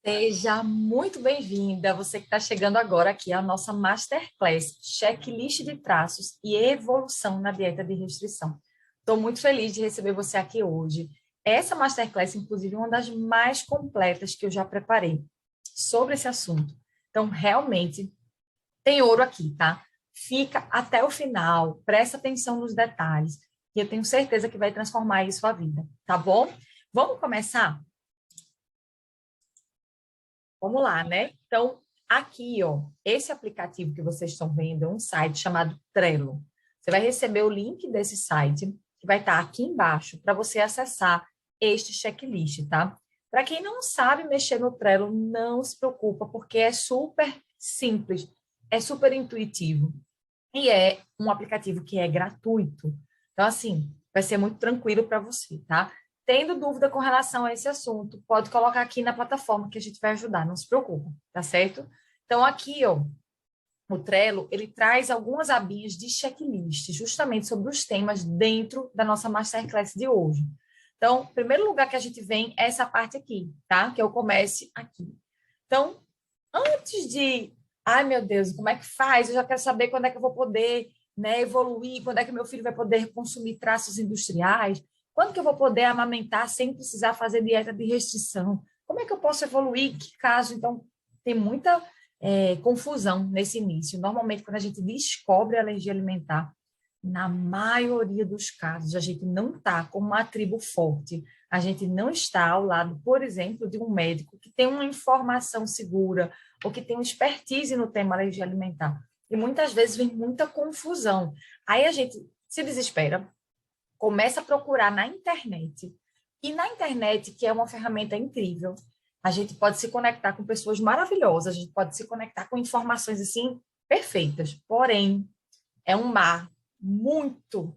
Seja muito bem-vinda, você que está chegando agora aqui à nossa Masterclass, Checklist de Traços e Evolução na Dieta de Restrição. Estou muito feliz de receber você aqui hoje. Essa Masterclass, inclusive, é uma das mais completas que eu já preparei sobre esse assunto. Então, realmente, tem ouro aqui, tá? Fica até o final, presta atenção nos detalhes, e eu tenho certeza que vai transformar aí sua vida, tá bom? Vamos começar? Vamos lá, né? Então, aqui, ó, esse aplicativo que vocês estão vendo é um site chamado Trello. Você vai receber o link desse site, que vai estar aqui embaixo, para você acessar este checklist, tá? Para quem não sabe mexer no Trello, não se preocupa, porque é super simples, é super intuitivo. E é um aplicativo que é gratuito. Então, assim, vai ser muito tranquilo para você, tá? Tendo dúvida com relação a esse assunto, pode colocar aqui na plataforma que a gente vai ajudar, não se preocupe, tá certo? Então, aqui, ó, o Trello, ele traz algumas abinhas de checklist, justamente sobre os temas dentro da nossa Masterclass de hoje. Então, o primeiro lugar que a gente vem é essa parte aqui, tá? Que é o comece aqui. Então, antes de, ai meu Deus, como é que faz? Eu já quero saber quando é que eu vou poder, né, evoluir, quando é que meu filho vai poder consumir traços industriais, quando que eu vou poder amamentar sem precisar fazer dieta de restrição? Como é que eu posso evoluir? Que caso? Então, tem muita confusão nesse início. Normalmente, quando a gente descobre a alergia alimentar, na maioria dos casos, a gente não está com uma tribo forte. A gente não está ao lado, por exemplo, de um médico que tem uma informação segura ou que tem uma expertise no tema alergia alimentar. E muitas vezes vem muita confusão. Aí a gente se desespera, começa a procurar na internet. E na internet, que é uma ferramenta incrível, a gente pode se conectar com pessoas maravilhosas, a gente pode se conectar com informações assim perfeitas. Porém, é um mar muito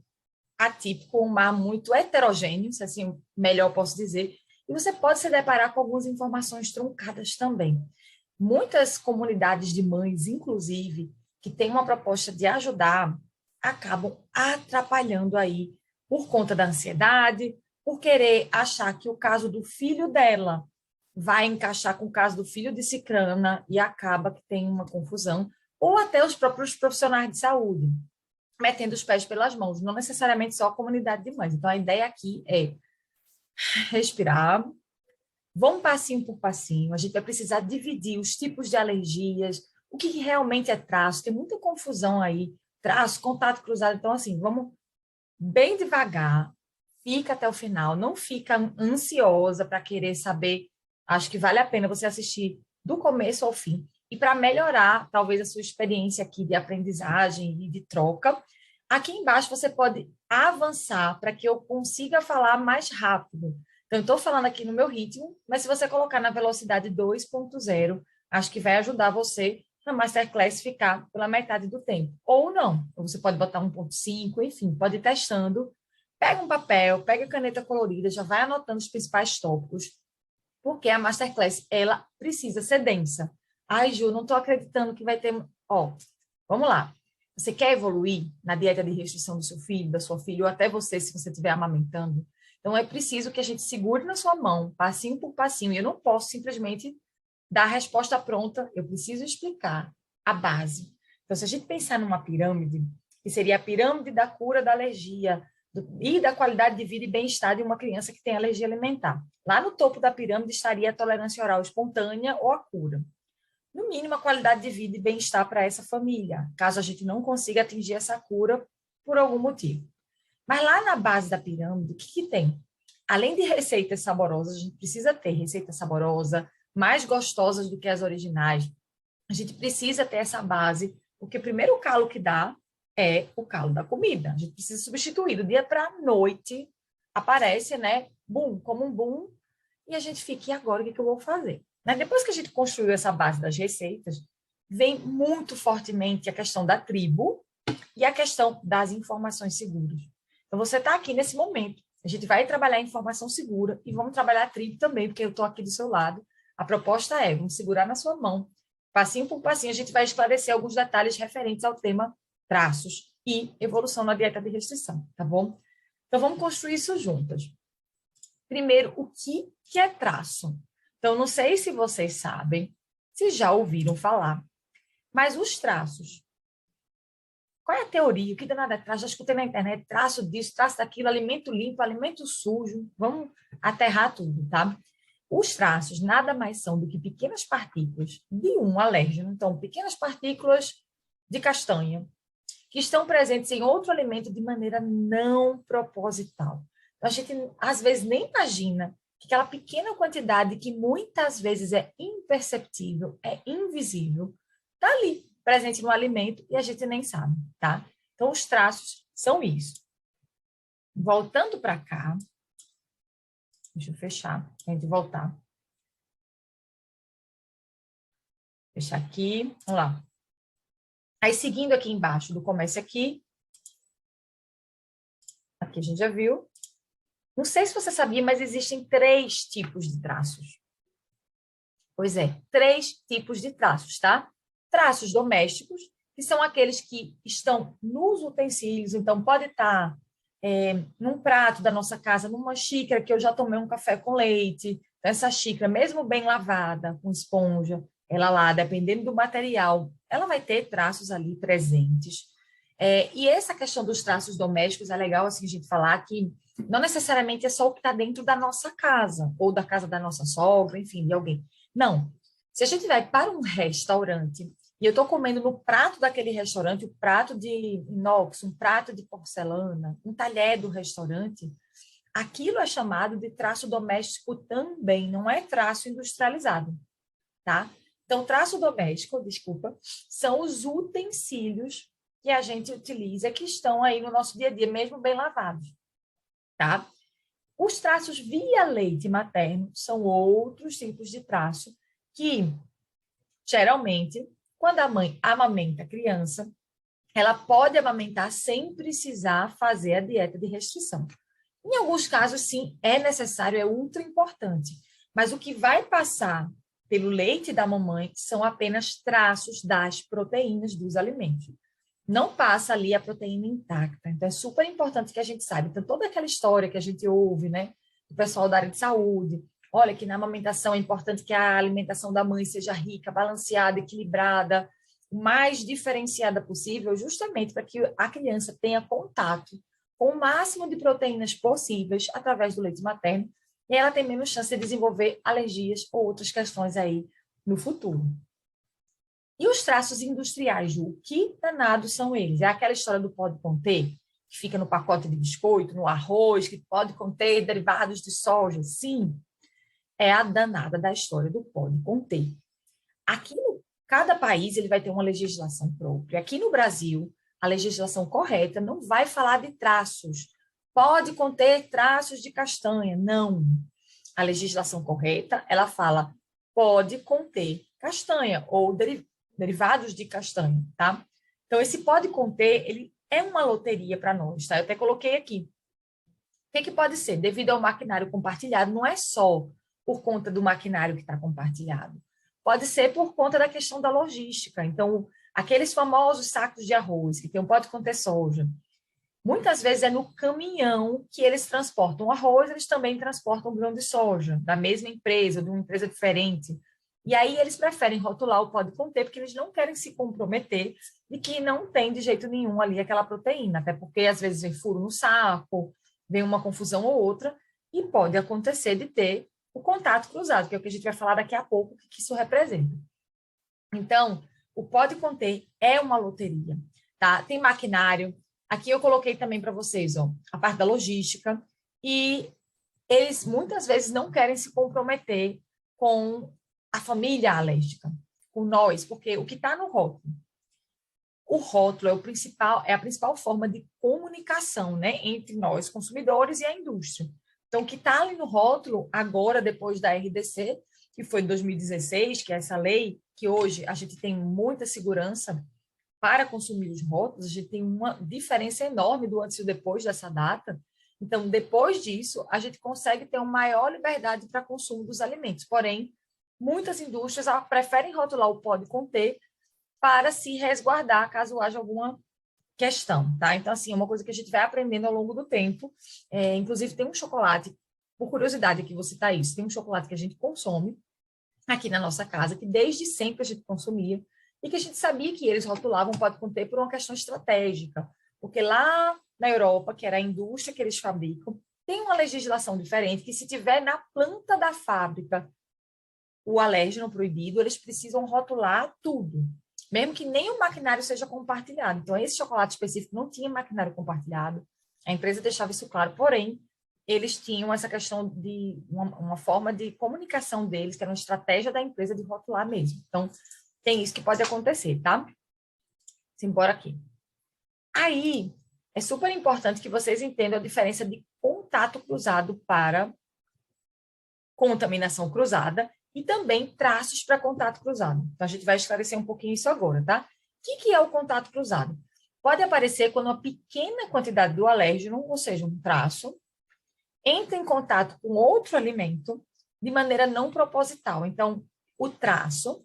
atípico, um mar muito heterogêneo, se assim melhor posso dizer, e você pode se deparar com algumas informações truncadas também. Muitas comunidades de mães, inclusive, que têm uma proposta de ajudar, acabam atrapalhando aí por conta da ansiedade, por querer achar que o caso do filho dela vai encaixar com o caso do filho de cicrana e acaba que tem uma confusão, ou até os próprios profissionais de saúde metendo os pés pelas mãos, não necessariamente só a comunidade de mães. Então, a ideia aqui é respirar, vamos passinho por passinho, a gente vai precisar dividir os tipos de alergias, o que realmente é traço, tem muita confusão aí, traço, contato cruzado, então, assim, vamos bem devagar, fica até o final, não fica ansiosa para querer saber, acho que vale a pena você assistir do começo ao fim, e para melhorar, talvez, a sua experiência aqui de aprendizagem e de troca, aqui embaixo você pode avançar para que eu consiga falar mais rápido. Então, eu estou falando aqui no meu ritmo, mas se você colocar na velocidade 2.0, acho que vai ajudar você na Masterclass ficar pela metade do tempo. Ou não. Ou você pode botar 1.5, enfim, pode ir testando. Pega um papel, pega a caneta colorida, já vai anotando os principais tópicos, porque a Masterclass, ela precisa ser densa. Ai, Ju, não estou acreditando que vai ter... Ó, vamos lá. Você quer evoluir na dieta de restrição do seu filho, da sua filha, ou até você, se você estiver amamentando? Então, é preciso que a gente segure na sua mão, passinho por passinho. E eu não posso simplesmente dar a resposta pronta, eu preciso explicar a base. Então, se a gente pensar numa pirâmide, que seria a pirâmide da cura da alergia e da qualidade de vida e bem-estar de uma criança que tem alergia alimentar. Lá no topo da pirâmide estaria a tolerância oral espontânea ou a cura. No mínimo, a qualidade de vida e bem-estar para essa família, caso a gente não consiga atingir essa cura por algum motivo. Mas lá na base da pirâmide, o que tem? Além de receitas saborosas, a gente precisa ter receita saborosa, mais gostosas do que as originais. A gente precisa ter essa base, porque o primeiro calo que dá é o calo da comida. A gente precisa substituir. Do dia para a noite, aparece, né? Boom, como um boom, e a gente fica, e agora o que eu vou fazer? Né? Depois que a gente construiu essa base das receitas, vem muito fortemente a questão da tribo e a questão das informações seguras. Então, você está aqui nesse momento. A gente vai trabalhar informação segura e vamos trabalhar a tribo também, porque eu estou aqui do seu lado. A proposta é, vamos segurar na sua mão. Passinho por passinho, a gente vai esclarecer alguns detalhes referentes ao tema traços e evolução na dieta de restrição, tá bom? Então, vamos construir isso juntas. Primeiro, o que é traço? Então, não sei se vocês sabem, se já ouviram falar, mas os traços. Qual é a teoria? O que danada é traço? Já escutei na internet, traço disso, traço daquilo, alimento limpo, alimento sujo. Vamos aterrar tudo, tá? Os traços nada mais são do que pequenas partículas de um alérgeno. Então, pequenas partículas de castanha, que estão presentes em outro alimento de maneira não proposital. Então, a gente, às vezes, nem imagina que aquela pequena quantidade, que muitas vezes é imperceptível, é invisível, está ali, presente no alimento, e a gente nem sabe, tá? Então, os traços são isso. Voltando para cá, deixa eu fechar, a gente voltar. Fechar aqui, vamos lá. Aí, seguindo aqui embaixo do comece aqui a gente já viu. Não sei se você sabia, mas existem 3 tipos de traços. Pois é, 3 tipos de traços, tá? Traços domésticos, que são aqueles que estão nos utensílios, então pode estar num prato da nossa casa, numa xícara que eu já tomei um café com leite, essa xícara, mesmo bem lavada, com esponja, ela lá, dependendo do material, ela vai ter traços ali presentes. E essa questão dos traços domésticos é legal assim, a gente falar que não necessariamente é só o que está dentro da nossa casa, ou da casa da nossa sogra, enfim, de alguém. Não. Se a gente vai para um restaurante e eu estou comendo no prato daquele restaurante, um prato de inox, um prato de porcelana, um talher do restaurante, aquilo é chamado de traço doméstico também, não é traço industrializado, tá? Então, traço doméstico, desculpa, são os utensílios que a gente utiliza, que estão aí no nosso dia a dia, mesmo bem lavados, tá? Os traços via leite materno são outros tipos de traço que, geralmente, quando a mãe amamenta a criança, ela pode amamentar sem precisar fazer a dieta de restrição. Em alguns casos, sim, é necessário, é ultra importante. Mas o que vai passar pelo leite da mamãe são apenas traços das proteínas dos alimentos. Não passa ali a proteína intacta. Então, é super importante que a gente saiba. Então, toda aquela história que a gente ouve, né, do pessoal da área de saúde, olha que na amamentação é importante que a alimentação da mãe seja rica, balanceada, equilibrada, o mais diferenciada possível, justamente para que a criança tenha contato com o máximo de proteínas possíveis através do leite materno, e ela tem menos chance de desenvolver alergias ou outras questões aí no futuro. E os traços industriais, Ju, que danados são eles? É aquela história do pode conter, que fica no pacote de biscoito, no arroz, que pode conter derivados de soja? Sim, é a danada da história do pode conter. Aqui, cada país ele vai ter uma legislação própria. Aqui no Brasil, a legislação correta não vai falar de traços. Pode conter traços de castanha. Não. A legislação correta, ela fala pode conter castanha ou derivados de castanha, tá? Então, esse pode conter, ele é uma loteria para nós, tá? Eu até coloquei aqui. O que pode ser? Devido ao maquinário compartilhado, não é só por conta do maquinário que está compartilhado. Pode ser por conta da questão da logística. Então, aqueles famosos sacos de arroz, que tem um pode conter soja, muitas vezes é no caminhão que eles transportam arroz, eles também transportam grão de soja, da mesma empresa, de uma empresa diferente. E aí eles preferem rotular o pode conter, porque eles não querem se comprometer de que não tem de jeito nenhum ali aquela proteína, até porque às vezes vem furo no saco, vem uma confusão ou outra, e pode acontecer de ter o contato cruzado, que é o que a gente vai falar daqui a pouco, o que isso representa. Então, o pode conter é uma loteria, tá? Tem maquinário. Aqui eu coloquei também para vocês, ó, a parte da logística, e eles muitas vezes não querem se comprometer com a família alérgica, com nós, porque o que está no rótulo, o rótulo é a principal forma de comunicação, né, entre nós, consumidores, e a indústria. Então, o que está ali no rótulo, agora, depois da RDC, que foi em 2016, que é essa lei, que hoje a gente tem muita segurança para consumir os rótulos, a gente tem uma diferença enorme do antes e depois dessa data. Então, depois disso, a gente consegue ter uma maior liberdade para consumo dos alimentos. Porém, muitas indústrias preferem rotular o pode conter para se resguardar caso haja alguma questão, tá? Então, assim, é uma coisa que a gente vai aprendendo ao longo do tempo. Inclusive, tem um chocolate, por curiosidade aqui, vou citar isso, tem um chocolate que a gente consome, aqui na nossa casa, que desde sempre a gente consumia, e que a gente sabia que eles rotulavam pode conter por uma questão estratégica, porque lá na Europa, que era a indústria que eles fabricam, tem uma legislação diferente, que se tiver na planta da fábrica o alérgeno proibido, eles precisam rotular tudo, mesmo que nem o maquinário seja compartilhado. Então, esse chocolate específico não tinha maquinário compartilhado, a empresa deixava isso claro, porém, eles tinham essa questão de uma forma de comunicação deles, que era uma estratégia da empresa de rotular mesmo. Então, tem isso que pode acontecer, tá? Simbora aqui. Aí, é super importante que vocês entendam a diferença de contato cruzado para contaminação cruzada e também traços para contato cruzado. Então, a gente vai esclarecer um pouquinho isso agora, tá? O que é o contato cruzado? Pode aparecer quando uma pequena quantidade do alérgeno, ou seja, um traço, entra em contato com outro alimento de maneira não proposital. Então, o traço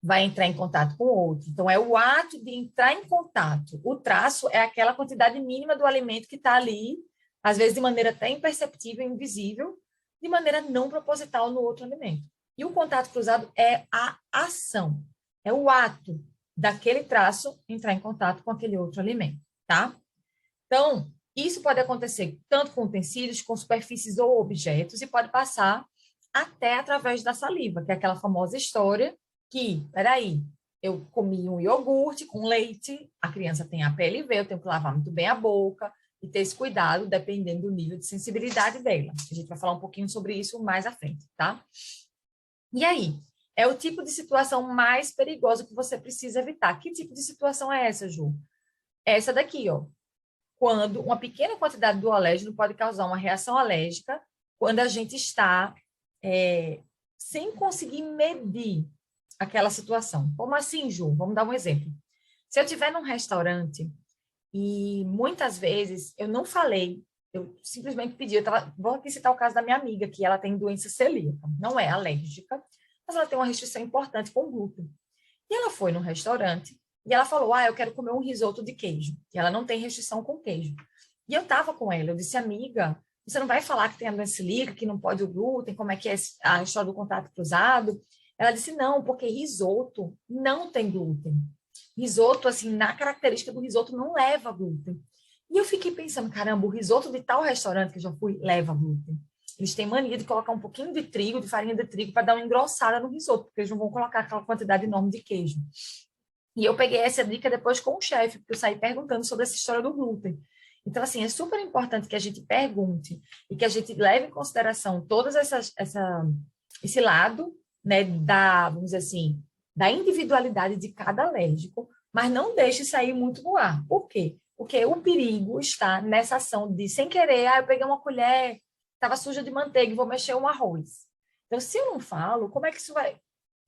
vai entrar em contato com o outro. Então, é o ato de entrar em contato. O traço é aquela quantidade mínima do alimento que está ali, às vezes de maneira até imperceptível, invisível, de maneira não proposital no outro alimento. E o contato cruzado é a ação, é o ato daquele traço entrar em contato com aquele outro alimento, tá? Então, isso pode acontecer tanto com utensílios, com superfícies ou objetos, e pode passar até através da saliva, que é aquela famosa história que, peraí, eu comi um iogurte com leite, a criança tem a PLV, eu tenho que lavar muito bem a boca e ter esse cuidado dependendo do nível de sensibilidade dela. A gente vai falar um pouquinho sobre isso mais à frente, tá? E aí? É o tipo de situação mais perigosa que você precisa evitar. Que tipo de situação é essa, Ju? Essa daqui, ó. Quando uma pequena quantidade do alérgeno pode causar uma reação alérgica, quando a gente está sem conseguir medir aquela situação. Como assim, Ju? Vamos dar um exemplo. Se eu estiver num restaurante e muitas vezes eu não falei, eu simplesmente pedi, vou aqui citar o caso da minha amiga, que ela tem doença celíaca, não é alérgica, mas ela tem uma restrição importante com glúten. E ela foi no restaurante e ela falou, eu quero comer um risoto de queijo. E ela não tem restrição com queijo. E eu estava com ela, eu disse, amiga, você não vai falar que tem a doença celíaca, que não pode o glúten, como é que é a história do contato cruzado? Ela disse, não, porque risoto não tem glúten. Risoto, assim, na característica do risoto, não leva glúten. E eu fiquei pensando, caramba, o risoto de tal restaurante que eu já fui, leva glúten. Eles têm mania de colocar um pouquinho de trigo, de farinha de trigo, para dar uma engrossada no risoto, porque eles não vão colocar aquela quantidade enorme de queijo. E eu peguei essa dica depois com o chefe, porque eu saí perguntando sobre essa história do glúten. Então, assim, é super importante que a gente pergunte e que a gente leve em consideração todas esse lado, né, vamos dizer assim, da individualidade de cada alérgico, mas não deixe sair muito no ar. Por quê? Porque o perigo está nessa ação de, sem querer, eu peguei uma colher, estava suja de manteiga e vou mexer um arroz. Então, se eu não falo, como é que isso vai...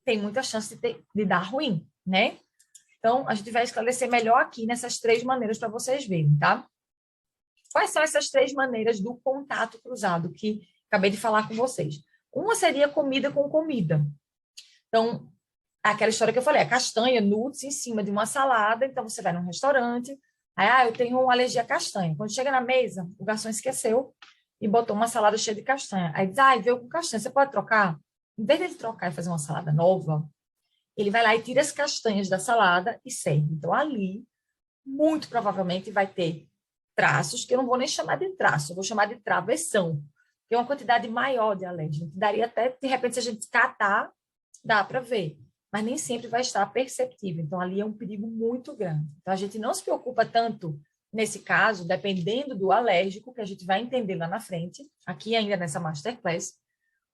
Tem muita chance de dar ruim, né? Então, a gente vai esclarecer melhor aqui nessas 3 maneiras para vocês verem, tá? Quais são essas 3 maneiras do contato cruzado que acabei de falar com vocês? Uma seria comida com comida. Então, aquela história que eu falei, a castanha, nuts em cima de uma salada, então você vai num restaurante, aí, eu tenho uma alergia à castanha. Quando chega na mesa, o garçom esqueceu e botou uma salada cheia de castanha. Aí diz, veio com castanha, você pode trocar? Em vez de ele trocar e fazer uma salada nova, ele vai lá e tira as castanhas da salada e serve. Então, ali, muito provavelmente, vai ter traços, que eu não vou nem chamar de traço, eu vou chamar de travessão, que é uma quantidade maior de alérgeno, que daria até, de repente, se a gente catar, dá para ver, mas nem sempre vai estar perceptível. Então, ali é um perigo muito grande. Então, a gente não se preocupa tanto, nesse caso, dependendo do alérgico, que a gente vai entender lá na frente, aqui ainda nessa masterclass,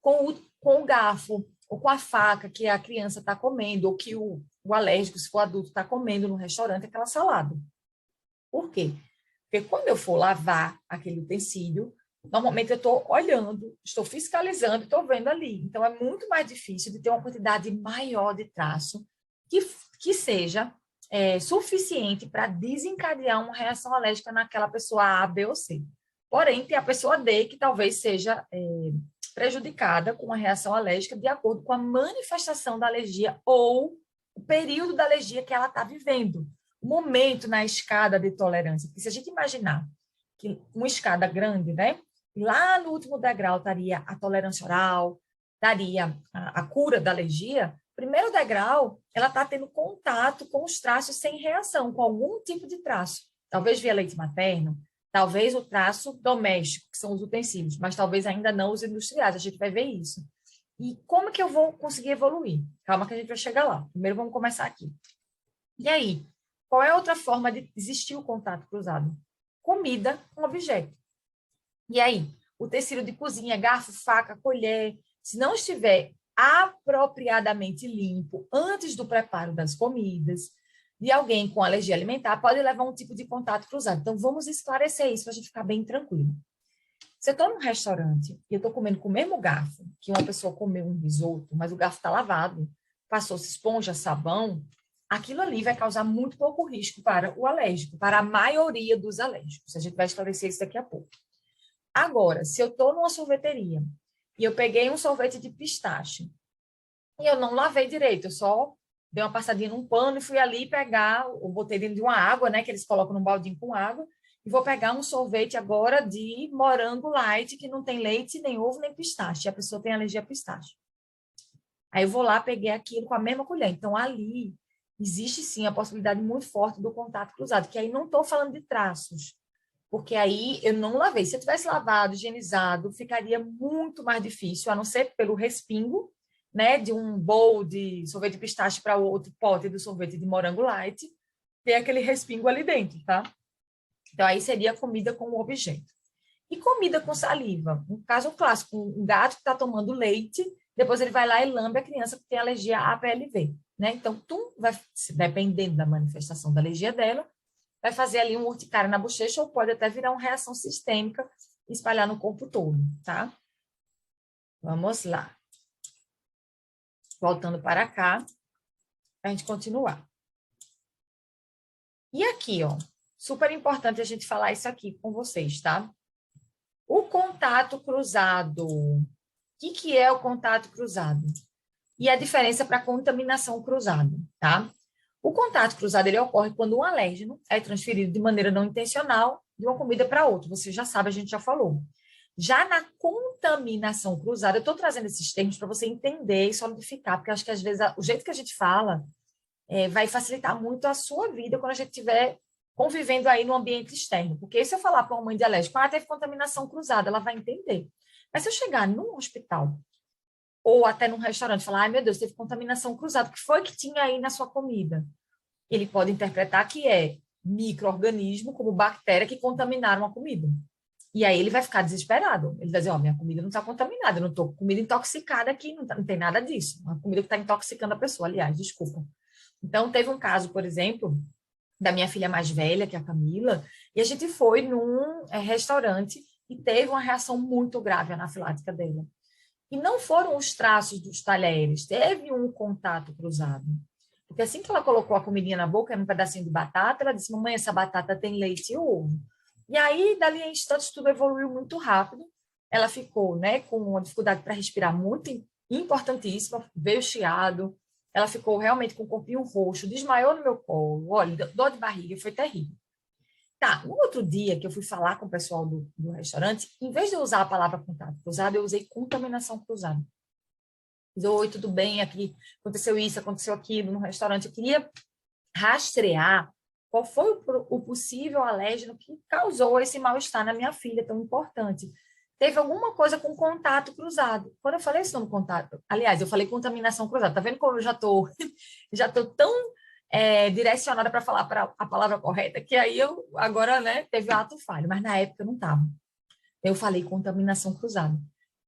com o garfo, ou com a faca que a criança está comendo, ou que o alérgico, se for adulto, está comendo no restaurante aquela salada. Por quê? Porque quando eu for lavar aquele utensílio, normalmente eu estou olhando, estou fiscalizando, estou vendo ali. Então, é muito mais difícil de ter uma quantidade maior de traço que seja suficiente para desencadear uma reação alérgica naquela pessoa A, B ou C. Porém, tem a pessoa D que talvez seja prejudicada com uma reação alérgica de acordo com a manifestação da alergia ou o período da alergia que ela está vivendo, o momento na escada de tolerância. Porque se a gente imaginar que uma escada grande, né? Lá no último degrau estaria a tolerância oral, daria a cura da alergia, primeiro degrau, ela está tendo contato com os traços sem reação, com algum tipo de traço. Talvez via leite materno, talvez o traço doméstico, que são os utensílios, mas talvez ainda não os industriais, a gente vai ver isso. E como que eu vou conseguir evoluir? Calma que a gente vai chegar lá. Primeiro vamos começar aqui. E aí, qual é a outra forma de existir o contato cruzado? Comida com objeto. E aí, o tecido de cozinha, garfo, faca, colher, se não estiver apropriadamente limpo antes do preparo das comidas, de alguém com alergia alimentar, pode levar um tipo de contato cruzado. Então, vamos esclarecer isso para a gente ficar bem tranquilo. Se eu estou num restaurante e eu estou comendo com o mesmo garfo que uma pessoa comeu um risoto, mas o garfo está lavado, passou-se esponja, sabão, aquilo ali vai causar muito pouco risco para o alérgico, para a maioria dos alérgicos. A gente vai esclarecer isso daqui a pouco. Agora, se eu estou numa sorveteria e eu peguei um sorvete de pistache e eu não lavei direito, eu só dei uma passadinha num pano e fui ali pegar, ou botei dentro de uma água, né, que eles colocam num baldinho com água, e vou pegar um sorvete agora de morango light, que não tem leite, nem ovo, nem pistache. E a pessoa tem alergia a pistache. Aí eu vou lá, peguei aquilo com a mesma colher. Então, ali existe sim a possibilidade muito forte do contato cruzado, que aí não estou falando de traços, porque aí eu não lavei. Se eu tivesse lavado, higienizado, ficaria muito mais difícil, a não ser pelo respingo, né, de um bowl de sorvete de pistache para o outro pote do sorvete de morango light, ter aquele respingo ali dentro, tá? Então, aí seria comida com objeto. E comida com saliva? Um caso clássico, um gato que está tomando leite, depois ele vai lá e lambe a criança que tem alergia a APLV, né? Então, dependendo da manifestação da alergia dela, vai fazer ali um urticária na bochecha ou pode até virar uma reação sistêmica e espalhar no corpo todo, tá? Vamos lá. Voltando para cá, para a gente continuar. E aqui, ó, super importante a gente falar isso aqui com vocês, tá? O contato cruzado. O que é o contato cruzado? E a diferença para a contaminação cruzada, tá? O contato cruzado ele ocorre quando um alérgeno é transferido de maneira não intencional de uma comida para outra. Você já sabe, a gente já falou. Já na contaminação cruzada, eu estou trazendo esses termos para você entender e solidificar, porque acho que às vezes o jeito que a gente fala vai facilitar muito a sua vida quando a gente estiver convivendo aí no ambiente externo. Porque se eu falar para uma mãe de alérgico, teve contaminação cruzada, ela vai entender. Mas se eu chegar num hospital ou até num restaurante e falar, ai meu Deus, teve contaminação cruzada, o que foi que tinha aí na sua comida? Ele pode interpretar que é micro-organismo, como bactéria, que contaminaram a comida. E aí ele vai ficar desesperado. Ele vai dizer, minha comida não está contaminada, eu não estou com comida intoxicada aqui, não tem nada disso. Uma comida que está intoxicando a pessoa, aliás, desculpa. Então, teve um caso, por exemplo, da minha filha mais velha, que é a Camila, e a gente foi num restaurante e teve uma reação muito grave anafilática dela. E não foram os traços dos talheres, teve um contato cruzado. Porque assim que ela colocou a comidinha na boca, era um pedacinho de batata, ela disse, mamãe, essa batata tem leite e ovo. E aí, dali a instantes, tudo evoluiu muito rápido. Ela ficou, né, com uma dificuldade para respirar muito importantíssima, veio chiado, ela ficou realmente com o corpinho roxo, desmaiou no meu colo, olha, dor de barriga, foi terrível. Tá, no outro dia que eu fui falar com o pessoal do restaurante, em vez de eu usar a palavra contato cruzado, eu usei contaminação cruzada. Oi, tudo bem? Aqui aconteceu isso, aconteceu aquilo no restaurante. Eu queria rastrear qual foi o possível alérgeno que causou esse mal-estar na minha filha, tão importante. Teve alguma coisa com contato cruzado. Quando eu falei esse nome contato, aliás, eu falei contaminação cruzada. Tá vendo como eu já tô tão direcionada para falar a palavra correta, que aí eu agora, né, teve o ato falho, mas na época eu não estava. Eu falei contaminação cruzada.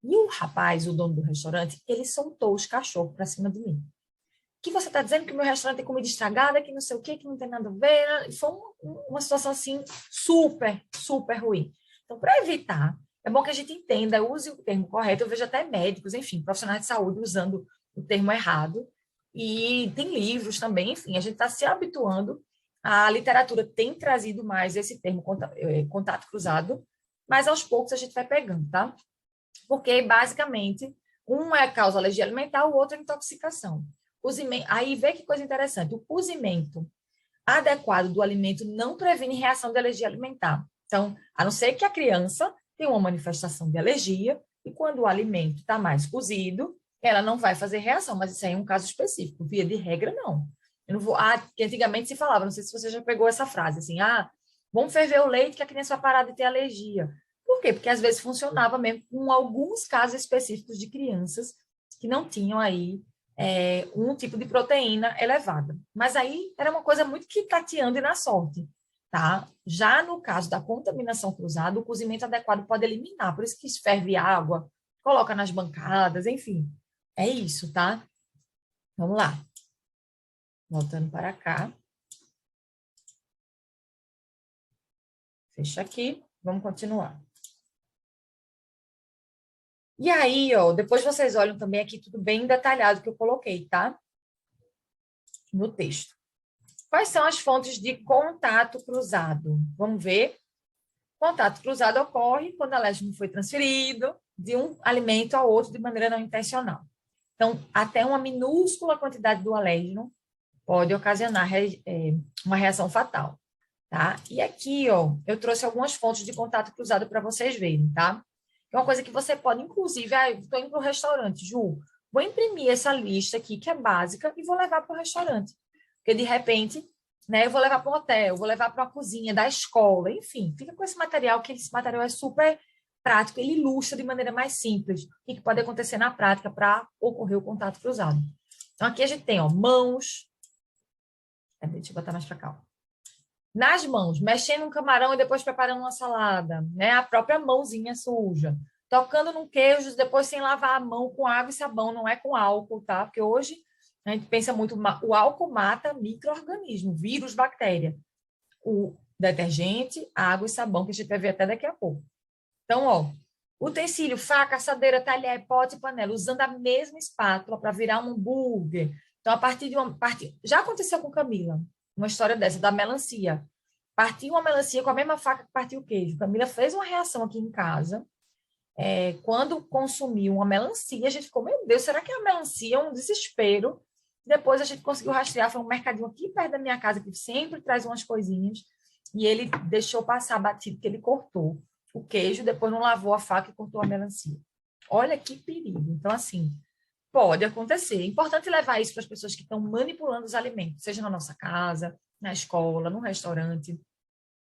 E o rapaz, o dono do restaurante, ele soltou os cachorros para cima de mim. Que você está dizendo que o meu restaurante tem comida estragada, que não sei o quê, que não tem nada a ver. Foi uma situação assim super, super ruim. Então, para evitar, é bom que a gente entenda, use o termo correto. Eu vejo até médicos, enfim, profissionais de saúde usando o termo errado. E tem livros também, enfim, a gente está se habituando. A literatura tem trazido mais esse termo contato cruzado, mas aos poucos a gente vai pegando, tá? Porque, basicamente, um é causa alergia alimentar, o outro é intoxicação. Aí vê que coisa interessante, o cozimento adequado do alimento não previne reação de alergia alimentar. Então, a não ser que a criança tenha uma manifestação de alergia, e quando o alimento está mais cozido, ela não vai fazer reação, mas isso aí é um caso específico. Via de regra, não. Eu não vou. Que antigamente se falava, não sei se você já pegou essa frase, assim, vamos ferver o leite que a criança vai parar de ter alergia. Por quê? Porque às vezes funcionava mesmo com alguns casos específicos de crianças que não tinham aí um tipo de proteína elevada. Mas aí era uma coisa muito que tateando e na sorte, tá? Já no caso da contaminação cruzada, o cozimento adequado pode eliminar, por isso que ferve água, coloca nas bancadas, enfim. É isso, tá? Vamos lá. Voltando para cá. Fecha aqui. Vamos continuar. E aí, ó, depois vocês olham também aqui tudo bem detalhado que eu coloquei, tá? No texto. Quais são as fontes de contato cruzado? Vamos ver. Contato cruzado ocorre quando o alérgeno foi transferido de um alimento a outro de maneira não intencional. Então, até uma minúscula quantidade do alérgeno pode ocasionar uma reação fatal, tá? E aqui, ó, eu trouxe algumas fontes de contato cruzado para vocês verem, tá? É uma coisa que você pode, inclusive, estou indo para o restaurante, Ju, vou imprimir essa lista aqui, que é básica, e vou levar para o restaurante. Porque, de repente, né, eu vou levar para um hotel, vou levar para uma cozinha da escola, enfim, fica com esse material, que esse material é super prático, ele ilustra de maneira mais simples o que pode acontecer na prática para ocorrer o contato cruzado. Então, aqui a gente tem, ó, mãos. Deixa eu botar mais para cá, ó. Nas mãos, mexendo um camarão e depois preparando uma salada, né? A própria mãozinha suja. Tocando num queijo, depois sem lavar a mão com água e sabão, não é com álcool, tá? Porque hoje a gente pensa muito, o álcool mata micro-organismo, vírus, bactéria. O detergente, água e sabão, que a gente vai ver até daqui a pouco. Então, ó, utensílio, faca, assadeira, talher, pote e panela, usando a mesma espátula para virar um hambúrguer. Então, a partir de uma... Já aconteceu com Camila, uma história dessa, da melancia. Partiu uma melancia com a mesma faca que partiu o queijo. Camila fez uma reação aqui em casa. Quando consumiu uma melancia, a gente ficou, meu Deus, será que é a melancia? Um desespero. Depois a gente conseguiu rastrear, foi um mercadinho aqui perto da minha casa, que sempre traz umas coisinhas. E ele deixou passar batido, que ele cortou o queijo, depois não lavou a faca e cortou a melancia. Olha que perigo. Então, assim, pode acontecer. É importante levar isso para as pessoas que estão manipulando os alimentos, seja na nossa casa, na escola, no restaurante.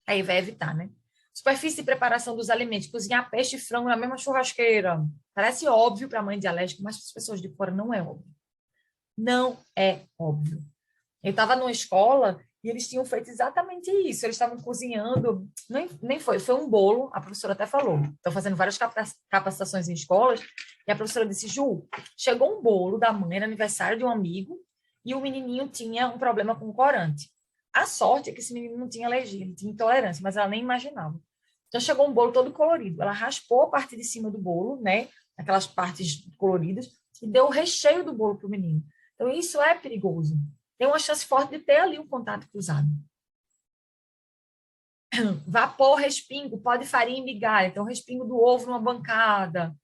Aí vai evitar, né? Superfície de preparação dos alimentos. Cozinhar peixe e frango na mesma churrasqueira. Parece óbvio para a mãe de alérgico, mas para as pessoas de fora não é óbvio. Não é óbvio. Eu estava numa escola e eles tinham feito exatamente isso. Eles estavam cozinhando, nem foi um bolo, a professora até falou. Estão fazendo várias capacitações em escolas, e a professora disse, Ju, chegou um bolo da mãe, era aniversário de um amigo, e o menininho tinha um problema com corante. A sorte é que esse menino não tinha alergia, ele tinha intolerância, mas ela nem imaginava. Então, chegou um bolo todo colorido. Ela raspou a parte de cima do bolo, né? Aquelas partes coloridas, e deu o recheio do bolo para o menino. Então, isso é perigoso. Tem uma chance forte de ter ali um contato cruzado. Vapor, respingo, pó de farinha e migalha. Então, respingo do ovo numa bancada.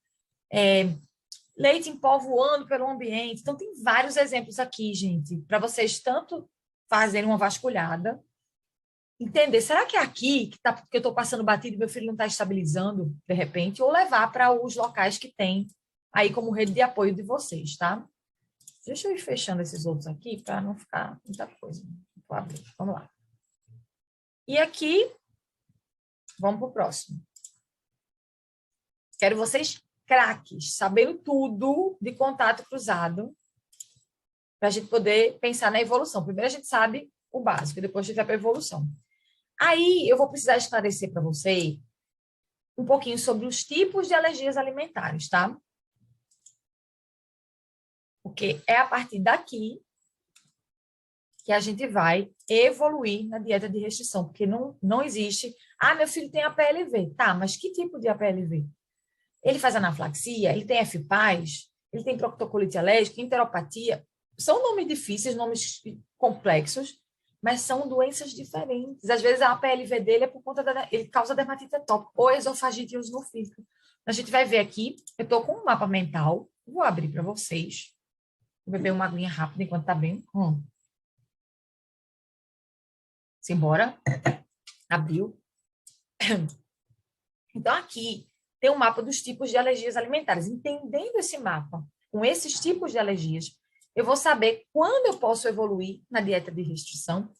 Leite em pó voando pelo ambiente. Então, tem vários exemplos aqui, gente, para vocês tanto fazerem uma vasculhada, entender, será que é aqui que eu estou passando batido e meu filho não está estabilizando, de repente, ou levar para os locais que tem aí como rede de apoio de vocês, tá? Deixa eu ir fechando esses outros aqui para não ficar muita coisa. Vou abrir. Vamos lá. E aqui, vamos para o próximo. Quero vocês craques, sabendo tudo de contato cruzado, para a gente poder pensar na evolução. Primeiro a gente sabe o básico, depois a gente vai para a evolução. Aí eu vou precisar esclarecer para você um pouquinho sobre os tipos de alergias alimentares, tá? Porque é a partir daqui que a gente vai evoluir na dieta de restrição, porque não existe... meu filho tem APLV. Tá, mas que tipo de APLV? Ele faz anaflaxia? Ele tem FPAS? Ele tem proctocolite alérgica? Enteropatia? São nomes difíceis, nomes complexos, mas são doenças diferentes. Às vezes a APLV dele é por conta ele causa dermatite atópica ou esofagite eosinofílica. A gente vai ver aqui, eu estou com um mapa mental, vou abrir para vocês. Vou beber uma aguinha rápida enquanto está bem. Simbora. Abriu. Então, aqui tem um mapa dos tipos de alergias alimentares. Entendendo esse mapa, com esses tipos de alergias, eu vou saber quando eu posso evoluir na dieta de restrição,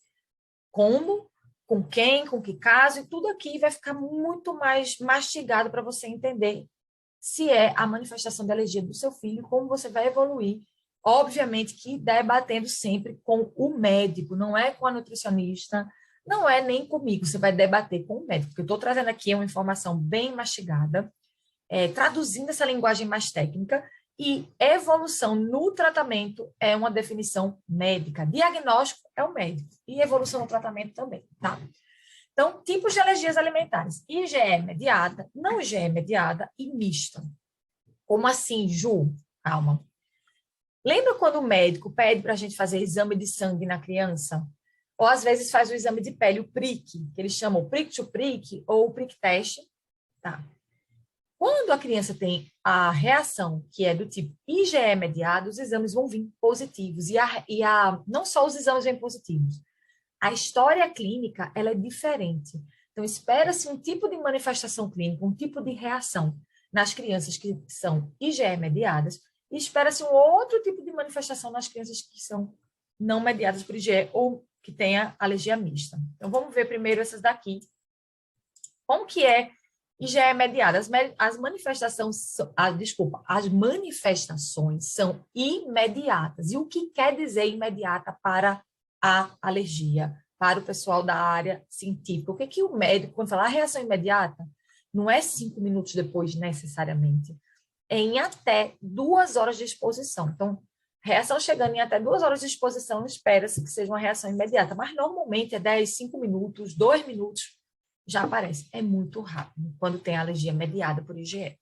como, com quem, com que caso, e tudo aqui vai ficar muito mais mastigado para você entender se é a manifestação de alergia do seu filho, como você vai evoluir. Obviamente que debatendo sempre com o médico, não é com a nutricionista, não é nem comigo, você vai debater com o médico, porque eu estou trazendo aqui uma informação bem mastigada, traduzindo essa linguagem mais técnica, e evolução no tratamento é uma definição médica. Diagnóstico é o médico, e evolução no tratamento também, tá? Então, tipos de alergias alimentares: IgE mediada, não IgE mediada e mista. Como assim, Ju? Calma. Lembra quando o médico pede para a gente fazer exame de sangue na criança? Ou às vezes faz o exame de pele, o prick, que eles chamam o prick-to-prick ou o prick-teste. Tá. Quando a criança tem a reação, que é do tipo IgE mediado, os exames vão vir positivos. Não só os exames vêm positivos, a história clínica ela é diferente. Então, espera-se um tipo de manifestação clínica, um tipo de reação nas crianças que são IgE mediadas, e espera-se um outro tipo de manifestação nas crianças que são não mediadas por IgE ou que tenha alergia mista. Então, vamos ver primeiro essas daqui. Como que é IgE mediada? As manifestações são imediatas. E o que quer dizer imediata para a alergia, para o pessoal da área científica? O que que o médico, quando fala reação imediata, não é 5 minutos depois necessariamente, é em até 2 horas de exposição. Então, reação chegando em até 2 horas de exposição, espera-se que seja uma reação imediata, mas normalmente é 10, 5 minutos, 2 minutos, já aparece. É muito rápido quando tem alergia mediada por IgE.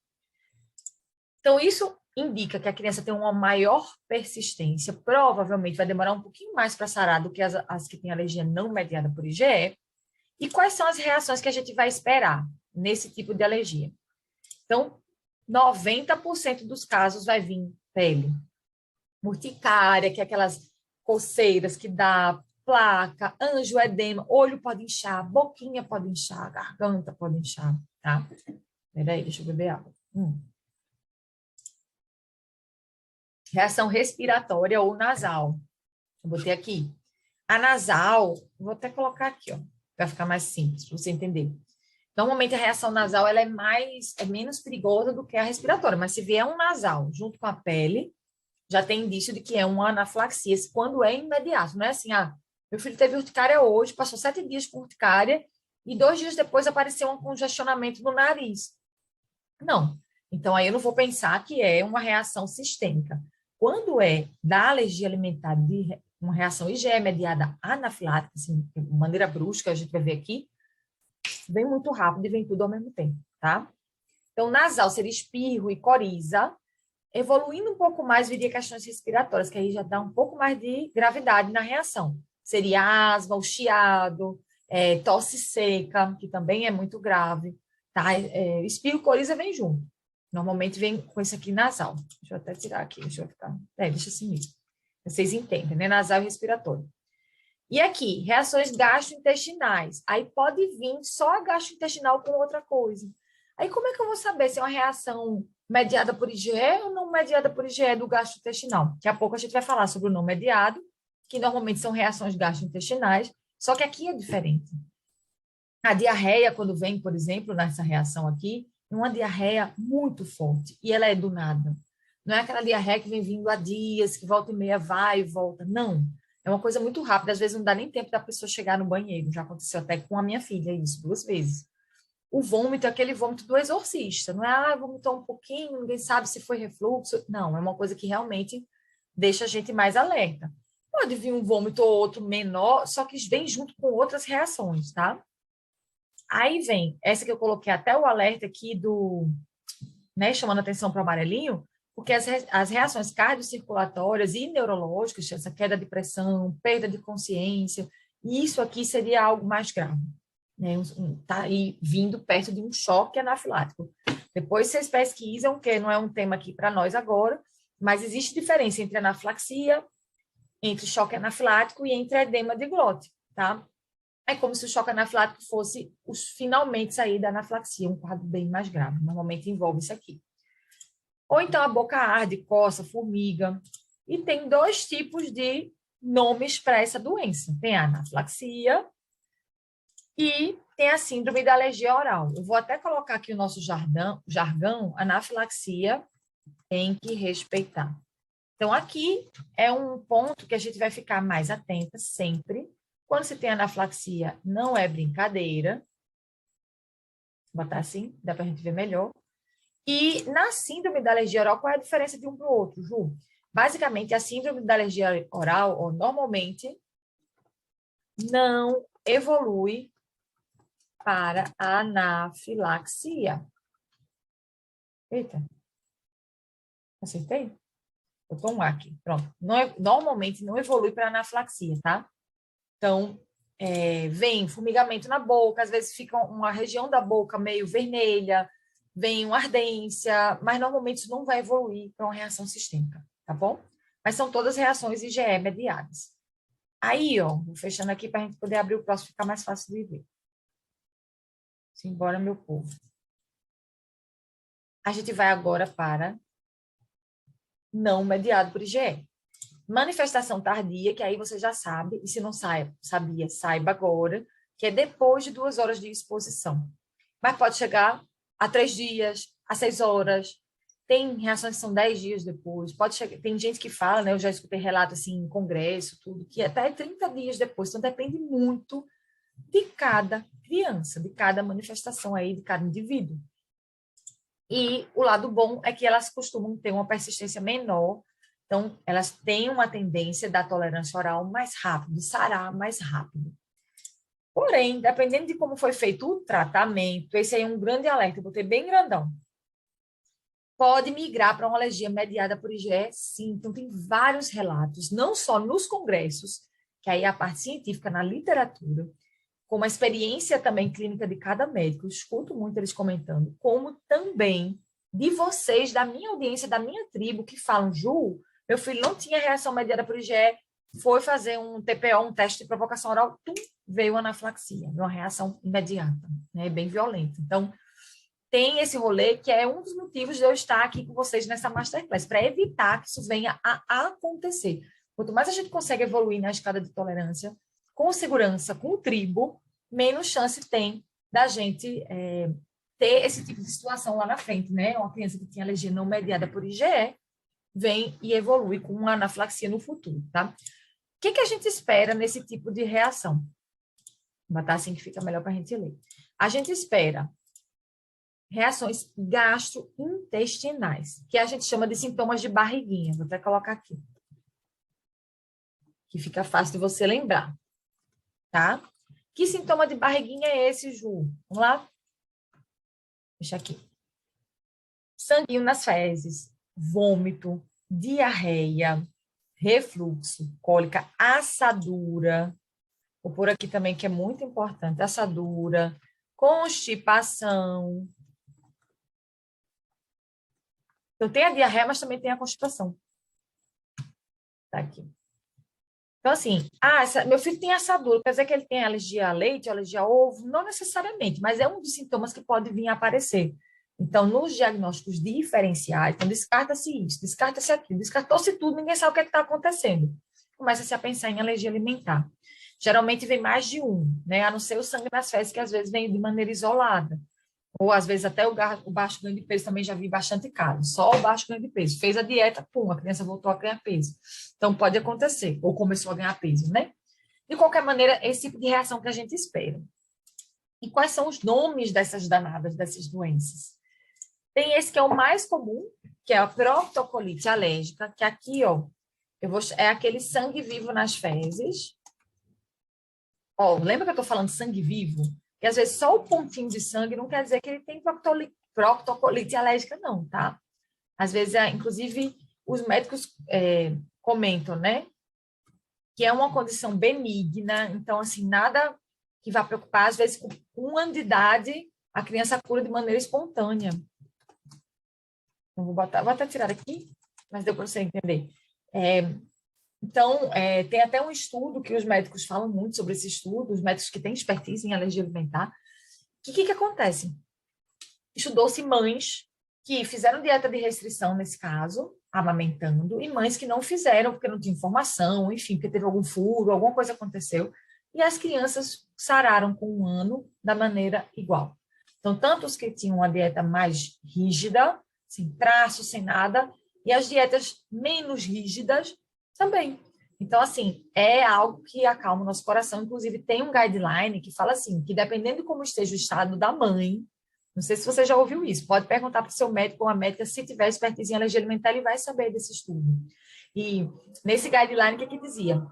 Então, isso indica que a criança tem uma maior persistência, provavelmente vai demorar um pouquinho mais para sarar do que as que têm alergia não mediada por IgE. E quais são as reações que a gente vai esperar nesse tipo de alergia? Então, 90% dos casos vai vir pele. Urticária, que é aquelas coceiras que dá, placa, angioedema, olho pode inchar, boquinha pode inchar, garganta pode inchar, tá? Peraí, deixa eu beber água. Reação respiratória ou nasal. Eu botei aqui. A nasal, vou até colocar aqui, ó, para ficar mais simples, para você entender. Normalmente a reação nasal ela é menos perigosa do que a respiratória, mas se vier um nasal junto com a pele, já tem indício de que é uma anafilaxia, quando é imediato. Não é assim, meu filho teve urticária hoje, passou 7 dias com urticária e 2 dias depois apareceu um congestionamento no nariz. Não. Então, aí eu não vou pensar que é uma reação sistêmica. Quando é da alergia alimentar, de uma reação IgE mediada anafilática, assim, de maneira brusca, a gente vai ver aqui, vem muito rápido e vem tudo ao mesmo tempo, tá? Então, nasal seria espirro e coriza. Evoluindo um pouco mais, viria questões respiratórias, que aí já dá um pouco mais de gravidade na reação. Seria asma, o chiado, tosse seca, que também é muito grave, tá? Espirro e coriza vem junto. Normalmente vem com isso aqui nasal. Deixa eu até tirar aqui, deixa eu ficar... deixa assim mesmo. Vocês entendem, né? Nasal e respiratório. E aqui, reações gastrointestinais. Aí pode vir só a gastrointestinal com outra coisa. Aí como é que eu vou saber se é uma reação mediada por IgE ou não mediada por IgE do gastrointestinal? Daqui a pouco a gente vai falar sobre o não mediado, que normalmente são reações gastrointestinais, só que aqui é diferente. A diarreia, quando vem, por exemplo, nessa reação aqui, é uma diarreia muito forte, e ela é do nada. Não é aquela diarreia que vem vindo há dias, que volta e meia vai e volta. Não. É uma coisa muito rápida, às vezes não dá nem tempo da pessoa chegar no banheiro. Já aconteceu até com a minha filha isso, 2 vezes. O vômito é aquele vômito do exorcista, não é, vomitou um pouquinho, ninguém sabe se foi refluxo. Não, é uma coisa que realmente deixa a gente mais alerta. Pode vir um vômito ou outro menor, só que vem junto com outras reações, tá? Aí vem, essa que eu coloquei até o alerta aqui né, chamando atenção para o amarelinho, porque as reações cardiocirculatórias e neurológicas, essa queda de pressão, perda de consciência, isso aqui seria algo mais grave. Né? Tá aí vindo perto de um choque anafilático. Depois vocês pesquisam, que não é um tema aqui para nós agora, mas existe diferença entre anafilaxia, entre choque anafilático e entre edema de glote, tá? É como se o choque anafilático fosse os finalmente sair da anafilaxia, um quadro bem mais grave. Normalmente envolve isso aqui. Ou então a boca arde, coça, formiga. E tem dois tipos de nomes para essa doença. Tem a anafilaxia e tem a síndrome da alergia oral. Eu vou até colocar aqui o nosso jargão, anafilaxia tem que respeitar. Então, aqui é um ponto que a gente vai ficar mais atenta sempre. Quando se tem anafilaxia, não é brincadeira. Vou botar assim, dá para a gente ver melhor. E na síndrome da alergia oral, qual é a diferença de um para o outro, Ju? Basicamente, a síndrome da alergia oral, ou normalmente, não evolui para a anafilaxia. Eita, acertei? Botou um A aqui, pronto. Normalmente não evolui para anafilaxia, tá? Então, vem formigamento na boca, às vezes fica uma região da boca meio vermelha, vem uma ardência, mas normalmente isso não vai evoluir para uma reação sistêmica, tá bom? Mas são todas reações IgE mediadas. Aí, ó, vou fechando aqui para a gente poder abrir o próximo, ficar mais fácil de ver. Simbora, meu povo. A gente vai agora para não mediado por IgE. Manifestação tardia, que aí você já sabe, e se não sabia, saiba agora, que é depois de 2 horas de exposição. Mas pode chegar a 3 dias, a 6 horas. Tem reações que são 10 dias depois. Pode chegar, tem gente que fala, né? Eu já escutei relato assim em congresso, tudo, que até 30 dias depois. Então, depende muito de cada criança, de cada manifestação aí, de cada indivíduo. E o lado bom é que elas costumam ter uma persistência menor, então elas têm uma tendência da tolerância oral mais rápido, de sarar mais rápido. Porém, dependendo de como foi feito o tratamento, esse aí é um grande alerta, eu botei bem grandão. Pode migrar para uma alergia mediada por IgE, sim. Então, tem vários relatos, não só nos congressos, que aí é a parte científica na literatura, como a experiência também clínica de cada médico, eu escuto muito eles comentando, como também de vocês, da minha audiência, da minha tribo, que falam, Ju, meu filho não tinha reação mediada por IgE, foi fazer um TPO, um teste de provocação oral, veio anafilaxia, uma reação imediata, né, bem violenta. Então, tem esse rolê que é um dos motivos de eu estar aqui com vocês nessa Masterclass, para evitar que isso venha a acontecer. Quanto mais a gente consegue evoluir na escada de tolerância, com segurança, com o tribo, menos chance tem da gente ter esse tipo de situação lá na frente, né? Uma criança que tinha alergia não mediada por IgE vem e evolui com uma anafilaxia no futuro, tá? O que a gente espera nesse tipo de reação? Vou botar assim que fica melhor para a gente ler. A gente espera reações gastrointestinais, que a gente chama de sintomas de barriguinha. Vou até colocar aqui, que fica fácil de você lembrar, tá? Que sintoma de barriguinha é esse, Ju? Vamos lá? Deixa aqui. Sanguinho nas fezes, vômito, diarreia, refluxo, cólica, assadura. Vou por aqui também, que é muito importante, assadura, constipação. Então, tem a diarreia, mas também tem a constipação. Tá aqui. Então, assim, meu filho tem assadura, quer dizer que ele tem alergia a leite, alergia a ovo? Não necessariamente, mas é um dos sintomas que pode vir a aparecer. Então, nos diagnósticos diferenciais, então descarta-se isso, descarta-se aquilo, descartou-se tudo, ninguém sabe o que está acontecendo. Começa-se a pensar em alergia alimentar. Geralmente vem mais de um, né? A não ser o sangue nas fezes, que às vezes vem de maneira isolada. Ou, às vezes, até o baixo ganho de peso também já vi bastante caso. Só o baixo ganho de peso. Fez a dieta, pum, a criança voltou a ganhar peso. Então, pode acontecer. Ou começou a ganhar peso, né? De qualquer maneira, esse tipo de reação que a gente espera. E quais são os nomes dessas danadas, dessas doenças? Tem esse que é o mais comum, que é a proctocolite alérgica, que aqui, ó, é aquele sangue vivo nas fezes. Ó, lembra que eu tô falando sangue vivo? Que às vezes só o pontinho de sangue não quer dizer que ele tem proctocolite alérgica, não, tá? Às vezes, inclusive, os médicos comentam, né? Que é uma condição benigna, então, assim, nada que vá preocupar. Às vezes, com 1 ano de idade, a criança cura de maneira espontânea. Então, vou até tirar aqui, mas deu para você entender. Então, tem até um estudo que os médicos falam muito sobre esse estudo, os médicos que têm expertise em alergia alimentar. O que acontece? Estudou-se mães que fizeram dieta de restrição, nesse caso, amamentando, e mães que não fizeram porque não tinha informação, enfim, porque teve algum furo, alguma coisa aconteceu, e as crianças sararam com 1 ano da maneira igual. Então, tanto os que tinham uma dieta mais rígida, sem traço, sem nada, e as dietas menos rígidas também. Então, assim, é algo que acalma o nosso coração. Inclusive, tem um guideline que fala assim, que dependendo de como esteja o estado da mãe, não sei se você já ouviu isso, pode perguntar para o seu médico ou a médica, se tiver expertise em alergia alimentar, ele vai saber desse estudo. E nesse guideline, o que dizia?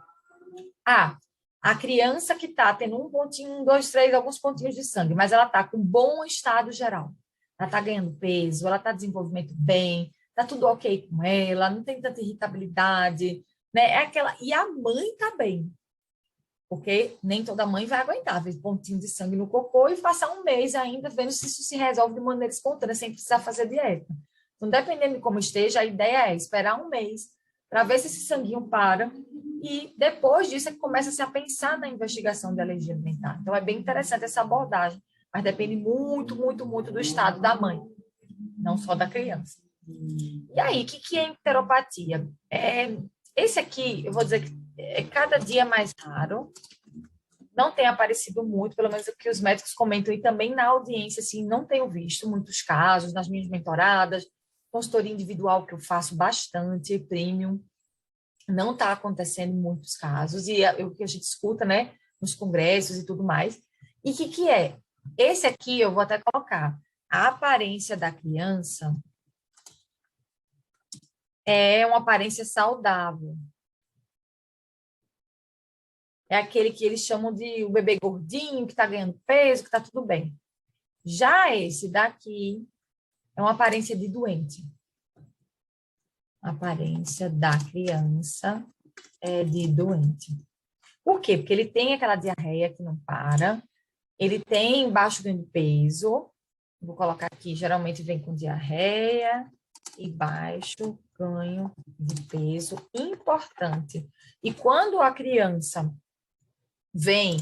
A criança que está tendo 1 pontinho, 1, 2, 3, alguns pontinhos de sangue, mas ela está com bom estado geral. Ela está ganhando peso, ela está desenvolvimento bem, está tudo ok com ela, não tem tanta irritabilidade, né? É aquela... E a mãe está bem, porque nem toda mãe vai aguentar ver pontinho de sangue no cocô e passar 1 mês ainda vendo se isso se resolve de maneira espontânea, sem precisar fazer dieta. Então, dependendo de como esteja, a ideia é esperar 1 mês para ver se esse sanguinho para e depois disso é que começa-se a pensar na investigação de alergia alimentar. Então, é bem interessante essa abordagem, mas depende muito, muito, muito do estado da mãe, não só da criança. E aí, o que é enteropatia? Esse aqui, eu vou dizer que é cada dia mais raro, não tem aparecido muito, pelo menos o que os médicos comentam, e também na audiência, assim, não tenho visto muitos casos nas minhas mentoradas, consultoria individual que eu faço bastante, premium, não está acontecendo muitos casos, e é o que a gente escuta, né, nos congressos e tudo mais. E o que é? Esse aqui, eu vou até colocar, a aparência da criança é uma aparência saudável. É aquele que eles chamam de o bebê gordinho, que está ganhando peso, que está tudo bem. Já esse daqui é uma aparência de doente. A aparência da criança é de doente. Por quê? Porque ele tem aquela diarreia que não para, ele tem baixo ganho de peso, vou colocar aqui, geralmente vem com diarreia e baixo ganho de peso, importante. E quando a criança vem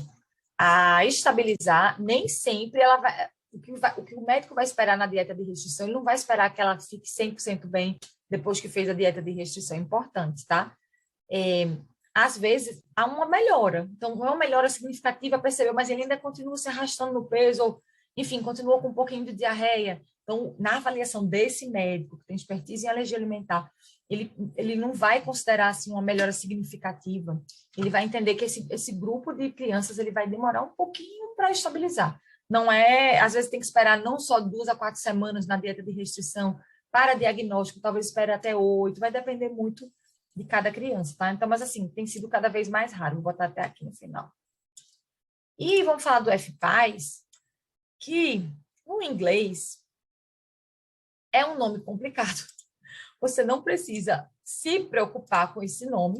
a estabilizar, nem sempre ela vai... O que o médico vai esperar na dieta de restrição, ele não vai esperar que ela fique 100% bem depois que fez a dieta de restrição. É importante, tá? Às vezes, há uma melhora. Então, não é uma melhora significativa, percebeu, mas ele ainda continua se arrastando no peso, ou, enfim, continua com um pouquinho de diarreia. Então, na avaliação desse médico, que tem expertise em alergia alimentar, ele não vai considerar assim, uma melhora significativa. Ele vai entender que esse grupo de crianças ele vai demorar um pouquinho para estabilizar. Não é, às vezes tem que esperar não só 2 a 4 semanas na dieta de restrição para diagnóstico, talvez espere até 8, vai depender muito de cada criança, tá? Então, mas assim, tem sido cada vez mais raro. Vou botar até aqui no final. E vamos falar do FPAS, que no inglês é um nome complicado. Você não precisa se preocupar com esse nome.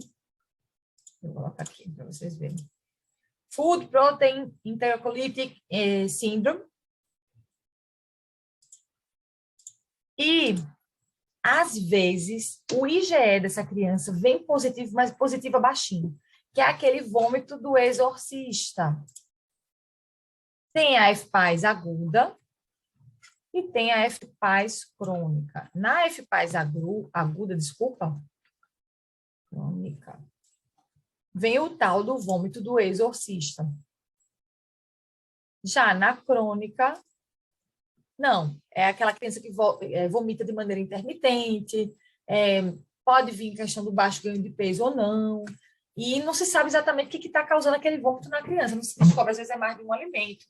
Vou colocar aqui para vocês verem. Food Protein Intercollitic Syndrome. E, às vezes, o IgE dessa criança vem positivo, mas positivo baixinho, que é aquele vômito do exorcista. Tem a FPAS aguda e tem a FPAS crônica. Na FPAS aguda, desculpa, crônica, vem o tal do vômito do exorcista. Já na crônica, não, é aquela criança que vomita de maneira intermitente, pode vir em questão do baixo ganho de peso ou não, e não se sabe exatamente o que está causando aquele vômito na criança, não se descobre, às vezes é mais de um alimento.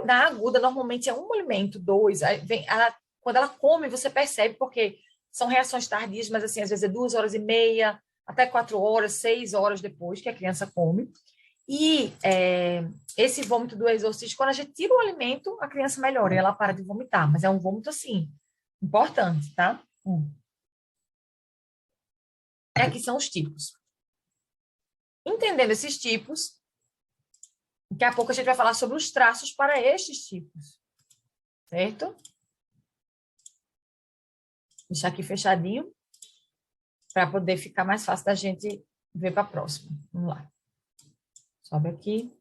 Na aguda, normalmente é um alimento, 2, quando ela come, você percebe, porque são reações tardias, mas assim, às vezes é 2h30, até 4 horas, 6 horas depois que a criança come. E esse vômito do exorcista, quando a gente tira o alimento, a criança melhora e ela para de vomitar. Mas é um vômito, assim, importante, tá? Aqui são os tipos. Entendendo esses tipos, daqui a pouco a gente vai falar sobre os traços para estes tipos. Certo? Deixar aqui fechadinho para poder ficar mais fácil da gente ver para a próxima. Vamos lá. Sobe aqui.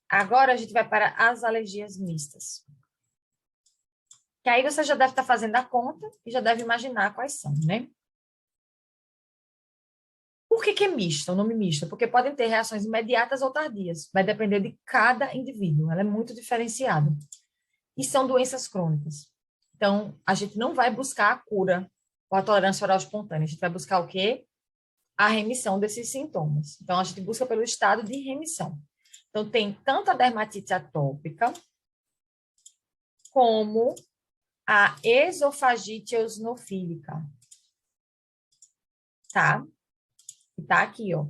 Agora a gente vai para as alergias mistas. Que aí você já deve estar fazendo a conta e já deve imaginar quais são, né? Por que que é mista, o nome mista? Porque podem ter reações imediatas ou tardias. Vai depender de cada indivíduo. Ela é muito diferenciada. E são doenças crônicas. Então, a gente não vai buscar a cura ou a tolerância oral espontânea. A gente vai buscar o quê? A remissão desses sintomas. Então, a gente busca pelo estado de remissão. Então, tem tanto a dermatite atópica como a esofagite eosinofílica, tá? E tá aqui, ó.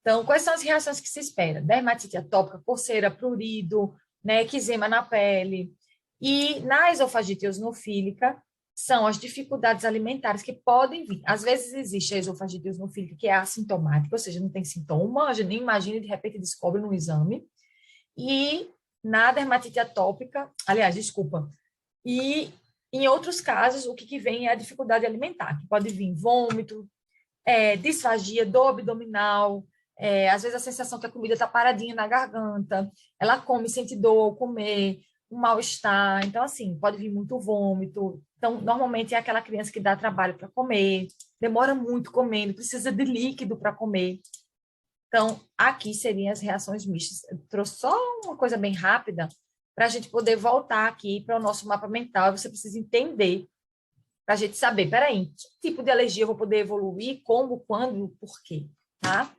Então, quais são as reações que se espera? Dermatite atópica, coceira, prurido, né, eczema na pele. E na esofagite eosinofílica, são as dificuldades alimentares que podem vir. Às vezes existe a esofagite eosinofílica que é assintomática, ou seja, não tem sintoma, a gente nem imagina e de repente descobre no exame. E na dermatite atópica, aliás, desculpa, e em outros casos, o que vem é a dificuldade alimentar, que pode vir vômito, disfagia, dor abdominal, às vezes a sensação que a comida está paradinha na garganta, ela come, sente dor ao comer, um mal-estar. Então, assim, pode vir muito vômito. Então, normalmente é aquela criança que dá trabalho para comer, demora muito comendo, precisa de líquido para comer. Então, aqui seriam as reações mistas. Eu trouxe só uma coisa bem rápida para a gente poder voltar aqui para o nosso mapa mental. Você precisa entender para a gente saber, peraí, que tipo de alergia eu vou poder evoluir, como, quando, por quê, tá?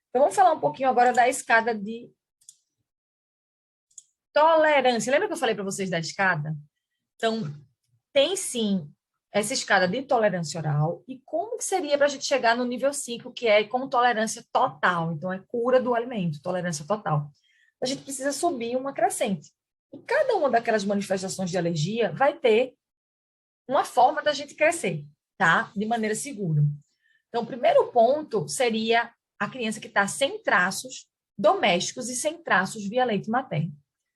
Então, vamos falar um pouquinho agora da escada de tolerância. Lembra que eu falei para vocês da escada? Então, tem sim essa escada de tolerância oral. E como que seria para a gente chegar no nível 5, que é com tolerância total? Então, é cura do alimento, tolerância total. A gente precisa subir uma crescente. E cada uma daquelas manifestações de alergia vai ter uma forma da gente crescer, tá? De maneira segura. Então, o primeiro ponto seria a criança que está sem traços domésticos e sem traços via leite materno.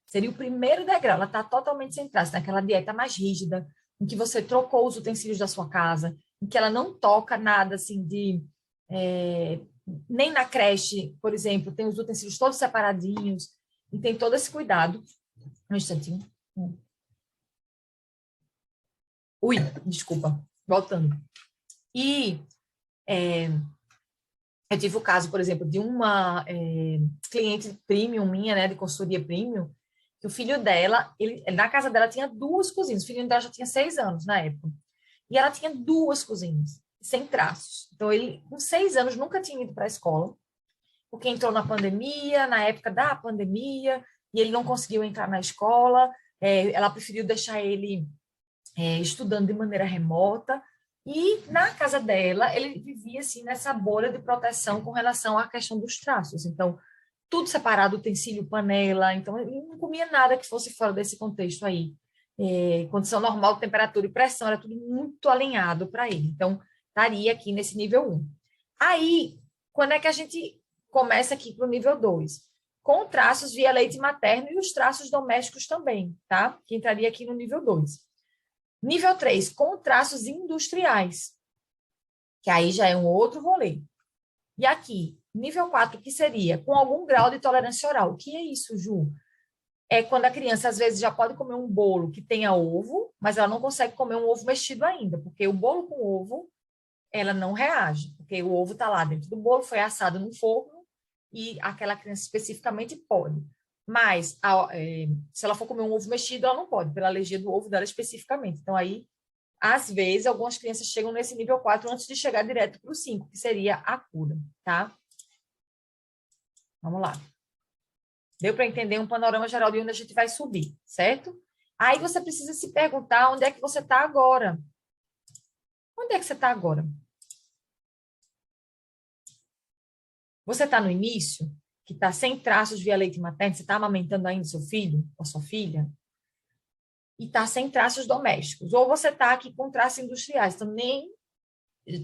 Seria o primeiro degrau. Ela está totalmente sem traços, naquela dieta mais rígida, em que você trocou os utensílios da sua casa, em que ela não toca nada assim de. é, Nem na creche, por exemplo, tem os utensílios todos separadinhos, e tem todo esse cuidado. Um instantinho. Ui, desculpa, voltando. E eu tive o caso, por exemplo, de uma cliente premium minha, né, de consultoria premium, que o filho dela, na casa dela tinha duas cozinhas, o filho dela já tinha 6 anos na época, e ela tinha duas cozinhas, sem traços. Então, ele, com 6 anos, nunca tinha ido para a escola, porque entrou na pandemia, na época da pandemia, e ele não conseguiu entrar na escola, ela preferiu deixar ele estudando de maneira remota, e na casa dela, ele vivia assim nessa bolha de proteção com relação à questão dos traços. Então, tudo separado, utensílio, panela. Então, ele não comia nada que fosse fora desse contexto aí. Condição normal, temperatura e pressão, era tudo muito alinhado para ele. Então, estaria aqui nesse nível 1. Aí, quando é que a gente começa aqui para o nível 2? Com traços via leite materno e os traços domésticos também, tá? Que entraria aqui no nível 2. Nível 3, com traços industriais, que aí já é um outro rolê. E aqui, nível 4, que seria com algum grau de tolerância oral. O que é isso, Ju? É quando a criança, às vezes, já pode comer um bolo que tenha ovo, mas ela não consegue comer um ovo mexido ainda, porque o bolo com ovo, ela não reage, porque o ovo está lá dentro do bolo, foi assado no forno, e aquela criança especificamente pode. Mas, se ela for comer um ovo mexido, ela não pode, pela alergia do ovo dela especificamente. Então, aí, às vezes, algumas crianças chegam nesse nível 4 antes de chegar direto para o 5, que seria a cura, tá? Vamos lá. Deu para entender um panorama geral de onde a gente vai subir, certo? Aí você precisa se perguntar onde é que você está agora. Onde é que você está agora? Você está no início, que está sem traços via leite materno, você está amamentando ainda seu filho ou sua filha, e está sem traços domésticos. Ou você está aqui com traços industriais, então nem...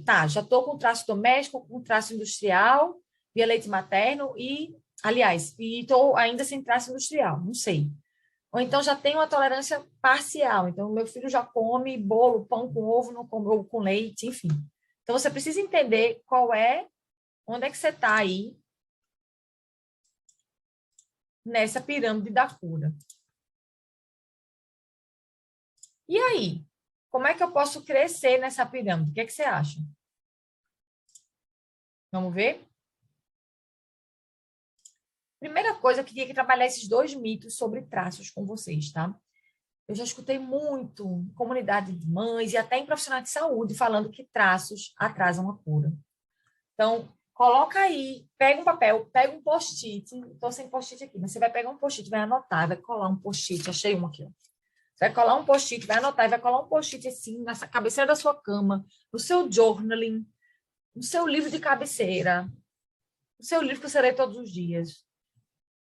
Tá, já estou com traço doméstico, com traço industrial, via leite materno e, aliás, e estou ainda sem traço industrial, não sei. Ou então já tenho uma tolerância parcial. Então, meu filho já come bolo, pão com ovo, não come ovo com leite, enfim. Então, você precisa entender onde é que você está aí nessa pirâmide da cura. E aí? Como é que eu posso crescer nessa pirâmide? O que é que você acha? Vamos ver? Primeira coisa, eu queria que trabalhar esses dois mitos sobre traços com vocês, tá? Eu já escutei muito em comunidade de mães e até em profissionais de saúde falando que traços atrasam a cura. Então, coloca aí, pega um papel, pega um post-it. Estou sem post-it aqui, mas você vai pegar um post-it, vai anotar, vai colar um post-it. Achei um aqui, ó. Você vai colar um post-it, vai anotar e vai colar um post-it assim na cabeceira da sua cama, no seu journaling, no seu livro de cabeceira, no seu livro que você lê todos os dias.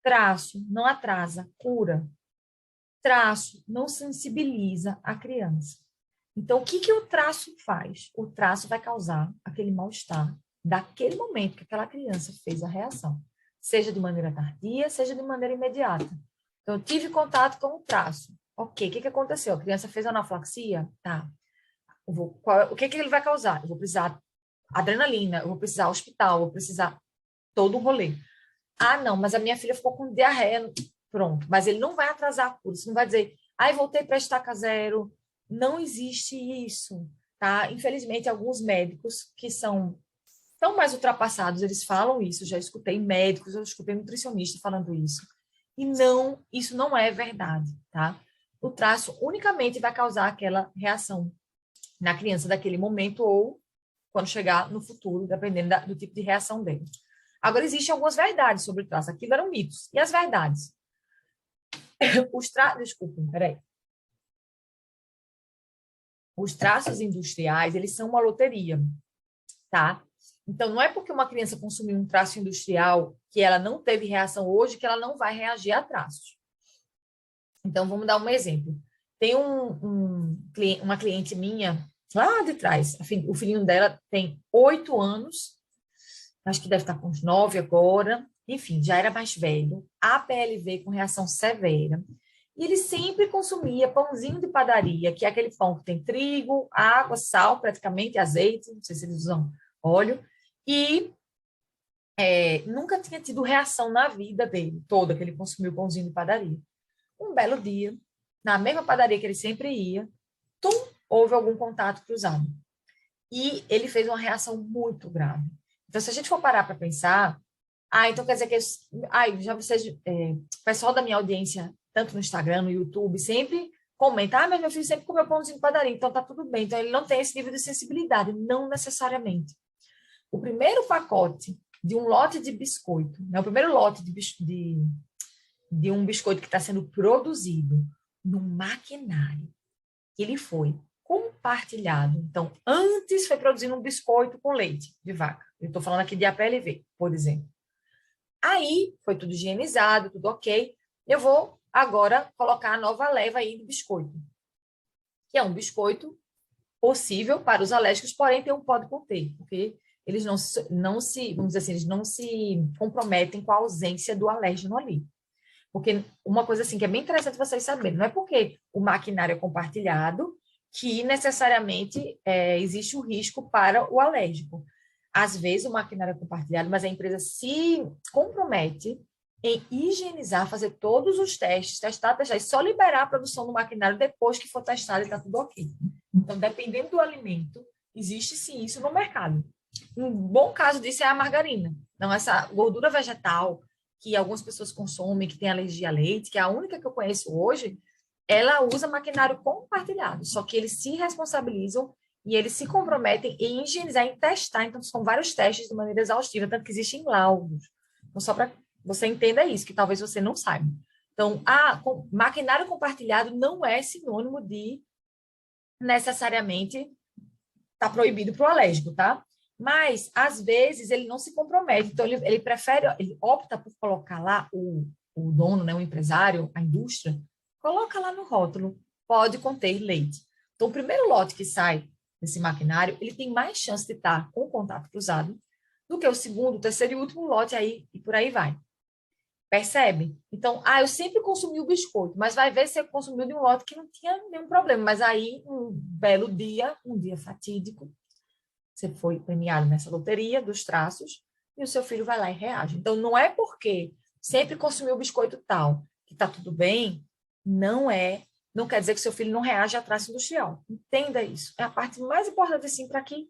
Traço não atrasa, cura. Traço não sensibiliza a criança. Então, o que que o traço faz? O traço vai causar aquele mal-estar daquele momento que aquela criança fez a reação, seja de maneira tardia, seja de maneira imediata. Então, eu tive contato com o traço. Ok, o que que aconteceu? A criança fez anafilaxia? Tá. O que que ele vai causar? Eu vou precisar adrenalina, eu vou precisar hospital, eu vou precisar todo o rolê. Ah, não, mas a minha filha ficou com diarreia. Pronto, mas ele não vai atrasar a cura, você não vai dizer, ai, voltei para estaca zero. Não existe isso, tá? Infelizmente, alguns médicos que são tão mais ultrapassados, eles falam isso. Já escutei médicos, eu escutei nutricionistas falando isso. E não, isso não é verdade, tá? O traço unicamente vai causar aquela reação na criança daquele momento ou quando chegar no futuro, dependendo do tipo de reação dele. Agora, existem algumas verdades sobre o traço. Aquilo eram mitos. E as verdades? Desculpem, peraí. Os traços industriais, eles são uma loteria, tá? Então, não é porque uma criança consumiu um traço industrial que ela não teve reação hoje que ela não vai reagir a traços. Então, vamos dar um exemplo. Tem uma cliente minha lá de trás. O filhinho dela tem 8 anos, acho que deve estar com uns 9 agora. Enfim, já era mais velho. APLV com reação severa. E ele sempre consumia pãozinho de padaria, que é aquele pão que tem trigo, água, sal, praticamente, azeite, não sei se eles usam óleo, e nunca tinha tido reação na vida dele, toda, que ele consumiu pãozinho de padaria. Um belo dia, na mesma padaria que ele sempre ia, houve algum contato cruzado. E ele fez uma reação muito grave. Então, se a gente for parar para pensar, então quer dizer que já vocês, o pessoal da minha audiência, tanto no Instagram, no YouTube, sempre comenta, mas meu filho sempre comeu pãozinho de padaria, então tá tudo bem. Então, ele não tem esse nível de sensibilidade, não necessariamente. O primeiro pacote de um lote de biscoito, né, o primeiro lote de um biscoito que está sendo produzido no maquinário, ele foi compartilhado. Então, antes foi produzindo um biscoito com leite de vaca. Eu estou falando aqui de APLV, por exemplo. Aí foi tudo higienizado, tudo ok. Eu vou agora colocar a nova leva aí do biscoito, que é um biscoito possível para os alérgicos, porém tem um pode conter, porque eles vamos dizer assim, eles não se comprometem com a ausência do alérgeno ali. Porque uma coisa assim que é bem interessante vocês saberem, não é porque o maquinário é compartilhado que necessariamente existe um risco para o alérgico. Às vezes o maquinário é compartilhado, mas a empresa se compromete em higienizar, fazer todos os testes, testar, e só liberar a produção do maquinário depois que for testado e está tudo ok. Então, dependendo do alimento, existe sim isso no mercado. Um bom caso disso é a margarina. Então, essa gordura vegetal que algumas pessoas consomem, que tem alergia a leite, que é a única que eu conheço hoje, ela usa maquinário compartilhado, só que eles se responsabilizam e eles se comprometem em higienizar, em testar. Então, são vários testes de maneira exaustiva, tanto que existem laudos. Então, só para você entenda isso, que talvez você não saiba. Então, maquinário compartilhado não é sinônimo de necessariamente tá proibido para o alérgico, tá? Mas, às vezes, ele não se compromete. Então, ele prefere, ele opta por colocar lá o dono, né, o empresário, a indústria, coloca lá no rótulo, pode conter leite. Então, o primeiro lote que sai desse maquinário, ele tem mais chance de estar com contato cruzado do que o segundo, o terceiro e último lote aí, e por aí vai. Percebe? Então, eu sempre consumi o biscoito, mas vai ver se você consumiu de um lote que não tinha nenhum problema. Mas aí, um belo dia, um dia fatídico, você foi premiado nessa loteria dos traços e o seu filho vai lá e reage. Então, não é porque sempre consumiu o biscoito tal que está tudo bem, não é não quer dizer que seu filho não reage a traço industrial. Entenda isso. É a parte mais importante, assim, para que...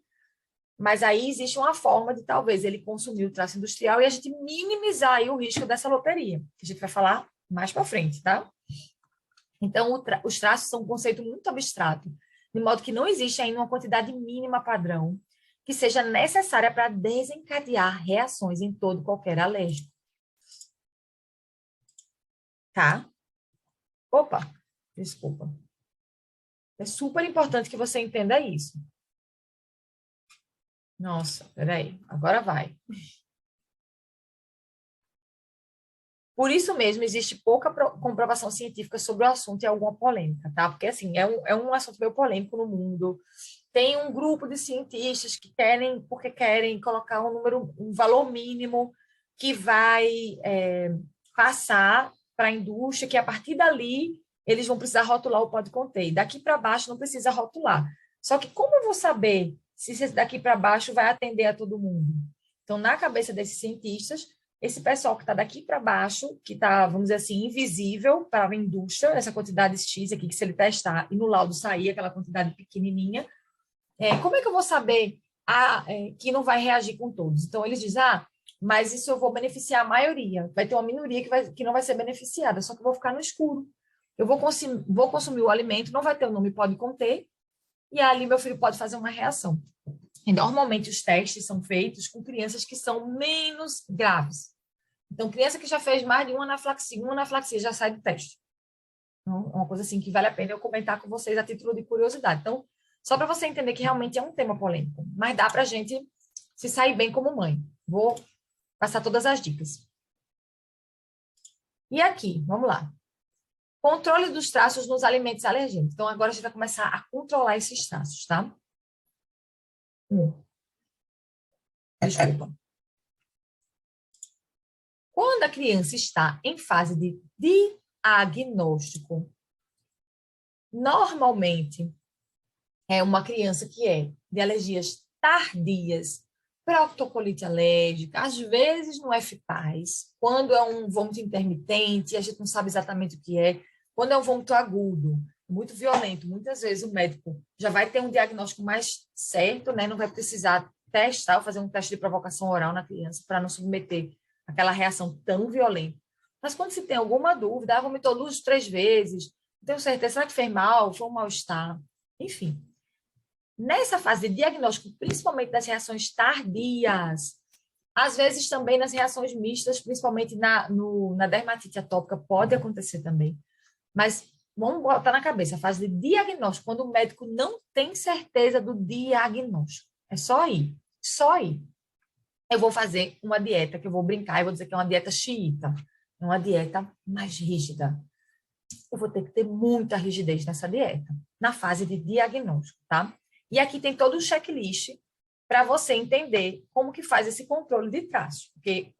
Mas aí existe uma forma de, talvez, ele consumir o traço industrial e a gente minimizar aí o risco dessa loteria, que a gente vai falar mais para frente, tá? Então, os traços são um conceito muito abstrato, de modo que não existe ainda uma quantidade mínima padrão que seja necessária para desencadear reações em todo e qualquer alérgico. Tá? Opa, desculpa. É super importante que você entenda isso. Nossa, peraí, agora vai. Por isso mesmo, existe pouca comprovação científica sobre o assunto e alguma polêmica, tá? Porque, assim, é um assunto meio polêmico no mundo. Tem um grupo de cientistas que querem, porque querem colocar um valor mínimo que vai passar para a indústria, que a partir dali eles vão precisar rotular o pode conter. Daqui para baixo não precisa rotular. Só que como eu vou saber se esse daqui para baixo vai atender a todo mundo? Então, na cabeça desses cientistas, esse pessoal que está daqui para baixo, que está, vamos dizer assim, invisível para a indústria, essa quantidade X aqui, que se ele testar e no laudo sair aquela quantidade pequenininha, como é que eu vou saber que não vai reagir com todos? Então, eles dizem, mas isso eu vou beneficiar a maioria. Vai ter uma minoria que não vai ser beneficiada, só que eu vou ficar no escuro. Eu vou consumir o alimento, não vai ter o nome pode conter, e ali meu filho pode fazer uma reação. E normalmente os testes são feitos com crianças que são menos graves. Então, criança que já fez mais de uma anafilaxia já sai do teste. Então, é uma coisa assim que vale a pena eu comentar com vocês a título de curiosidade. Então, só para você entender que realmente é um tema polêmico, mas dá para a gente se sair bem como mãe. Vou passar todas as dicas. E aqui, vamos lá. Controle dos traços nos alimentos alergênicos. Então, agora a gente vai começar a controlar esses traços, tá? Desculpa. Quando a criança está em fase de diagnóstico, normalmente é uma criança que é de alergias tardias, proctocolite alérgica, às vezes no FPAS, quando é um vômito intermitente, a gente não sabe exatamente o que é, quando é um vômito agudo, muito violento, muitas vezes o médico já vai ter um diagnóstico mais certo, né? Não vai precisar testar ou fazer um teste de provocação oral na criança para não submeter aquela reação tão violenta. Mas quando se tem alguma dúvida, vomitou 2, 3 vezes, não tenho certeza, será que fez mal, foi um mal-estar? Enfim. Nessa fase de diagnóstico, principalmente das reações tardias, às vezes também nas reações mistas, principalmente na dermatite atópica, pode acontecer também. Mas vamos botar na cabeça a fase de diagnóstico, quando o médico não tem certeza do diagnóstico. É só aí, só aí. Eu vou fazer uma dieta que eu vou brincar e vou dizer que é uma dieta xiita, uma dieta mais rígida. Eu vou ter que ter muita rigidez nessa dieta, na fase de diagnóstico, tá? E aqui tem todo um checklist para você entender como que faz esse controle de traço, porque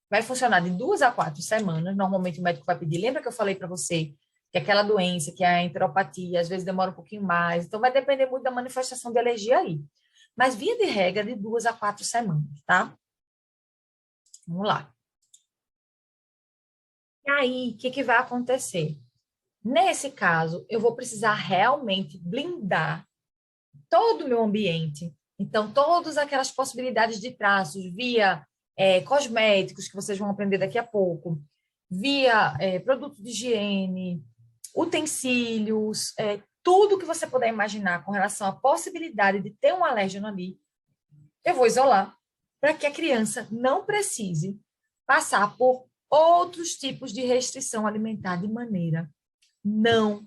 vai funcionar de 2 a 4 semanas, normalmente o médico vai pedir, lembra que eu falei para você que aquela doença, que é a enteropatia, às vezes demora um pouquinho mais, então vai depender muito da manifestação de alergia aí. Mas, via de regra, de 2 a 4 semanas, tá? Vamos lá. E aí, o que vai acontecer? Nesse caso, eu vou precisar realmente blindar todo o meu ambiente. Então, todas aquelas possibilidades de traços via cosméticos, que vocês vão aprender daqui a pouco, via produto de higiene, utensílios, tudo que você puder imaginar com relação à possibilidade de ter um alérgeno ali, eu vou isolar para que a criança não precise passar por outros tipos de restrição alimentar de maneira não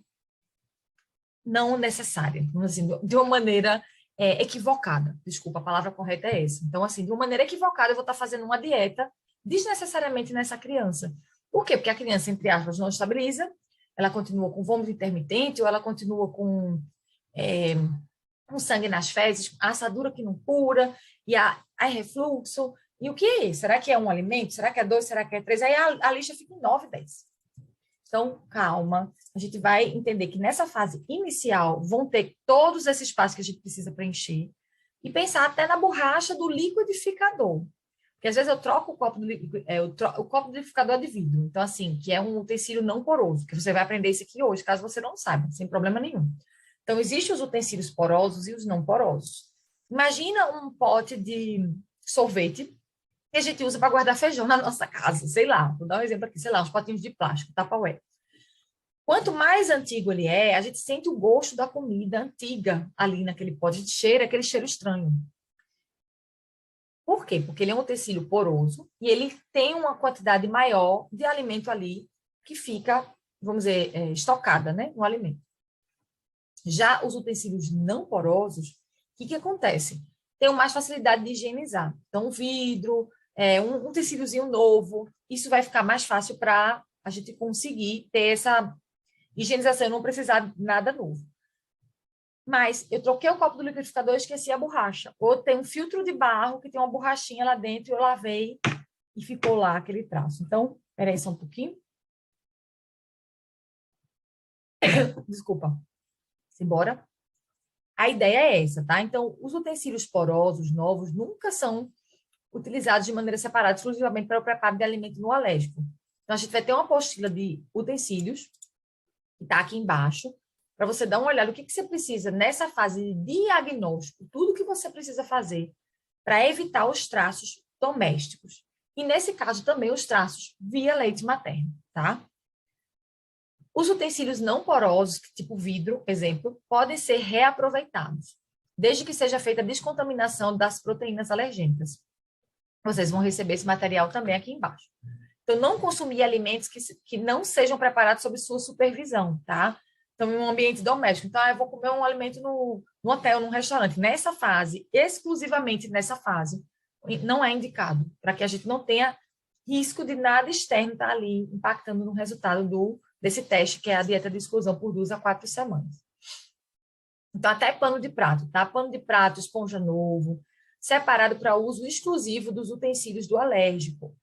necessária, assim, de uma maneira equivocada. Desculpa, a palavra correta é essa. Então, assim, de uma maneira equivocada, eu vou estar fazendo uma dieta desnecessariamente nessa criança. Por quê? Porque a criança, entre aspas, não estabiliza, ela continua com vômito intermitente, ou ela continua com sangue nas fezes, a assadura que não cura, e aí refluxo. E o que é isso? Será que é um alimento? Será que é 2? Será que é 3? Aí a lista fica em 9, 10. Então, calma. A gente vai entender que nessa fase inicial vão ter todos esses passos que a gente precisa preencher e pensar até na borracha do liquidificador. Porque às vezes eu troco o copo o copo do liquidificador é de vidro. Então, assim, que é um utensílio não poroso, que você vai aprender isso aqui hoje, caso você não saiba, sem problema nenhum. Então, existem os utensílios porosos e os não porosos. Imagina um pote de sorvete que a gente usa para guardar feijão na nossa casa, sei lá, vou dar um exemplo aqui, sei lá, uns potinhos de plástico, Tupperware. Quanto mais antigo ele é, a gente sente o gosto da comida antiga ali naquele pote. A gente cheira aquele cheiro estranho. Por quê? Porque ele é um utensílio poroso e ele tem uma quantidade maior de alimento ali que fica, vamos dizer, estocada, né, no alimento. Já os utensílios não porosos, o que acontece? Tem mais facilidade de higienizar. Então, vidro, um utensíliozinho novo, isso vai ficar mais fácil para a gente conseguir ter essa higienização e não precisar de nada novo. Mas eu troquei o copo do liquidificador e esqueci a borracha. Ou tem um filtro de barro que tem uma borrachinha lá dentro, eu lavei e ficou lá aquele traço. Então, peraí só um pouquinho. Desculpa. Simbora. A ideia é essa, tá? Então, os utensílios porosos novos nunca são utilizados de maneira separada, exclusivamente para o preparo de alimento no alérgico. Então, a gente vai ter uma apostila de utensílios, que está aqui embaixo, para você dar uma olhada no que você precisa nessa fase de diagnóstico, tudo que você precisa fazer para evitar os traços domésticos. E, nesse caso, também os traços via leite materno, tá? Os utensílios não porosos, tipo vidro, exemplo, podem ser reaproveitados, desde que seja feita a descontaminação das proteínas alergênicas. Vocês vão receber esse material também aqui embaixo. Então, não consumir alimentos que não sejam preparados sob sua supervisão, tá? Então, em um ambiente doméstico. Então, eu vou comer um alimento no hotel, num restaurante. Nessa fase, exclusivamente nessa fase, não é indicado, para que a gente não tenha risco de nada externo estar ali impactando no resultado desse teste, que é a dieta de exclusão por 2 a 4 semanas. Então, até pano de prato, tá? Pano de prato, esponja novo, separado para uso exclusivo dos utensílios do alérgico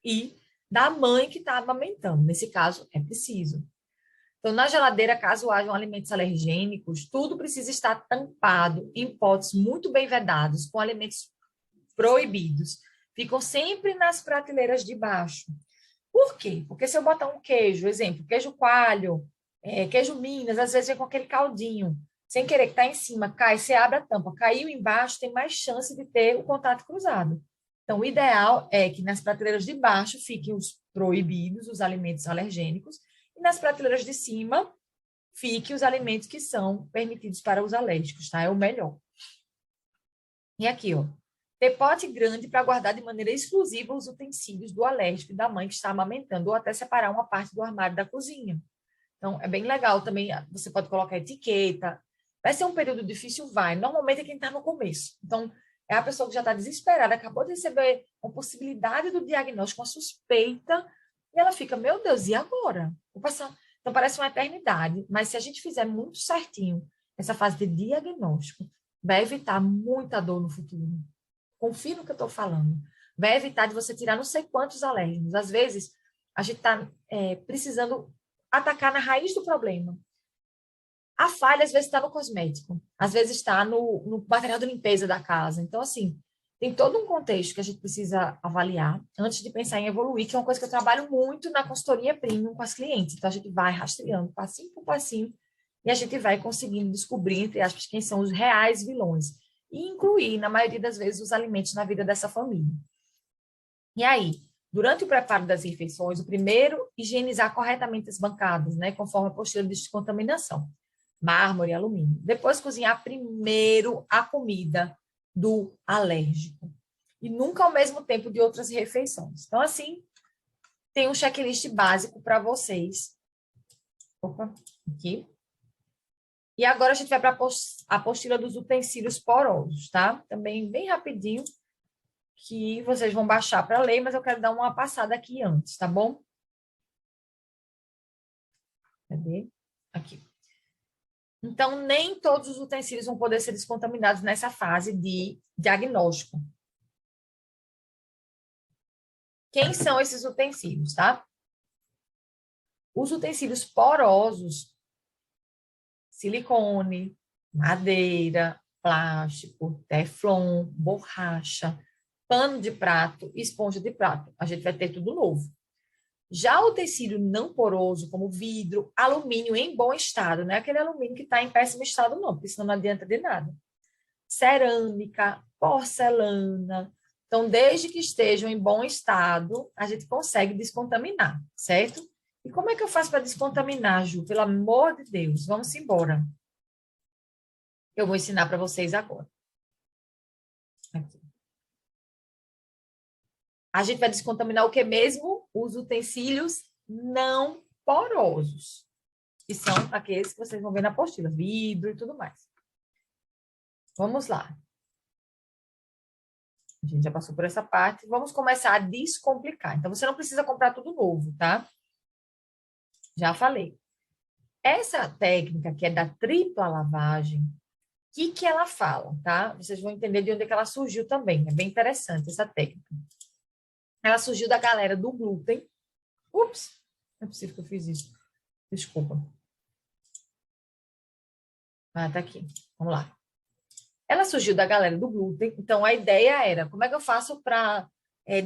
e da mãe que está amamentando. Nesse caso, é preciso. Então, na geladeira, caso hajam alimentos alergênicos, tudo precisa estar tampado em potes muito bem vedados, com alimentos proibidos. Ficam sempre nas prateleiras de baixo. Por quê? Porque se eu botar um queijo, exemplo, queijo coalho, queijo Minas, às vezes vem com aquele caldinho, sem querer que está em cima, cai, você abre a tampa, caiu embaixo, tem mais chance de ter o contato cruzado. Então, o ideal é que nas prateleiras de baixo fiquem os proibidos, os alimentos alergênicos, e nas prateleiras de cima fiquem os alimentos que são permitidos para os alérgicos, tá? É o melhor. E aqui, ó, ter pote grande para guardar de maneira exclusiva os utensílios do alérgico e da mãe que está amamentando, ou até separar uma parte do armário da cozinha. Então, é bem legal também, você pode colocar etiqueta. Vai ser um período difícil? Vai. Normalmente é quem está no começo. Então, é a pessoa que já está desesperada, acabou de receber uma possibilidade do diagnóstico, uma suspeita, e ela fica, meu Deus, e agora? Vou passar. Então, parece uma eternidade, mas se a gente fizer muito certinho essa fase de diagnóstico, vai evitar muita dor no futuro. Confie no que eu estou falando. Vai evitar de você tirar não sei quantos alérgenos. Às vezes, a gente está precisando atacar na raiz do problema. A falha, às vezes, está no cosmético. Às vezes, está no material de limpeza da casa. Então, assim, tem todo um contexto que a gente precisa avaliar antes de pensar em evoluir, que é uma coisa que eu trabalho muito na consultoria premium com as clientes. Então, a gente vai rastreando passinho por passinho e a gente vai conseguindo descobrir, entre aspas, quem são os reais vilões e incluir, na maioria das vezes, os alimentos na vida dessa família. E aí, durante o preparo das refeições, o primeiro, higienizar corretamente as bancadas, né, conforme a postura de descontaminação, mármore e alumínio. Depois, cozinhar primeiro a comida do alérgico. E nunca ao mesmo tempo de outras refeições. Então, assim, tem um checklist básico para vocês. Opa, aqui. E agora a gente vai para a apostila dos utensílios porosos, tá? Também bem rapidinho, que vocês vão baixar para ler, mas eu quero dar uma passada aqui antes, tá bom? Cadê? Aqui. Então, nem todos os utensílios vão poder ser descontaminados nessa fase de diagnóstico. Quem são esses utensílios, tá? Os utensílios porosos, silicone, madeira, plástico, teflon, borracha, pano de prato, esponja de prato. A gente vai ter tudo novo. Já o tecido não poroso, como vidro, alumínio em bom estado, não é aquele alumínio que está em péssimo estado, não, porque senão não adianta de nada. Cerâmica, porcelana. Então, desde que estejam em bom estado, a gente consegue descontaminar, certo? E como é que eu faço para descontaminar, Ju? Pelo amor de Deus, vamos embora. Eu vou ensinar para vocês agora. Aqui. A gente vai descontaminar o que mesmo? Os utensílios não porosos, que são aqueles que vocês vão ver na apostila, vidro e tudo mais. Vamos lá. A gente já passou por essa parte. Vamos começar a descomplicar. Então, você não precisa comprar tudo novo, tá? Já falei. Essa técnica, que é da tripla lavagem, o que ela fala, tá? Vocês vão entender de onde é que ela surgiu também. É bem interessante essa técnica. Ela surgiu da galera do glúten. Ups, não é possível que eu fiz isso. Desculpa. Ah, tá aqui. Vamos lá. Ela surgiu da galera do glúten, então a ideia era, como é que eu faço para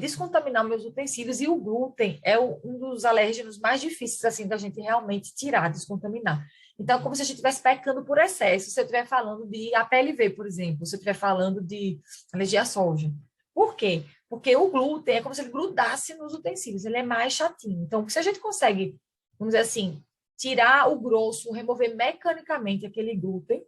descontaminar meus utensílios? E o glúten é um dos alérgenos mais difíceis, assim, da gente realmente tirar, descontaminar. Então, como se a gente estivesse pecando por excesso, se eu estiver falando de APLV, por exemplo, se eu estiver falando de alergia à soja. Por quê? Porque o glúten é como se ele grudasse nos utensílios, ele é mais chatinho. Então, se a gente consegue, vamos dizer assim, tirar o grosso, remover mecanicamente aquele glúten,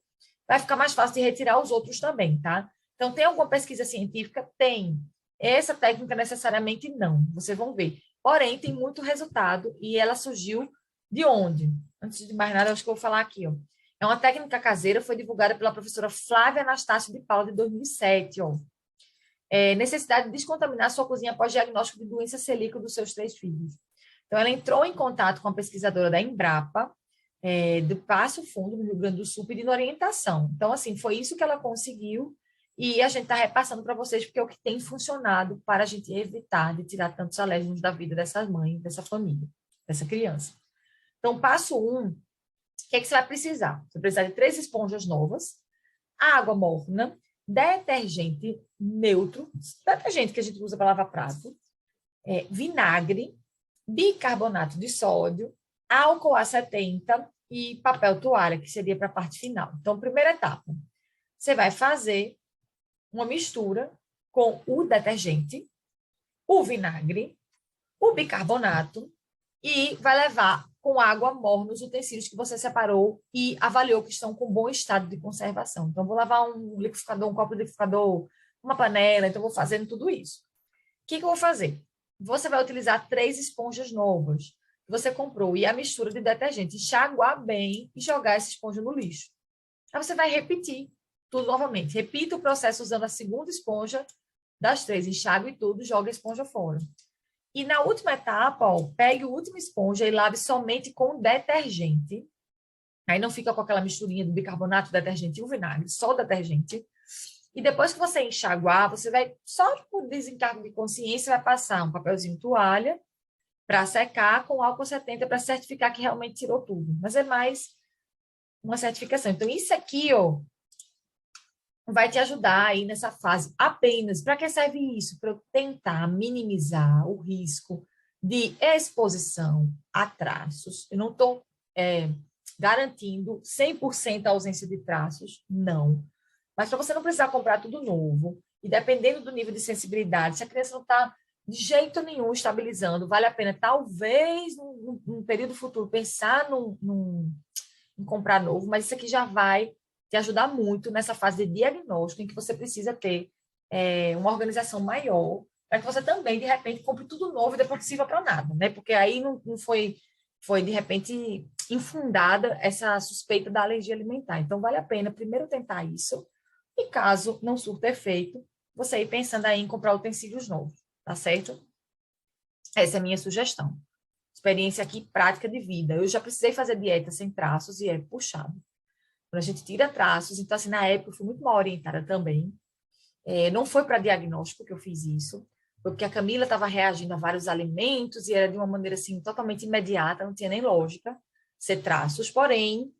vai ficar mais fácil de retirar os outros também, tá? Então, tem alguma pesquisa científica? Tem. Essa técnica necessariamente não, vocês vão ver. Porém, tem muito resultado e ela surgiu de onde? Antes de mais nada, acho que eu vou falar aqui, ó. É uma técnica caseira, foi divulgada pela professora Flávia Anastácio de Paula, de 2007, ó. Necessidade de descontaminar sua cozinha após diagnóstico de doença celíaca dos seus 3 filhos. Então, ela entrou em contato com a pesquisadora da Embrapa, do Passo Fundo, no Rio Grande do Sul, pedindo orientação. Então, assim, foi isso que ela conseguiu e a gente está repassando para vocês, porque é o que tem funcionado para a gente evitar de tirar tantos alérgenos da vida dessa mãe, dessa família, dessa criança. Então, passo 1, o que é que você vai precisar? Você vai precisar de 3 esponjas novas, água morna, detergente neutro, detergente que a gente usa para lavar prato, vinagre, bicarbonato de sódio, álcool A70 e papel toalha, que seria para a parte final. Então, primeira etapa, você vai fazer uma mistura com o detergente, o vinagre, o bicarbonato e vai levar com água morna os utensílios que você separou e avaliou que estão com bom estado de conservação. Então, vou lavar um liquidificador, um copo de liquidificador, uma panela, então vou fazendo tudo isso. O que eu vou fazer? Você vai utilizar 3 esponjas novas que você comprou e a mistura de detergente, enxaguar bem e jogar essa esponja no lixo. Aí você vai repetir tudo novamente. Repita o processo usando a segunda esponja das 3, enxague tudo, joga a esponja fora. E na última etapa, ó, pegue a última esponja e lave somente com detergente. Aí não fica com aquela misturinha do bicarbonato, detergente e o vinagre, só o detergente. E depois que você enxaguar, você vai, só por desencargo de consciência, vai passar um papelzinho toalha para secar com álcool 70 para certificar que realmente tirou tudo. Mas é mais uma certificação. Então, isso aqui, ó, vai te ajudar aí nessa fase apenas. Para que serve isso? Para eu tentar minimizar o risco de exposição a traços. Eu não estou garantindo 100% a ausência de traços, não. Mas para você não precisar comprar tudo novo, e dependendo do nível de sensibilidade, se a criança não está de jeito nenhum estabilizando, vale a pena, talvez, num período futuro, pensar em comprar novo, mas isso aqui já vai te ajudar muito nessa fase de diagnóstico, em que você precisa ter uma organização maior, para que você também, de repente, compre tudo novo e depois não sirva para nada, né? Porque aí não foi, de repente, infundada essa suspeita da alergia alimentar. Então, vale a pena primeiro tentar isso, e caso não surta efeito, você ir pensando aí em comprar utensílios novos, tá certo? Essa é a minha sugestão. Experiência aqui prática de vida. Eu já precisei fazer dieta sem traços e é puxado. Quando a gente tira traços, então assim, na época eu fui muito mal orientada também. Não foi para diagnóstico que eu fiz isso, foi porque a Camila estava reagindo a vários alimentos e era de uma maneira assim totalmente imediata, não tinha nem lógica ser traços. Porém,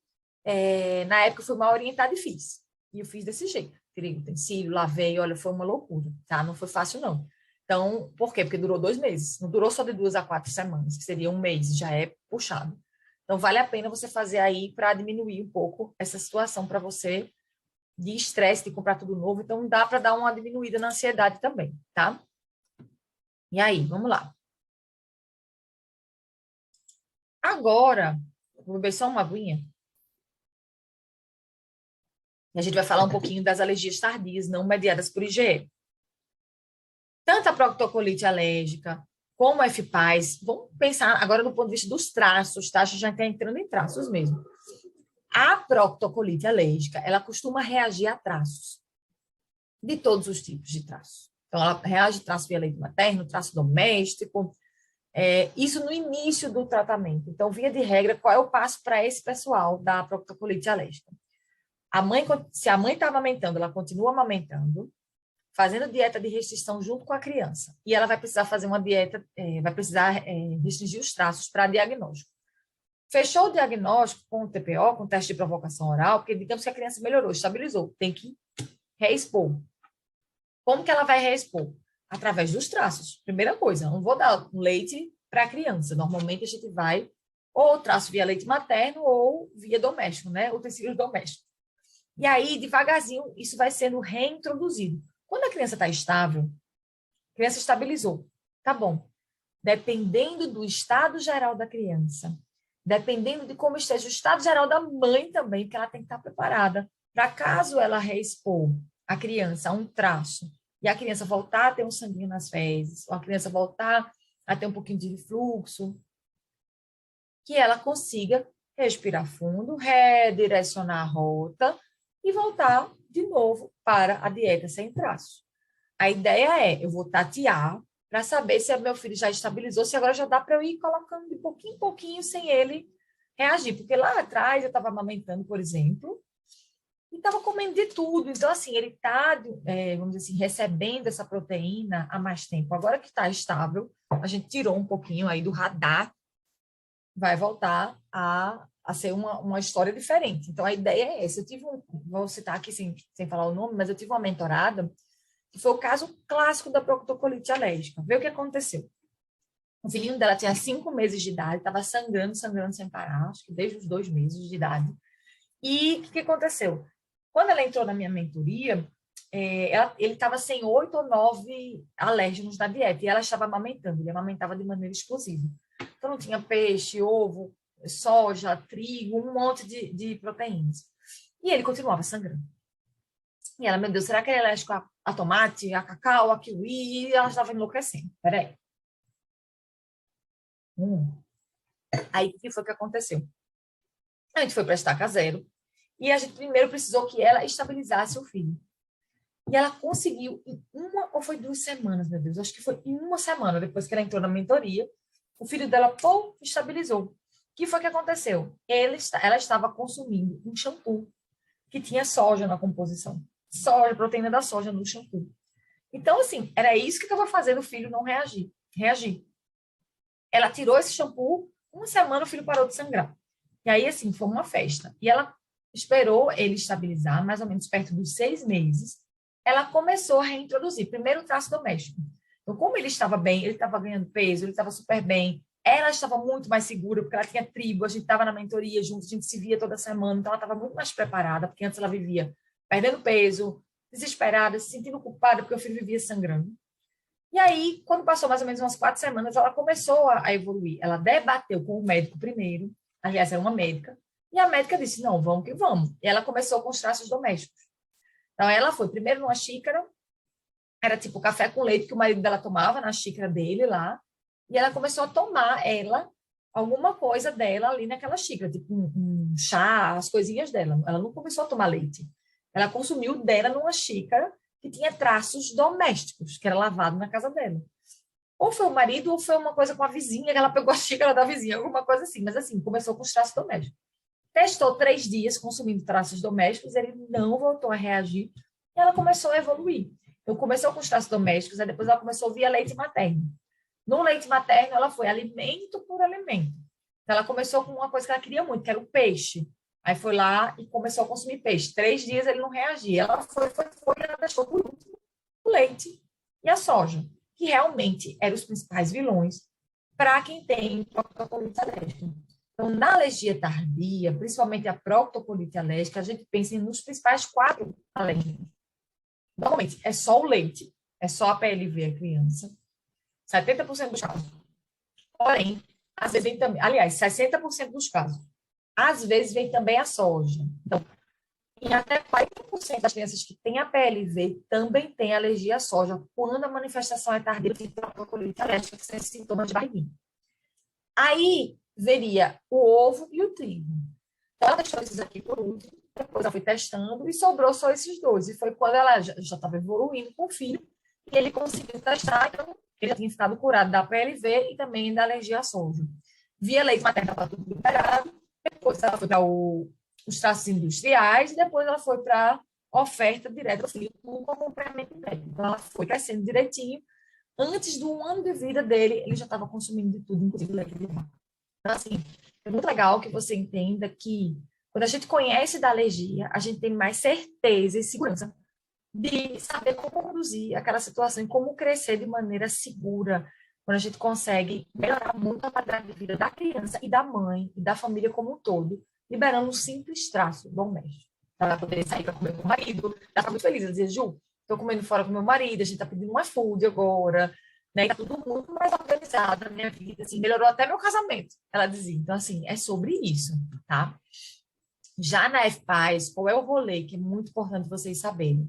na época eu fui mal orientada e fiz. E eu fiz desse jeito. tirei o utensílio, lavei, olha, foi uma loucura, tá? Não foi fácil, não. Então, por quê? Porque durou 2 meses. Não durou só de 2 a 4 semanas, que seria um mês, já é puxado. Então, vale a pena você fazer aí para diminuir um pouco essa situação para você de estresse, de comprar tudo novo. Então, dá para dar uma diminuída na ansiedade também, tá? E aí, vamos lá. Agora, vou beber só uma aguinha. E a gente vai falar um pouquinho das alergias tardias não mediadas por IgE. Tanto a proctocolite alérgica como a FPAS, vamos pensar agora do ponto de vista dos traços, tá? A gente já está entrando em traços mesmo. A proctocolite alérgica, ela costuma reagir a traços, de todos os tipos de traços. Então, ela reage a traço via leite materno, traço doméstico, isso no início do tratamento. Então, via de regra, qual é o passo para esse pessoal da proctocolite alérgica? Se a mãe está amamentando, ela continua amamentando, fazendo dieta de restrição junto com a criança. E ela vai precisar fazer uma dieta, vai precisar restringir os traços para diagnóstico. Fechou o diagnóstico com o TPO, com o teste de provocação oral, porque digamos que a criança melhorou, estabilizou, tem que reexpor. Como que ela vai reexpor? Através dos traços. Primeira coisa, não vou dar leite para a criança. Normalmente a gente vai ou traço via leite materno ou via doméstico, né? Utensílios domésticos. E aí, devagarzinho, isso vai sendo reintroduzido. Quando a criança está estável, a criança estabilizou, tá bom. Dependendo do estado geral da criança, dependendo de como esteja o estado geral da mãe também, porque ela tem que estar preparada para caso ela reexpor a criança a um traço e a criança voltar a ter um sanguinho nas fezes, ou a criança voltar a ter um pouquinho de refluxo, que ela consiga respirar fundo, redirecionar a rota e voltar de novo para a dieta sem traço. A ideia é, eu vou tatear para saber se meu filho já estabilizou, se agora já dá para eu ir colocando de pouquinho em pouquinho sem ele reagir. Porque lá atrás eu estava amamentando, por exemplo, e estava comendo de tudo. Então, assim, ele está, vamos dizer assim, recebendo essa proteína há mais tempo. Agora que está estável, a gente tirou um pouquinho aí do radar, vai voltar a ser uma história diferente. Então, a ideia é essa. Vou citar aqui sem falar o nome, mas eu tive uma mentorada que foi o caso clássico da proctocolite alérgica. Vê o que aconteceu. O filhinho dela tinha 5 meses de idade, estava sangrando sem parar, acho que desde os 2 meses de idade. E o que aconteceu? Quando ela entrou na minha mentoria, ele estava sem 8 ou 9 alérgenos na dieta, e ela estava amamentando, ele amamentava de maneira exclusiva. Então, não tinha peixe, ovo, soja, trigo, um monte de proteínas. E ele continuava sangrando. E ela, meu Deus, será que ele é alérgico a tomate, a cacau, a kiwi? E ela estava enlouquecendo. Peraí. Aí, o que foi que aconteceu? A gente foi para a estaca zero e a gente primeiro precisou que ela estabilizasse o filho. E ela conseguiu em 2 semanas, meu Deus, acho que foi em 1 semana, depois que ela entrou na mentoria, o filho dela, estabilizou. O que foi que aconteceu? Ela estava consumindo um shampoo que tinha soja na composição. Soja, proteína da soja no shampoo. Então, assim, era isso que estava fazendo o filho não reagir. Ela tirou esse shampoo, 1 semana o filho parou de sangrar. E aí, assim, foi uma festa. E ela esperou ele estabilizar, mais ou menos perto dos 6 meses. Ela começou a reintroduzir. Primeiro, o traço doméstico. Então, como ele estava bem, ele estava ganhando peso, ele estava super bem, ela estava muito mais segura, porque ela tinha tribo, a gente estava na mentoria junto, a gente se via toda semana, então ela estava muito mais preparada, porque antes ela vivia perdendo peso, desesperada, se sentindo culpada, porque o filho vivia sangrando. E aí, quando passou mais ou menos umas 4 semanas, ela começou a evoluir. Ela debateu com o médico primeiro, aliás, era uma médica, e a médica disse, não, vamos que vamos. E ela começou com os traços domésticos. Então, ela foi primeiro numa xícara, era tipo café com leite que o marido dela tomava na xícara dele lá, e ela começou a tomar, alguma coisa dela ali naquela xícara, tipo um chá, as coisinhas dela. Ela não começou a tomar leite. Ela consumiu dela numa xícara que tinha traços domésticos, que era lavado na casa dela. Ou foi o marido, ou foi uma coisa com a vizinha, que ela pegou a xícara da vizinha, alguma coisa assim. Mas assim, começou com os traços domésticos. Testou 3 dias consumindo traços domésticos, ele não voltou a reagir, e ela começou a evoluir. Então, começou com os traços domésticos, aí depois ela começou via leite materno. No leite materno, ela foi alimento por alimento. Então, ela começou com uma coisa que ela queria muito, que era o peixe. Aí foi lá e começou a consumir peixe. 3 dias ele não reagia. Ela foi, ela deixou por último o leite e a soja, que realmente eram os principais vilões para quem tem proctocolite alérgica. Então, na alergia tardia, principalmente a proctocolite alérgica, a gente pensa nos principais 4 alérgenos. Normalmente, é só o leite, é só a PLV a criança, 70% dos casos. Porém, às vezes vem também, aliás, 60% dos casos. Às vezes vem também a soja. Então, em até 40% das crianças que têm a PLV também têm alergia à soja, quando a manifestação é tardia de proctocolite alérgica, que são esses sintomas de barriguinha. Aí veria o ovo e o trigo. Então, ela deixou esses aqui por último, depois ela foi testando e sobrou só esses dois. E foi quando ela já estava evoluindo com o filho e ele conseguiu testar. Então, ele já tinha ficado curado da PLV e também da alergia à soja. Via leite materno, estava tudo liberado. Depois ela foi para os traços industriais e depois ela foi para a oferta direta do filho com acompanhamento médico. Então, ela foi crescendo direitinho. Antes do 1 ano de vida dele, ele já estava consumindo de tudo, inclusive leite de vaca. Então, assim, é muito legal que você entenda que quando a gente conhece da alergia, a gente tem mais certeza e segurança de saber como conduzir aquela situação e como crescer de maneira segura, quando a gente consegue melhorar muito a qualidade de vida da criança e da mãe e da família como um todo, liberando um simples traço doméstico. Ela poderia sair para comer com o marido, ela está muito feliz, ela dizia, Ju, estou comendo fora com meu marido, a gente está pedindo um iFood agora, né? Está tudo muito mais organizado na minha vida, assim, melhorou até meu casamento, ela dizia. Então, assim, é sobre isso, tá? Já na FPAS, qual é o rolê que é muito importante vocês saberem?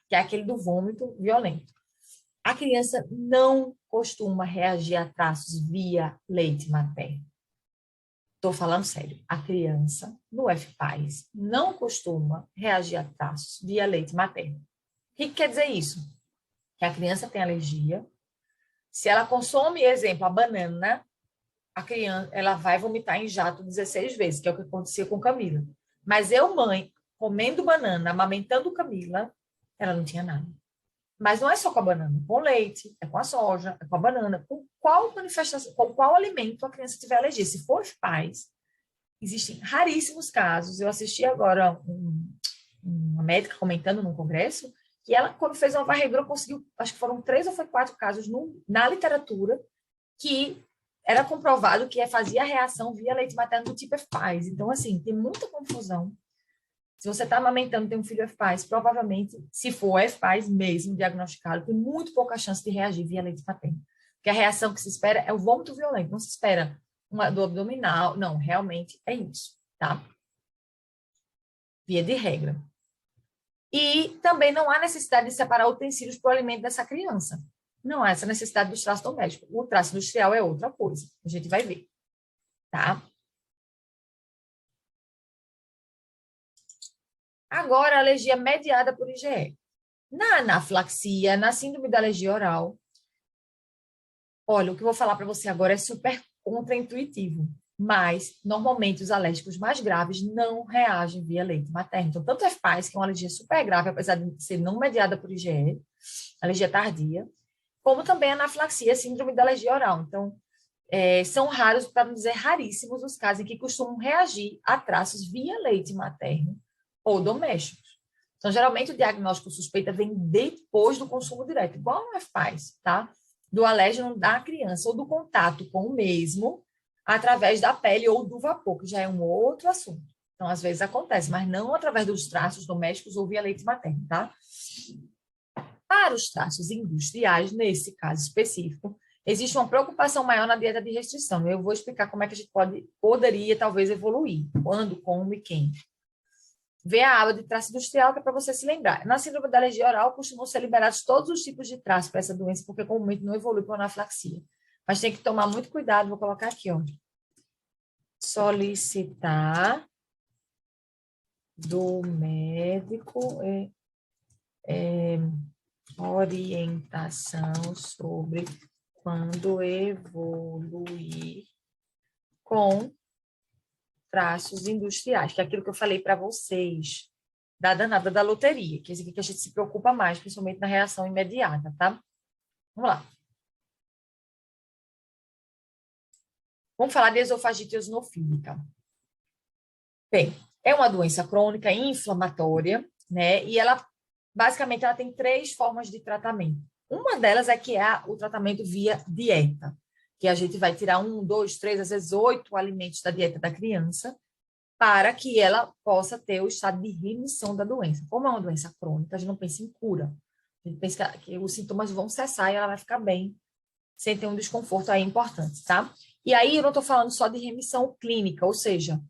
Que é aquele do vômito violento. A criança não costuma reagir a traços via leite materno. Estou falando sério. A criança, no FPAS, não costuma reagir a traços via leite materno. O que quer dizer isso? Que a criança tem alergia. Se ela consome, exemplo, a banana, a criança ela vai vomitar em jato 16 vezes, que é o que acontecia com Camila. Mas eu, mãe, comendo banana, amamentando Camila, ela não tinha nada. Mas não é só com a banana, com o leite, é com a soja, é com a banana, com qual manifestação, com qual alimento a criança tiver alergia. Se for pais, existem raríssimos casos. Eu assisti agora uma médica comentando num congresso que ela, quando fez uma varredura, conseguiu, acho que foram 3 ou foi 4 casos na literatura que era comprovado que fazia reação via leite materno do tipo FPAS. Então, assim, tem muita confusão. Se você está amamentando, tem um filho FPAS, provavelmente, se for FPAS mesmo diagnosticado, tem muito pouca chance de reagir via leite materno. Porque a reação que se espera é o vômito violento, não se espera uma dor abdominal. Não, realmente é isso, tá? Via de regra. E também não há necessidade de separar utensílios para o alimento dessa criança. Não há essa necessidade dos traços domésticos. O traço industrial é outra coisa. A gente vai ver, tá? Agora, a alergia mediada por IgE. Na anafilaxia, na síndrome da alergia oral, olha, o que eu vou falar para você agora é super contraintuitivo, mas normalmente os alérgicos mais graves não reagem via leite materno. Então, tanto FPAS, que é uma alergia super grave, apesar de ser não mediada por IgE, alergia tardia, como também a anafilaxia, síndrome da alergia oral. Então, são raros, para não dizer raríssimos, os casos em que costumam reagir a traços via leite materno ou domésticos. Então, geralmente, o diagnóstico suspeita vem depois do consumo direto, igual a faz, tá? Do alérgeno da criança ou do contato com o mesmo através da pele ou do vapor, que já é um outro assunto. Então, às vezes acontece, mas não através dos traços domésticos ou via leite materno, tá? Para os traços industriais, nesse caso específico, existe uma preocupação maior na dieta de restrição. Eu vou explicar como é que a gente poderia, talvez, evoluir. Quando, como e quem. Vê a aba de traço industrial, que é para você se lembrar. Na síndrome da alergia oral, costumam ser liberados todos os tipos de traço para essa doença, porque comumente não evolui para anafilaxia. Mas tem que tomar muito cuidado, vou colocar aqui, ó. Solicitar do médico orientação sobre quando evoluir com traços industriais, que é aquilo que eu falei para vocês, da danada da loteria, que é isso aqui que a gente se preocupa mais, principalmente na reação imediata, tá? Vamos lá. Vamos falar de esofagite eosinofílica. Bem, É uma doença crônica inflamatória, né? E ela, basicamente, ela tem 3 formas de tratamento. Uma delas é que é o tratamento via dieta, que a gente vai tirar 1, 2, 3, às vezes 8 alimentos da dieta da criança, para que ela possa ter o estado de remissão da doença. Como é uma doença crônica, a gente não pensa em cura. A gente pensa que os sintomas vão cessar e ela vai ficar bem, sem ter um desconforto aí importante, tá? E aí eu não estou falando só de remissão clínica, ou seja,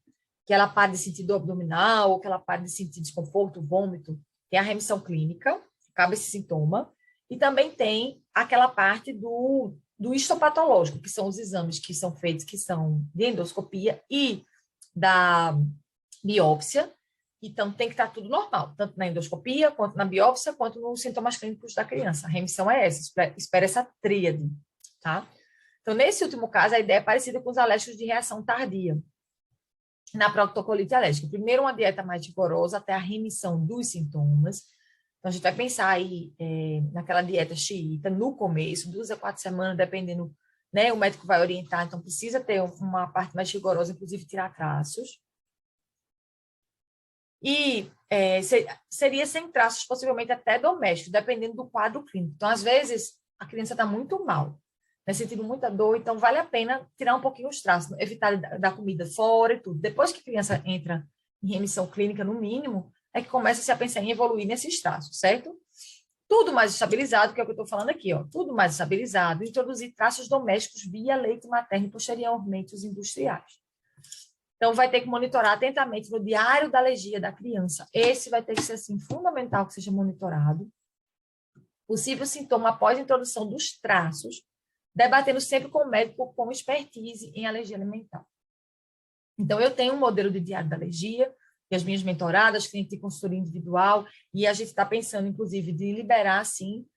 que ela pare de sentir dor abdominal, ou que ela pare de sentir desconforto, vômito. Tem a remissão clínica, cabe esse sintoma, e também tem aquela parte do histopatológico, que são os exames que são feitos, que são de endoscopia e da biópsia. Então, tem que estar tudo normal, tanto na endoscopia, quanto na biópsia, quanto nos sintomas clínicos da criança. A remissão é essa, espera essa tríade, tá? Então, nesse último caso, a ideia é parecida com os alérgicos de reação tardia, na proctocolite alérgica. Primeiro, uma dieta mais rigorosa até a remissão dos sintomas. Então, a gente vai pensar aí naquela dieta xiita, no começo, 2 a 4 semanas, dependendo, né? O médico vai orientar, então precisa ter uma parte mais rigorosa, inclusive tirar traços. E seria sem traços, possivelmente até doméstico, dependendo do quadro clínico. Então, às vezes, a criança está muito mal, né, sentindo muita dor, então vale a pena tirar um pouquinho os traços, evitar dar comida fora e tudo. Depois que a criança entra em remissão clínica, no mínimo, é que começa-se a pensar em evoluir nesses traços, certo? Tudo mais estabilizado, que é o que eu estou falando aqui, ó, tudo mais estabilizado, introduzir traços domésticos via leite materno e posteriormente os industriais. Então, vai ter que monitorar atentamente no diário da alergia da criança. Esse vai ter que ser, assim, fundamental que seja monitorado. Possível sintoma após a introdução dos traços, debatendo sempre com o médico com expertise em alergia alimentar. Então, eu tenho um modelo de diário da alergia, que as minhas mentoradas, clientes de consultoria individual, e a gente está pensando, inclusive, de liberar, assim,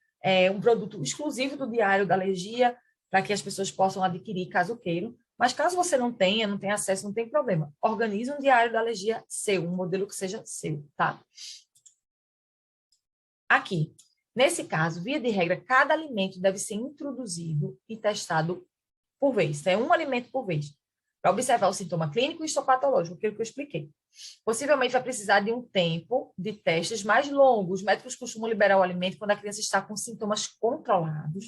um produto exclusivo do diário da alergia, para que as pessoas possam adquirir, caso queiram. Mas caso você não tenha acesso, não tem problema. Organize um diário da alergia seu, um modelo que seja seu, tá? Aqui, nesse caso, via de regra, cada alimento deve ser introduzido e testado por vez. É um alimento por vez, para observar o sintoma clínico e histopatológico, aquilo que eu expliquei. Possivelmente vai precisar de um tempo de testes mais longo. Os médicos costumam liberar o alimento quando a criança está com sintomas controlados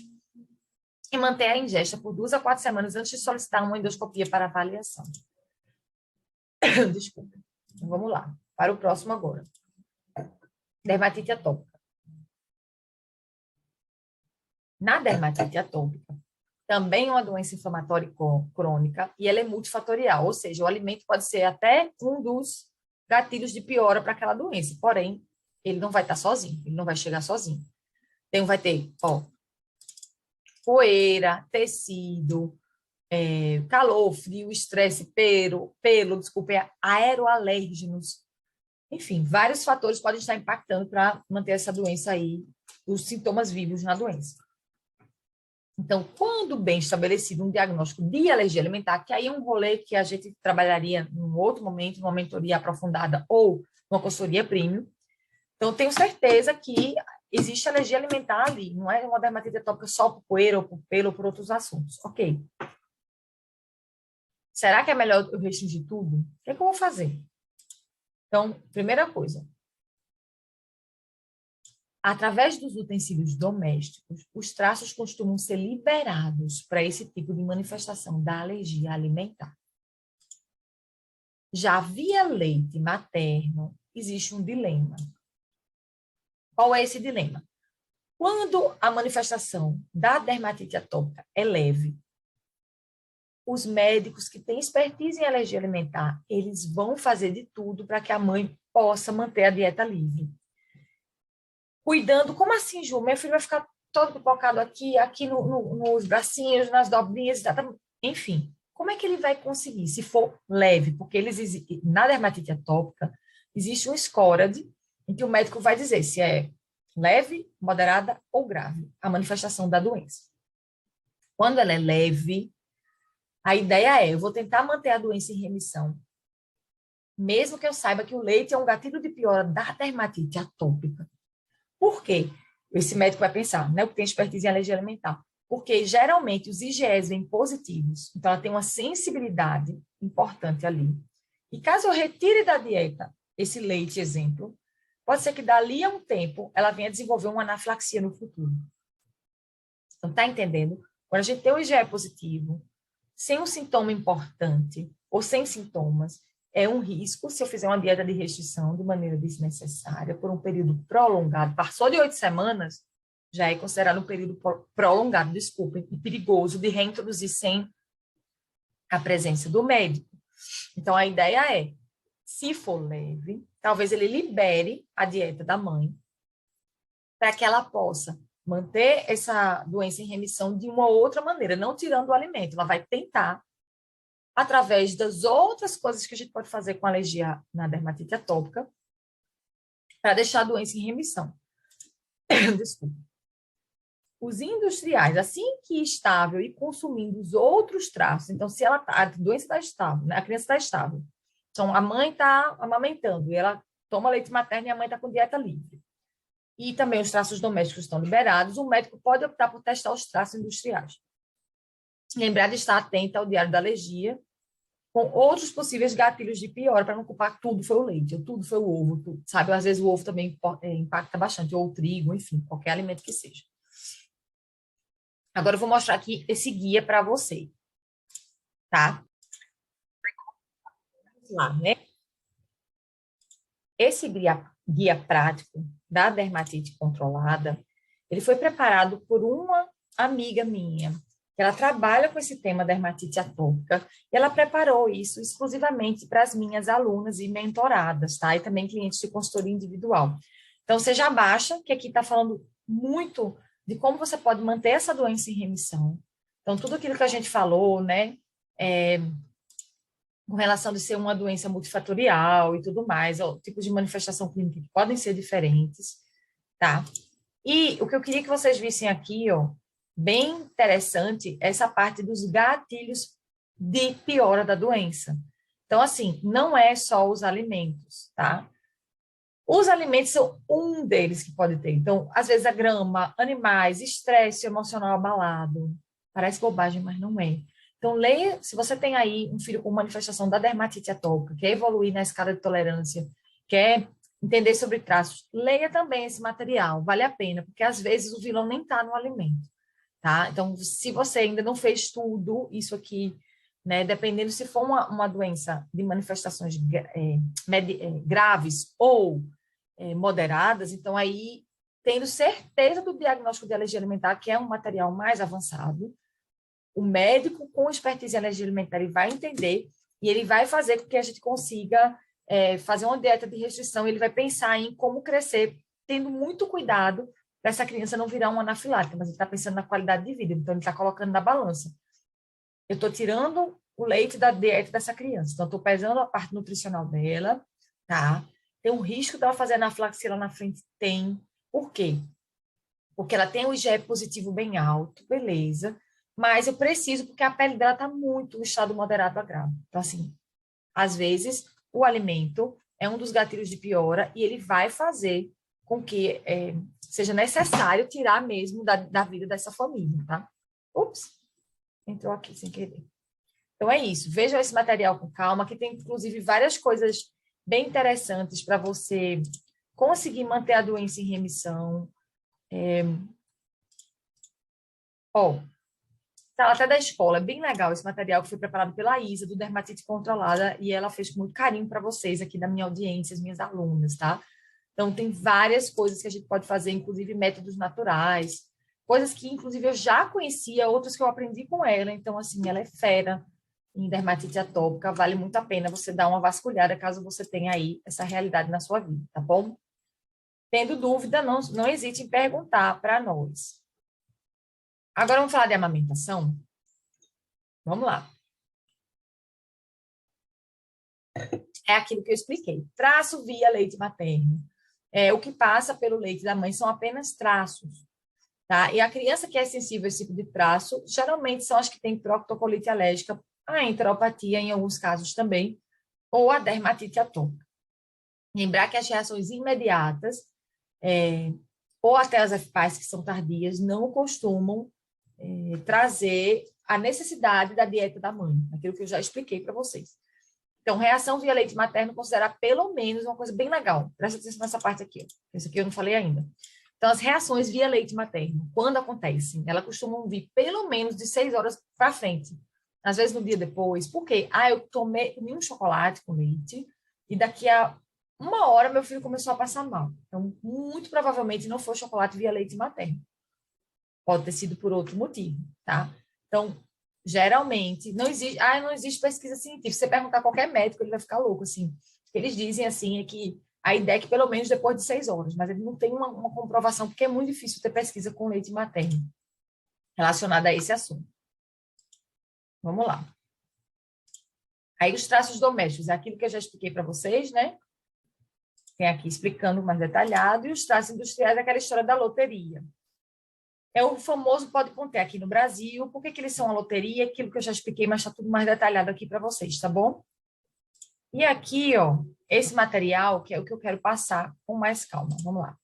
e manter a ingesta por 2 a 4 semanas antes de solicitar uma endoscopia para avaliação. Desculpa. Então, vamos lá. Para o próximo agora. Dermatite atópica. Na dermatite atópica, também é uma doença inflamatória crônica e ela é multifatorial, ou seja, o alimento pode ser até um dos gatilhos de piora para aquela doença, porém, ele não vai estar sozinho, ele não vai chegar sozinho. Então, vai ter, poeira, tecido, calor, frio, estresse, pelo, desculpe, aeroalérgenos. Enfim, vários fatores podem estar impactando para manter essa doença aí, os sintomas vivos na doença. Então, quando bem estabelecido um diagnóstico de alergia alimentar, que aí é um rolê que a gente trabalharia num outro momento, numa mentoria aprofundada ou numa consultoria premium. Então, tenho certeza que existe alergia alimentar ali, não é uma dermatite atópica só por poeira ou por pelo ou por outros assuntos. Ok. Será que é melhor eu restringir tudo? O que é que eu vou fazer? Então, primeira coisa, através dos utensílios domésticos, os traços costumam ser liberados para esse tipo de manifestação da alergia alimentar. Já via leite materno, existe um dilema. Qual é esse dilema? Quando a manifestação da dermatite atópica é leve, os médicos que têm expertise em alergia alimentar, eles vão fazer de tudo para que a mãe possa manter a dieta livre. Cuidando, como assim, Ju? Meu filho vai ficar todo pipocado aqui nos bracinhos, nas dobrinhas, enfim. Como é que ele vai conseguir, se for leve? Porque na dermatite atópica, existe um SCORAD, em que o médico vai dizer se é leve, moderada ou grave, a manifestação da doença. Quando ela é leve, a ideia eu vou tentar manter a doença em remissão, mesmo que eu saiba que o leite é um gatilho de piora da dermatite atópica. Por quê? Esse médico vai pensar, né, o que tem expertise em alergia alimentar. Porque, geralmente, os IgEs vêm positivos. Então, ela tem uma sensibilidade importante ali. E caso eu retire da dieta esse leite, exemplo, pode ser que dali a um tempo ela venha desenvolver uma anafilaxia no futuro. Então, tá entendendo? Quando a gente tem o IgE positivo, sem um sintoma importante ou sem sintomas, é um risco se eu fizer uma dieta de restrição de maneira desnecessária por um período prolongado. Passou de 8 semanas, já é considerado um período prolongado, desculpem, e perigoso de reintroduzir sem a presença do médico. Então, a ideia é, se for leve, talvez ele libere a dieta da mãe para que ela possa manter essa doença em remissão de uma outra maneira, não tirando o alimento. Ela vai tentar, através das outras coisas que a gente pode fazer com alergia na dermatite atópica, para deixar a doença em remissão. Desculpa. Os industriais, assim que estável e consumindo os outros traços, então, se ela a doença está estável, né? A criança está estável, então a mãe está amamentando, e ela toma leite materno e a mãe está com dieta livre. E também os traços domésticos estão liberados, o médico pode optar por testar os traços industriais. Lembrar de estar atenta ao diário da alergia, com outros possíveis gatilhos de piora, para não culpar que tudo foi o leite, ou tudo foi o ovo, tudo, sabe? Às vezes o ovo também impacta bastante, ou o trigo, enfim, qualquer alimento que seja. Agora eu vou mostrar aqui esse guia para você, tá? Vamos lá, né? Esse guia prático da dermatite controlada, ele foi preparado por uma amiga minha, que ela trabalha com esse tema dermatite atópica, e ela preparou isso exclusivamente para as minhas alunas e mentoradas, tá? E também clientes de consultoria individual. Então, você já baixa, que aqui está falando muito de como você pode manter essa doença em remissão. Então, tudo aquilo que a gente falou, né? Com relação de ser uma doença multifatorial e tudo mais, ó, tipos de manifestação clínica que podem ser diferentes, tá? E o que eu queria que vocês vissem aqui, ó, bem interessante, é essa parte dos gatilhos de piora da doença. Então, assim, não é só os alimentos, tá? Os alimentos são um deles que pode ter. Então, às vezes a grama, animais, estresse emocional abalado. Parece bobagem, mas não é. Então, leia, se você tem aí um filho com manifestação da dermatite atópica, quer evoluir na escala de tolerância, quer entender sobre traços, leia também esse material, vale a pena, porque às vezes o vilão nem está no alimento, tá? Então, se você ainda não fez tudo isso aqui, né, dependendo se for uma doença de manifestações graves ou moderadas, então aí, tendo certeza do diagnóstico de alergia alimentar, que é um material mais avançado, o médico com expertise em alergia alimentar ele vai entender e ele vai fazer com que a gente consiga fazer uma dieta de restrição, ele vai pensar em como crescer, tendo muito cuidado para essa criança não virar uma anafilática, mas ele está pensando na qualidade de vida, então ele está colocando na balança. Eu estou tirando o leite da dieta dessa criança, então estou pesando a parte nutricional dela, tá? Tem um risco dela fazer anafilaxia lá na frente? Tem. Por quê? Porque ela tem o IgE positivo bem alto, beleza, mas eu preciso, porque a pele dela está muito no estado moderado a grave. Então, assim, às vezes, o alimento é um dos gatilhos de piora e ele vai fazer com que seja necessário tirar mesmo da vida dessa família, tá? Ups, entrou aqui sem querer. Então, é isso. Vejam esse material com calma, que tem, inclusive, várias coisas bem interessantes para você conseguir manter a doença em remissão. Tá até da escola, é bem legal esse material que foi preparado pela Isa, do Dermatite Controlada, e ela fez com muito carinho para vocês aqui da minha audiência, as minhas alunas, tá? Então, tem várias coisas que a gente pode fazer, inclusive métodos naturais, coisas que, inclusive, eu já conhecia, outras que eu aprendi com ela. Então, assim, ela é fera em dermatite atópica, vale muito a pena você dar uma vasculhada caso você tenha aí essa realidade na sua vida, tá bom? Tendo dúvida, não hesite em perguntar para nós. Agora vamos falar de amamentação? Vamos lá. É aquilo que eu expliquei. Traço via leite materno. O que passa pelo leite da mãe são apenas traços, tá? E a criança que é sensível a esse tipo de traço, geralmente são as que têm proctocolite alérgica, a enteropatia em alguns casos também, ou a dermatite atópica. Lembrar que as reações imediatas, ou até as FPAs que são tardias, não costumam trazer a necessidade da dieta da mãe, aquilo que eu já expliquei para vocês. Então, reação via leite materno, considerar pelo menos uma coisa bem legal. Presta atenção nessa parte aqui. Isso aqui eu não falei ainda. Então, as reações via leite materno, quando acontecem, elas costumam vir pelo menos de 6 horas para frente. Às vezes no dia depois. Por quê? Eu comi um chocolate com leite e daqui a 1 hora meu filho começou a passar mal. Então, muito provavelmente não foi chocolate via leite materno. Pode ter sido por outro motivo, tá? Então, geralmente, não existe pesquisa científica. Se você perguntar a qualquer médico, ele vai ficar louco, assim. Eles dizem, assim, que a ideia é que pelo menos depois de 6 horas, mas ele não tem uma comprovação, porque é muito difícil ter pesquisa com leite materno relacionada a esse assunto. Vamos lá. Aí, os traços domésticos, é aquilo que eu já expliquei para vocês, né? Tem aqui explicando mais detalhado. E os traços industriais é aquela história da loteria. É o famoso pode conter aqui no Brasil. Por que eles são a loteria? Aquilo que eu já expliquei, mas está tudo mais detalhado aqui para vocês, tá bom? E aqui, ó, esse material, que é o que eu quero passar com mais calma. Vamos lá.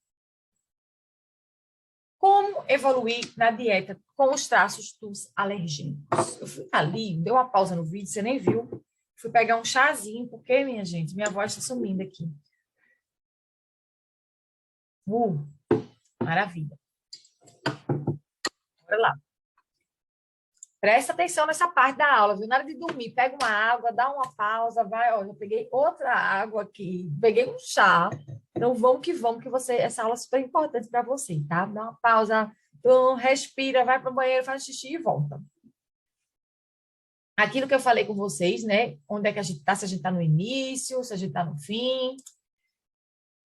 Como evoluir na dieta com os traços dos alergênicos? Eu fui ali, deu uma pausa no vídeo, você nem viu. Fui pegar um chazinho, porque, minha gente, minha voz está sumindo aqui. Maravilha. Bora lá. Presta atenção nessa parte da aula, viu? Na hora de dormir, pega uma água, dá uma pausa, vai, ó, eu peguei outra água aqui, peguei um chá. Então, vamos que você, essa aula é super importante para você, tá? Dá uma pausa, respira, vai para o banheiro, faz xixi e volta. Aquilo que eu falei com vocês, né? Onde é que a gente está, se a gente está no início, se a gente está no fim.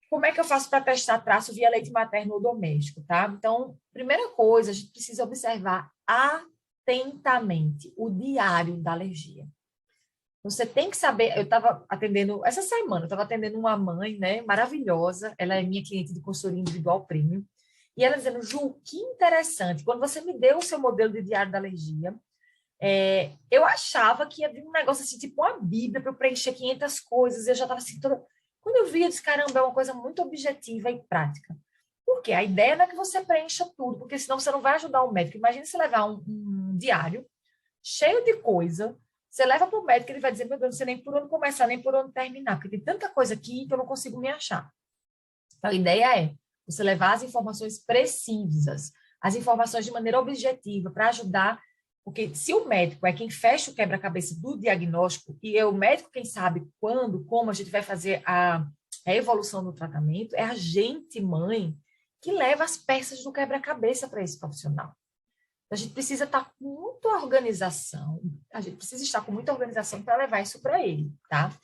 Como é que eu faço para testar traço via leite materno ou doméstico, tá? Então, primeira coisa, a gente precisa observar atentamente o diário da alergia. Você tem que saber, eu estava atendendo, essa semana, eu estava atendendo uma mãe, né, maravilhosa, ela é minha cliente de consultoria individual premium, e ela dizendo, Ju, que interessante, quando você me deu o seu modelo de diário da alergia, eu achava que ia vir um negócio assim, tipo uma bíblia para eu preencher 500 coisas, e eu já estava assim, toda... Quando eu vi, eu disse, caramba, é uma coisa muito objetiva e prática. Por quê? A ideia não é que você preencha tudo, porque senão você não vai ajudar o médico. Imagina você levar um diário cheio de coisa, você leva para o médico, ele vai dizer, meu Deus, não sei nem por onde começar, nem por onde terminar, porque tem tanta coisa aqui que eu não consigo me achar. Então, a ideia é você levar as informações precisas, as informações de maneira objetiva, para ajudar, porque se o médico é quem fecha o quebra-cabeça do diagnóstico, e é o médico quem sabe quando, como a gente vai fazer a evolução do tratamento, é a gente, mãe, que leva as peças do quebra-cabeça para esse profissional. A gente precisa estar com muita organização, a gente precisa estar com muita organização para levar isso para ele, tá?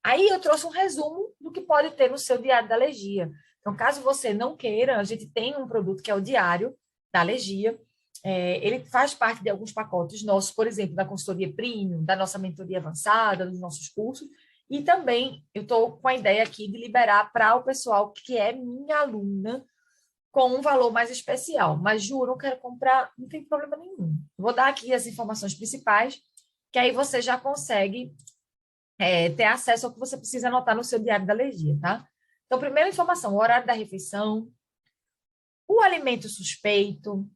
Aí eu trouxe um resumo do que pode ter no seu diário da alergia. Então, caso você não queira, a gente tem um produto que é o diário da alergia. Ele faz parte de alguns pacotes nossos, por exemplo, da consultoria premium, da nossa mentoria avançada, dos nossos cursos. E também eu estou com a ideia aqui de liberar para o pessoal que é minha aluna, com um valor mais especial. Mas juro, eu quero comprar, não tem problema nenhum. Vou dar aqui as informações principais, que aí você já consegue ter acesso ao que você precisa anotar no seu diário da alergia, tá? Então, primeira informação, o horário da refeição, o alimento suspeito,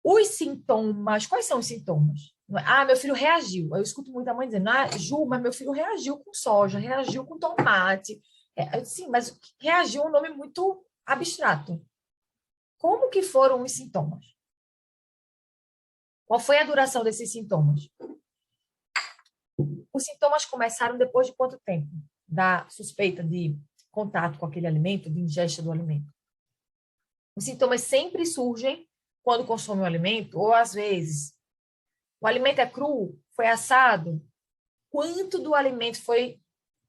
os sintomas. Quais são os sintomas? Meu filho reagiu. Eu escuto muita mãe dizendo, Ju, mas meu filho reagiu com soja, reagiu com tomate. Sim, mas reagiu é um nome muito abstrato. Como que foram os sintomas? Qual foi a duração desses sintomas? Os sintomas começaram depois de quanto tempo da suspeita de contato com aquele alimento, de ingesta do alimento? Os sintomas sempre surgem quando consome o alimento, ou às vezes o alimento é cru, foi assado. Quanto do alimento foi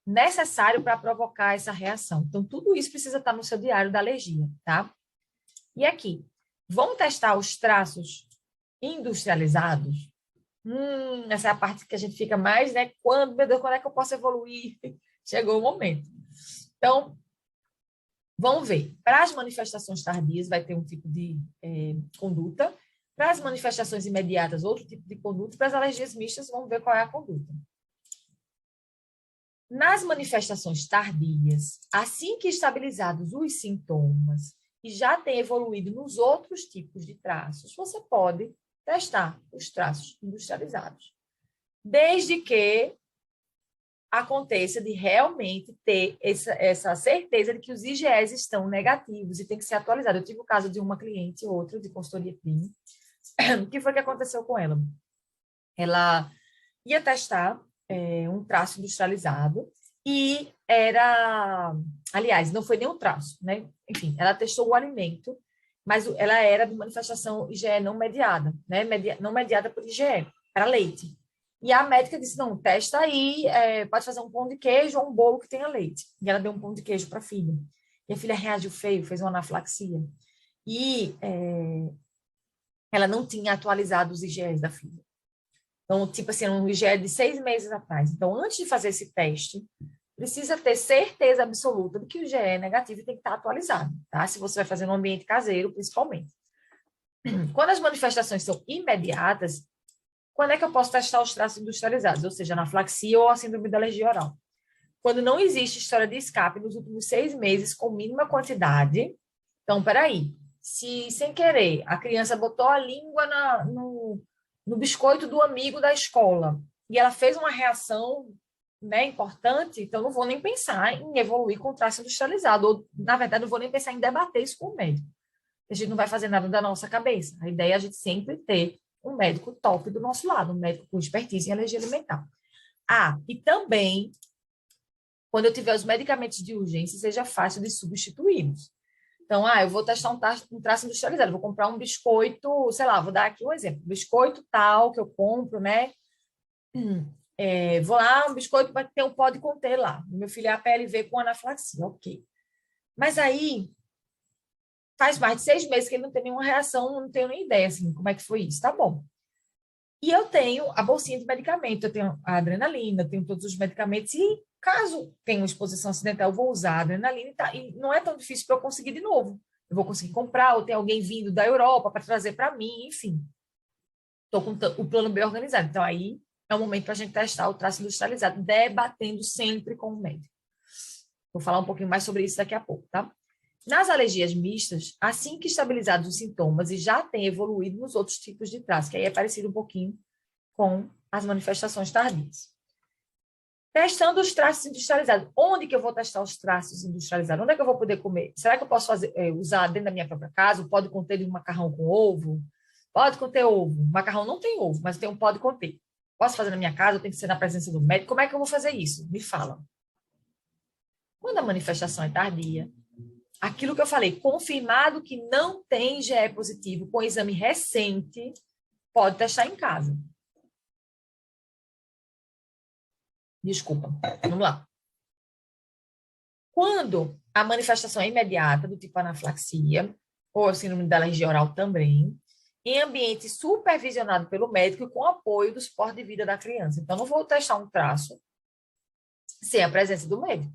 necessário para provocar essa reação? Então, tudo isso precisa estar no seu diário da alergia, tá? E aqui, vamos testar os traços industrializados? Essa é a parte que a gente fica mais, né? Meu Deus, quando é que eu posso evoluir? Chegou o momento. Então, vamos ver. Para as manifestações tardias, vai ter um tipo de conduta. Para as manifestações imediatas, outro tipo de conduta. Para as alergias mistas, vamos ver qual é a conduta. Nas manifestações tardias, assim que estabilizados os sintomas e já tem evoluído nos outros tipos de traços, você pode testar os traços industrializados. Desde que aconteça de realmente ter essa certeza de que os IgEs estão negativos e tem que ser atualizado. Eu tive o caso de uma cliente, outra, de consultoria clínica. O que foi que aconteceu com ela? Ela ia testar um traço industrializado e era... Aliás, não foi nem um traço, né? Enfim, ela testou o alimento, mas ela era de manifestação IgE não mediada, né? Não mediada por IgE, era leite. E a médica disse, não, testa aí, pode fazer um pão de queijo ou um bolo que tenha leite. E ela deu um pão de queijo para a filha. E a filha reagiu feio, fez uma anafilaxia. E ela não tinha atualizado os IgEs da filha. Então, tipo assim, um IgE de 6 meses atrás. Então, antes de fazer esse teste, precisa ter certeza absoluta de que o IgE é negativo e tem que estar atualizado, tá? Se você vai fazer no ambiente caseiro, principalmente. Quando as manifestações são imediatas, quando é que eu posso testar os traços industrializados? Ou seja, anafilaxia ou a síndrome da alergia oral. Quando não existe história de escape nos últimos 6 meses com mínima quantidade. Então, peraí. Se, sem querer, a criança botou a língua no biscoito do amigo da escola e ela fez uma reação, né, importante, então não vou nem pensar em evoluir com traço industrializado. Ou, na verdade, não vou nem pensar em debater isso com o médico. A gente não vai fazer nada da nossa cabeça. A ideia é a gente sempre ter um médico top do nosso lado, um médico com expertise em alergia alimentar. E também, quando eu tiver os medicamentos de urgência, seja fácil de substituí-los. Então, eu vou testar um traço industrializado, vou comprar um biscoito, sei lá, vou dar aqui um exemplo, biscoito tal que eu compro, né? Vou lá, um biscoito vai ter um pode conter lá. Meu filho é APLV com anafilaxia, ok. Mas aí, faz mais de 6 meses que ele não tem nenhuma reação, não tenho nem ideia, assim, como é que foi isso, tá bom. E eu tenho a bolsinha de medicamento, eu tenho a adrenalina, eu tenho todos os medicamentos, e caso tenha uma exposição acidental, eu vou usar a adrenalina, e não é tão difícil para eu conseguir de novo. Eu vou conseguir comprar, ou tem alguém vindo da Europa para trazer para mim, enfim. Estou com o plano bem organizado. Então, aí é o momento para a gente testar o traço industrializado, debatendo sempre com o médico. Vou falar um pouquinho mais sobre isso daqui a pouco, tá? Nas alergias mistas, assim que estabilizados os sintomas e já tem evoluído nos outros tipos de traço, que aí é parecido um pouquinho com as manifestações tardias. Testando os traços industrializados. Onde que eu vou testar os traços industrializados? Onde é que eu vou poder comer? Será que eu posso usar dentro da minha própria casa? Pode conter um macarrão com ovo? Pode conter ovo. Macarrão não tem ovo, mas tem um pode conter. Posso fazer na minha casa? Tem que ser na presença do médico? Como é que eu vou fazer isso? Me fala. Quando a manifestação é tardia, aquilo que eu falei, confirmado que não tem IgE positivo com exame recente, pode testar em casa. Desculpa, vamos lá. Quando a manifestação é imediata, do tipo anafilaxia, ou síndrome da alergia oral também, em ambiente supervisionado pelo médico e com apoio do suporte de vida da criança. Então, não vou testar um traço sem a presença do médico.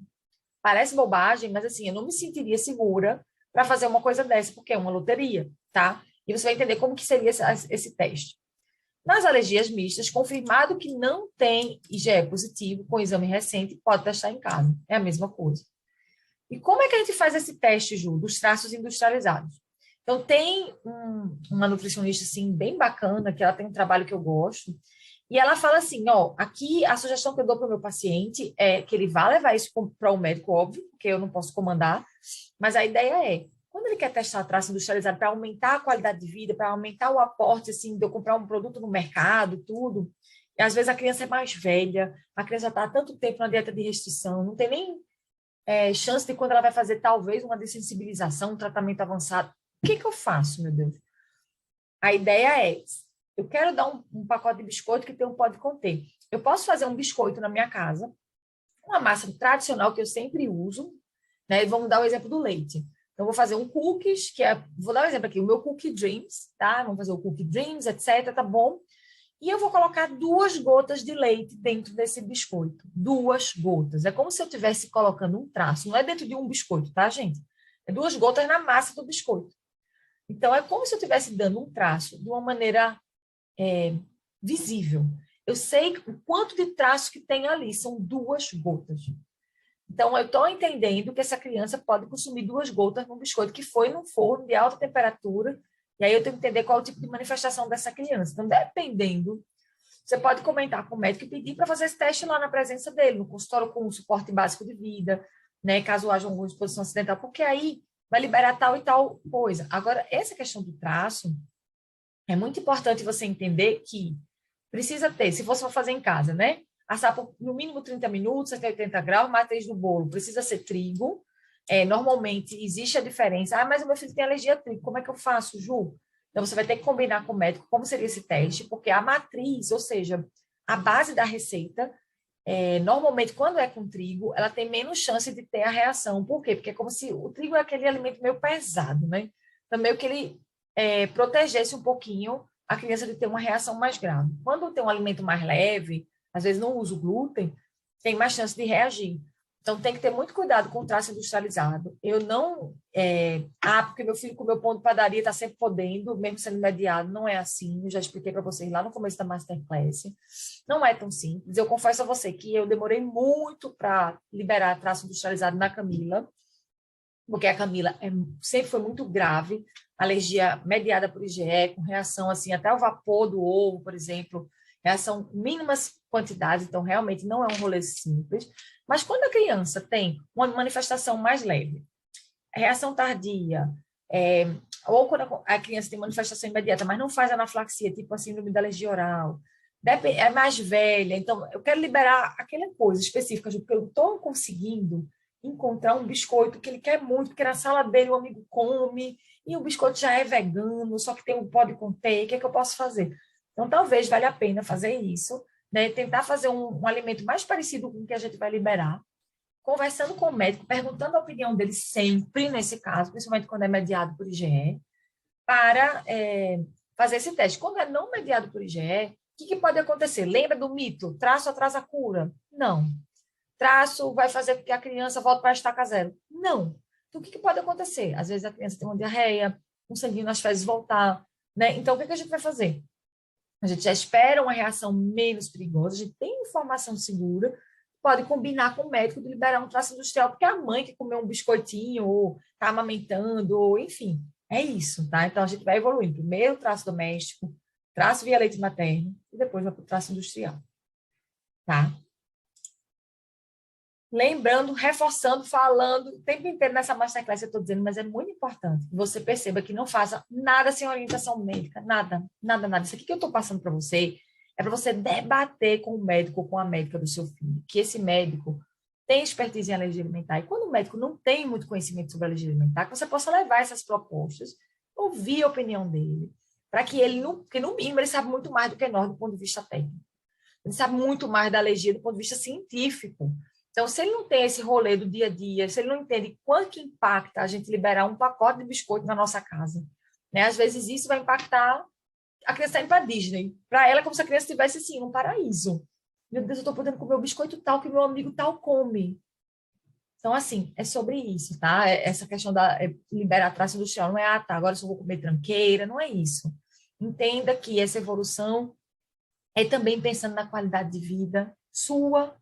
Parece bobagem, mas assim, eu não me sentiria segura para fazer uma coisa dessa, porque é uma loteria, tá? E você vai entender como que seria esse teste. Nas alergias mistas, confirmado que não tem IgE positivo com exame recente, pode testar em casa. É a mesma coisa. E como é que a gente faz esse teste, Ju, dos traços industrializados? Então, tem uma nutricionista, assim, bem bacana, que ela tem um trabalho que eu gosto, e ela fala assim, aqui a sugestão que eu dou para o meu paciente é que ele vá levar isso para o médico, óbvio, porque eu não posso comandar, mas a ideia é, quando ele quer testar traço industrializado para aumentar a qualidade de vida, para aumentar o aporte, assim, de eu comprar um produto no mercado, tudo, e às vezes a criança é mais velha, a criança está há tanto tempo na dieta de restrição, não tem nem chance de quando ela vai fazer talvez uma dessensibilização, um tratamento avançado. O que eu faço, meu Deus? A ideia é, eu quero dar um pacote de biscoito que tem um pode conter. Eu posso fazer um biscoito na minha casa, uma massa tradicional que eu sempre uso, né? E vamos dar o exemplo do leite. Então, vou fazer um cookies, vou dar um exemplo aqui, o meu Cookie Dreams, tá? Vamos fazer o Cookie Dreams, etc, tá bom? E eu vou colocar 2 gotas de leite dentro desse biscoito. 2 gotas. É como se eu estivesse colocando um traço. Não é dentro de um biscoito, tá, gente? É 2 gotas na massa do biscoito. Então, é como se eu estivesse dando um traço de uma maneira visível. Eu sei o quanto de traço que tem ali. São 2 gotas. Então, eu estou entendendo que essa criança pode consumir 2 gotas num biscoito que foi num forno de alta temperatura. E aí eu tenho que entender qual é o tipo de manifestação dessa criança. Então, dependendo você pode comentar com o médico e pedir para fazer esse teste lá na presença dele, no consultório com suporte básico de vida, né, caso haja alguma exposição acidental, porque aí vai liberar tal e tal coisa. Agora, essa questão do traço, é muito importante você entender que precisa ter, se você for fazer em casa, né? Assar por no mínimo 30 minutos, até 80 graus, matriz do bolo precisa ser trigo. Normalmente existe a diferença. Ah, mas o meu filho tem alergia a trigo, como é que eu faço, Ju? Então você vai ter que combinar com o médico como seria esse teste, porque a matriz, ou seja, a base da receita, normalmente quando é com trigo, ela tem menos chance de ter a reação. Por quê? Porque é como se o trigo é aquele alimento meio pesado, né? Então, meio que ele protegesse um pouquinho a criança de ter uma reação mais grave. Quando tem um alimento mais leve, às vezes não usa o glúten, tem mais chance de reagir. Então, tem que ter muito cuidado com o traço industrializado. Eu não... porque meu filho comeu pão de padaria, está sempre podendo, mesmo sendo mediado, não é assim. Eu já expliquei para vocês lá no começo da Masterclass. Não é tão simples. Eu confesso a você que eu demorei muito para liberar traço industrializado na Camila, porque a Camila sempre foi muito grave, alergia mediada por IgE, com reação assim, até o vapor do ovo, por exemplo, reação mínimas quantidades, então realmente não é um rolê simples. Mas quando a criança tem uma manifestação mais leve, reação tardia, ou quando a criança tem manifestação imediata, mas não faz anafilaxia, tipo a síndrome da alergia oral, é mais velha, então eu quero liberar aquela coisa específica, porque eu estou conseguindo encontrar um biscoito que ele quer muito, porque na sala dele o amigo come, e o biscoito já é vegano, só que tem um pode conter, o que é que eu posso fazer? Então, talvez valha a pena fazer isso, né? Tentar fazer um alimento mais parecido com o que a gente vai liberar, conversando com o médico, perguntando a opinião dele sempre, nesse caso, principalmente quando é mediado por IgE, para fazer esse teste. Quando é não mediado por IgE, o que pode acontecer? Lembra do mito? Traço atrasa a cura? Não. Traço vai fazer com que a criança volte para a estaca zero? Não. Então, o que pode acontecer? Às vezes a criança tem uma diarreia, um sanguinho nas fezes voltar, né? Então, o que a gente vai fazer? A gente já espera uma reação menos perigosa, a gente tem informação segura, pode combinar com o médico de liberar um traço industrial, porque a mãe que comeu um biscoitinho, ou está amamentando, ou enfim, é isso, tá? Então, a gente vai evoluindo. Primeiro, traço doméstico, traço via leite materno, e depois vai para o traço industrial, tá? Lembrando, reforçando, falando, o tempo inteiro nessa masterclass eu estou dizendo, mas é muito importante que você perceba que não faça nada sem orientação médica, nada, nada, nada. Isso aqui que eu estou passando para você é para você debater com o médico ou com a médica do seu filho, que esse médico tem expertise em alergia alimentar. E quando o médico não tem muito conhecimento sobre alergia alimentar, que você possa levar essas propostas, ouvir a opinião dele, para que ele, porque no mínimo, ele sabe muito mais do que nós do ponto de vista técnico. Ele sabe muito mais da alergia do ponto de vista científico. Então, se ele não tem esse rolê do dia a dia, se ele não entende quanto que impacta a gente liberar um pacote de biscoito na nossa casa, né? Às vezes isso vai impactar a criança indo para Disney. Para ela é como se a criança estivesse assim, num paraíso. Meu Deus, eu estou podendo comer o biscoito tal que meu amigo tal come. Então, assim, é sobre isso, tá? Essa questão da liberar traço industrial não é, tá, agora eu só vou comer tranqueira, não é isso. Entenda que essa evolução é também pensando na qualidade de vida sua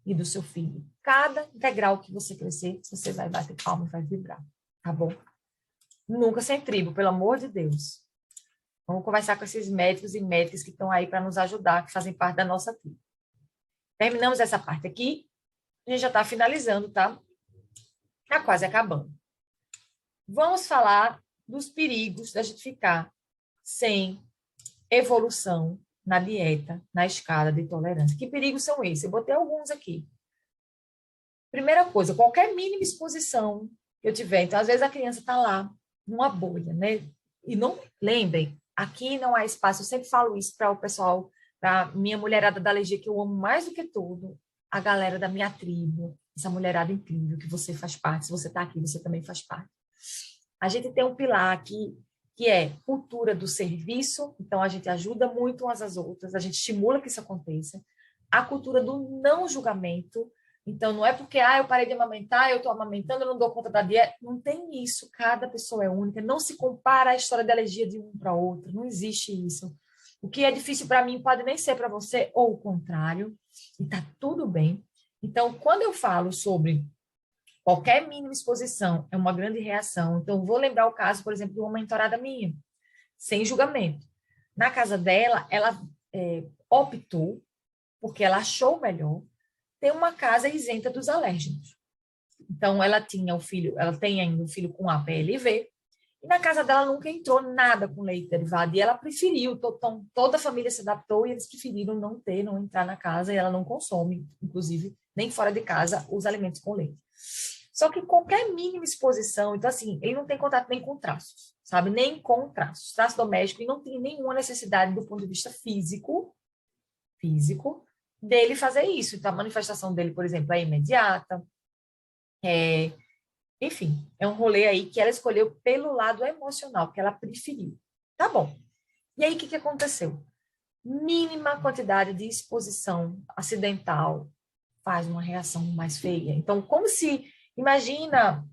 e do seu filho. Cada integral que você crescer, você vai bater palma e vai vibrar, tá bom? Nunca sem tribo, pelo amor de Deus. Vamos conversar com esses médicos e médicas que estão aí para nos ajudar, que fazem parte da nossa tribo. Terminamos essa parte aqui. A gente já está finalizando, tá? Está quase acabando. Vamos falar dos perigos da gente ficar sem evolução na dieta, na escala de tolerância. Que perigos são esses? Eu botei alguns aqui. Primeira coisa, qualquer mínima exposição que eu tiver, então às vezes a criança está lá, numa bolha, né? E não, lembrem, aqui não há espaço, eu sempre falo isso para o pessoal, para minha mulherada da alergia, que eu amo mais do que tudo, a galera da minha tribo, essa mulherada incrível que você faz parte, se você está aqui, você também faz parte. A gente tem um pilar aqui, que é cultura do serviço, então a gente ajuda muito umas às outras, a gente estimula que isso aconteça. A cultura do não julgamento, então não é porque eu parei de amamentar, eu estou amamentando, eu não dou conta da dieta, não tem isso, cada pessoa é única, não se compara a história de alergia de um para outro, não existe isso. O que é difícil para mim pode nem ser para você, ou o contrário, e está tudo bem. Então, quando eu falo sobre qualquer mínima exposição é uma grande reação. Então, vou lembrar o caso, por exemplo, de uma mentorada minha, sem julgamento. Na casa dela, ela optou, porque ela achou melhor, ter uma casa isenta dos alérgenos. Então, ela tinha o filho, ela tem ainda um filho com APLV, e na casa dela nunca entrou nada com leite derivado, e ela preferiu, então, toda a família se adaptou, e eles preferiram não entrar na casa, e ela não consome, inclusive, nem fora de casa, os alimentos com leite. Só que qualquer mínima exposição, então assim, ele não tem contato nem com traços, sabe? Nem com traços. Traço doméstico, e não tem nenhuma necessidade do ponto de vista físico, dele fazer isso. Então, a manifestação dele, por exemplo, é imediata. Enfim, é um rolê aí que ela escolheu pelo lado emocional, que ela preferiu. Tá bom. E aí, o que aconteceu? Mínima quantidade de exposição acidental faz uma reação mais feia. Então, como se, imagina,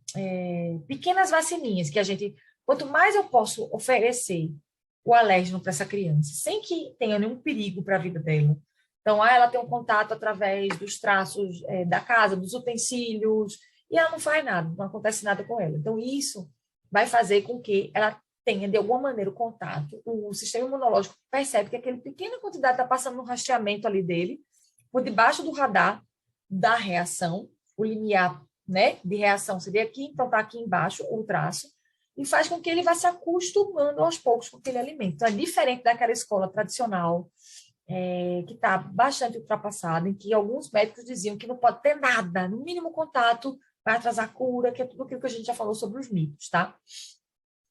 pequenas vacininhas que a gente, quanto mais eu posso oferecer o alérgeno para essa criança, sem que tenha nenhum perigo para a vida dela. Então, ela tem um contato através dos traços da casa, dos utensílios, e ela não faz nada, não acontece nada com ela. Então, isso vai fazer com que ela tenha, de alguma maneira, o contato. O sistema imunológico percebe que aquela pequena quantidade está passando no rastreamento ali dele, por debaixo do radar da reação, o limiar, né, de reação seria aqui, então está aqui embaixo o traço, e faz com que ele vá se acostumando aos poucos com aquele alimento. Então, é diferente daquela escola tradicional, que está bastante ultrapassada, em que alguns médicos diziam que não pode ter nada, no mínimo contato vai atrasar a cura, que é tudo aquilo que a gente já falou sobre os mitos, tá?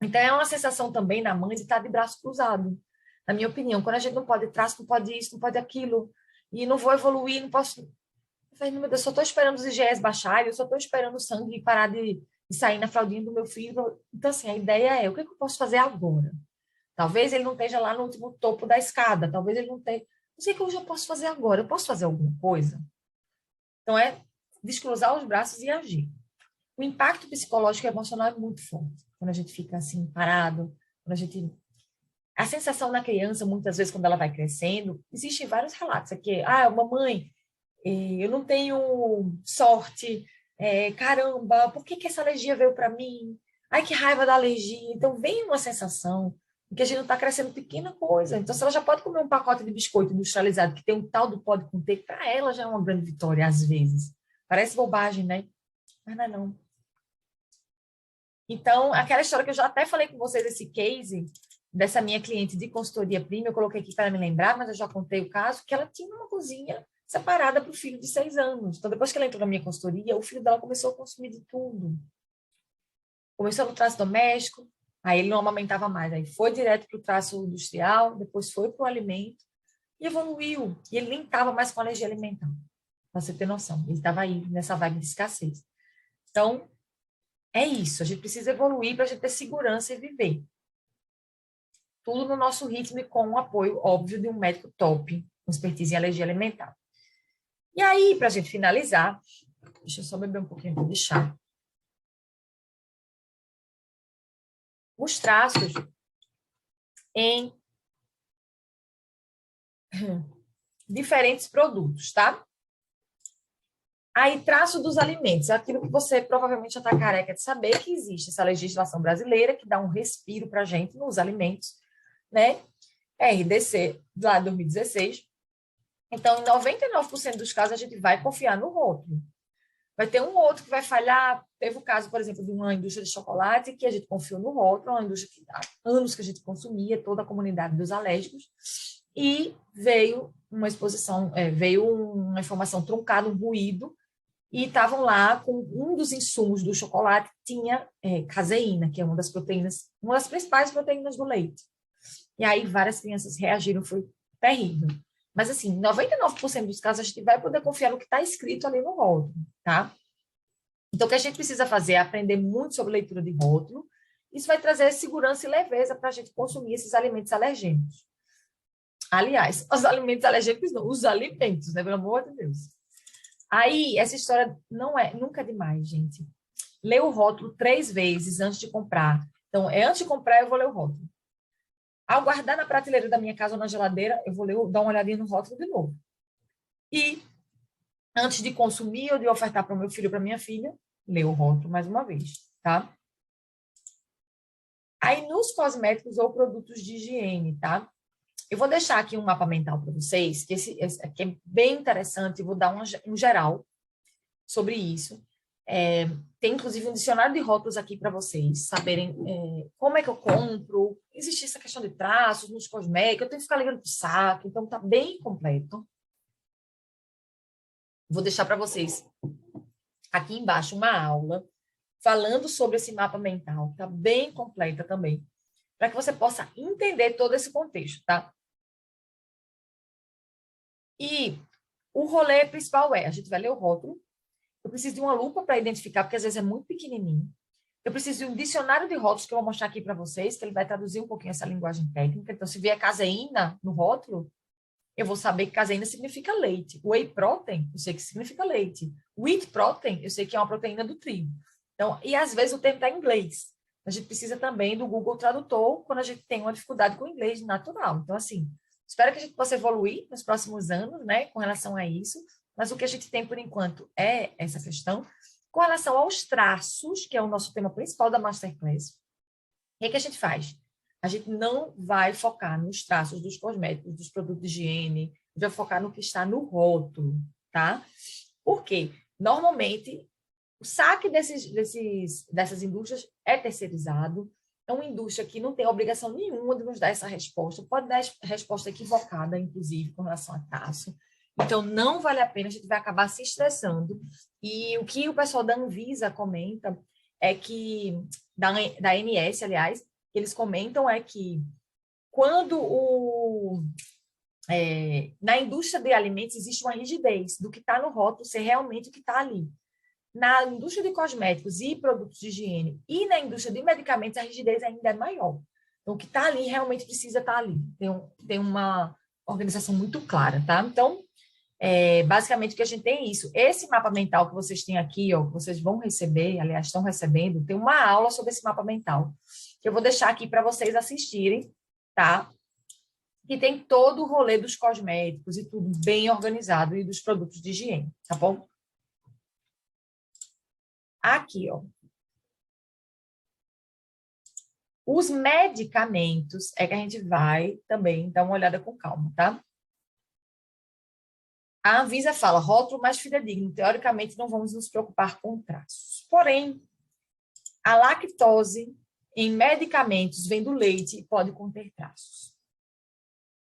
Então, é uma sensação também na mãe de estar de braço cruzado, na minha opinião. Quando a gente não pode traço, não pode isso, não pode aquilo, e não vou evoluir, não posso... Eu falei, meu Deus, eu só estou esperando os IgEs baixarem, eu só estou esperando o sangue parar de sair na fraldinha do meu filho. Então, assim, a ideia é, o que eu posso fazer agora? Talvez ele não esteja lá no último topo da escada, talvez ele não tenha... Não sei o que eu já posso fazer agora, eu posso fazer alguma coisa? Então, é descruzar os braços e agir. O impacto psicológico e emocional é muito forte. Quando a gente fica assim, parado, quando a gente... A sensação na criança, muitas vezes, quando ela vai crescendo, existem vários relatos aqui. Mamãe, eu não tenho sorte, caramba, por que essa alergia veio para mim? Ai, que raiva da alergia. Então, vem uma sensação de que a gente não está crescendo pequena coisa. Então, se ela já pode comer um pacote de biscoito industrializado que tem um tal do pode conter, para ela já é uma grande vitória, às vezes. Parece bobagem, né? Mas não é não. Então, aquela história que eu já até falei com vocês, esse case dessa minha cliente de consultoria prima, eu coloquei aqui para me lembrar, mas eu já contei o caso, que ela tinha uma cozinha separada para o filho de 6 anos. Então, depois que ela entrou na minha consultoria, o filho dela começou a consumir de tudo. Começou no traço doméstico, aí ele não amamentava mais, aí foi direto para o traço industrial, depois foi para o alimento, e evoluiu. E ele nem estava mais com alergia alimentar, para você ter noção. Ele estava aí nessa vibe de escassez. Então, é isso. A gente precisa evoluir para a gente ter segurança e viver. Tudo no nosso ritmo e com o apoio, óbvio, de um médico top, com expertise em alergia alimentar. E aí, para a gente finalizar, deixa eu só beber um pouquinho de chá. Os traços em diferentes produtos, tá? Aí, traço dos alimentos, é aquilo que você provavelmente já está careca de saber, que existe essa legislação brasileira que dá um respiro para a gente nos alimentos, né? RDC, lá de 2016. Então, em 99% dos casos, a gente vai confiar no rótulo. Vai ter um outro que vai falhar. Teve o caso, por exemplo, de uma indústria de chocolate que a gente confiou no rótulo, uma indústria que há anos que a gente consumia, toda a comunidade dos alérgicos, e veio uma exposição, veio uma informação truncada, um ruído, e estavam lá com um dos insumos do chocolate, tinha caseína, que é uma das proteínas, uma das principais proteínas do leite. E aí várias crianças reagiram, foi terrível. Mas, assim, 99% dos casos a gente vai poder confiar no que está escrito ali no rótulo, tá? Então, o que a gente precisa fazer é aprender muito sobre leitura de rótulo. Isso vai trazer segurança e leveza para a gente consumir esses alimentos alergênicos. Aliás, os alimentos alergênicos não, os alimentos, né? Pelo amor de Deus. Aí, essa história não é nunca demais, gente. Lê o rótulo 3 vezes antes de comprar. Então, antes de comprar, eu vou ler o rótulo. Ao guardar na prateleira da minha casa ou na geladeira, eu vou dar uma olhadinha no rótulo de novo. E, antes de consumir ou de ofertar para o meu filho ou para minha filha, ler o rótulo mais uma vez, tá? Aí, nos cosméticos ou produtos de higiene, tá? Eu vou deixar aqui um mapa mental para vocês, que esse aqui é bem interessante, vou dar um geral sobre isso. Tem, inclusive, um dicionário de rótulos aqui para vocês saberem como é que eu compro. Existe essa questão de traços nos cosméticos, eu tenho que ficar ligando para o saco, então tá bem completo. Vou deixar para vocês aqui embaixo uma aula falando sobre esse mapa mental, tá bem completa também, para que você possa entender todo esse contexto, tá? E o rolê principal a gente vai ler o rótulo, eu preciso de uma lupa para identificar, porque às vezes é muito pequenininho. Eu preciso de um dicionário de rótulos que eu vou mostrar aqui para vocês, que ele vai traduzir um pouquinho essa linguagem técnica. Então, se vier caseína no rótulo, eu vou saber que caseína significa leite. Whey protein, eu sei que significa leite. Wheat protein, eu sei que é uma proteína do trigo. Então, e às vezes o termo está em inglês. A gente precisa também do Google Tradutor quando a gente tem uma dificuldade com o inglês natural. Então, assim, espero que a gente possa evoluir nos próximos anos, né, com relação a isso. Mas o que a gente tem por enquanto é essa questão. Com relação aos traços, que é o nosso tema principal da Masterclass, o que a gente faz? A gente não vai focar nos traços dos cosméticos, dos produtos de higiene, a gente vai focar no que está no rótulo, tá? Por quê? Normalmente, o saque dessas indústrias é terceirizado, é uma indústria que não tem obrigação nenhuma de nos dar essa resposta, pode dar resposta equivocada, inclusive, com relação a traço. Então, não vale a pena, a gente vai acabar se estressando. E o que o pessoal da Anvisa comenta é que, da ANS, aliás, eles comentam é que quando na indústria de alimentos existe uma rigidez do que está no rótulo ser realmente o que está ali. Na indústria de cosméticos e produtos de higiene e na indústria de medicamentos, a rigidez ainda é maior. Então, o que está ali realmente precisa estar ali. Tem uma organização muito clara, tá? Então, basicamente, o que a gente tem é isso. Esse mapa mental que vocês têm aqui, ó, que vocês vão receber, aliás, estão recebendo, tem uma aula sobre esse mapa mental, que eu vou deixar aqui para vocês assistirem, tá? Que tem todo o rolê dos cosméticos e tudo bem organizado e dos produtos de higiene, tá bom? Aqui, ó. Os medicamentos é que a gente vai também dar uma olhada com calma, tá? A Anvisa fala, rótulo mais fidedigno, teoricamente não vamos nos preocupar com traços. Porém, a lactose em medicamentos vem do leite e pode conter traços.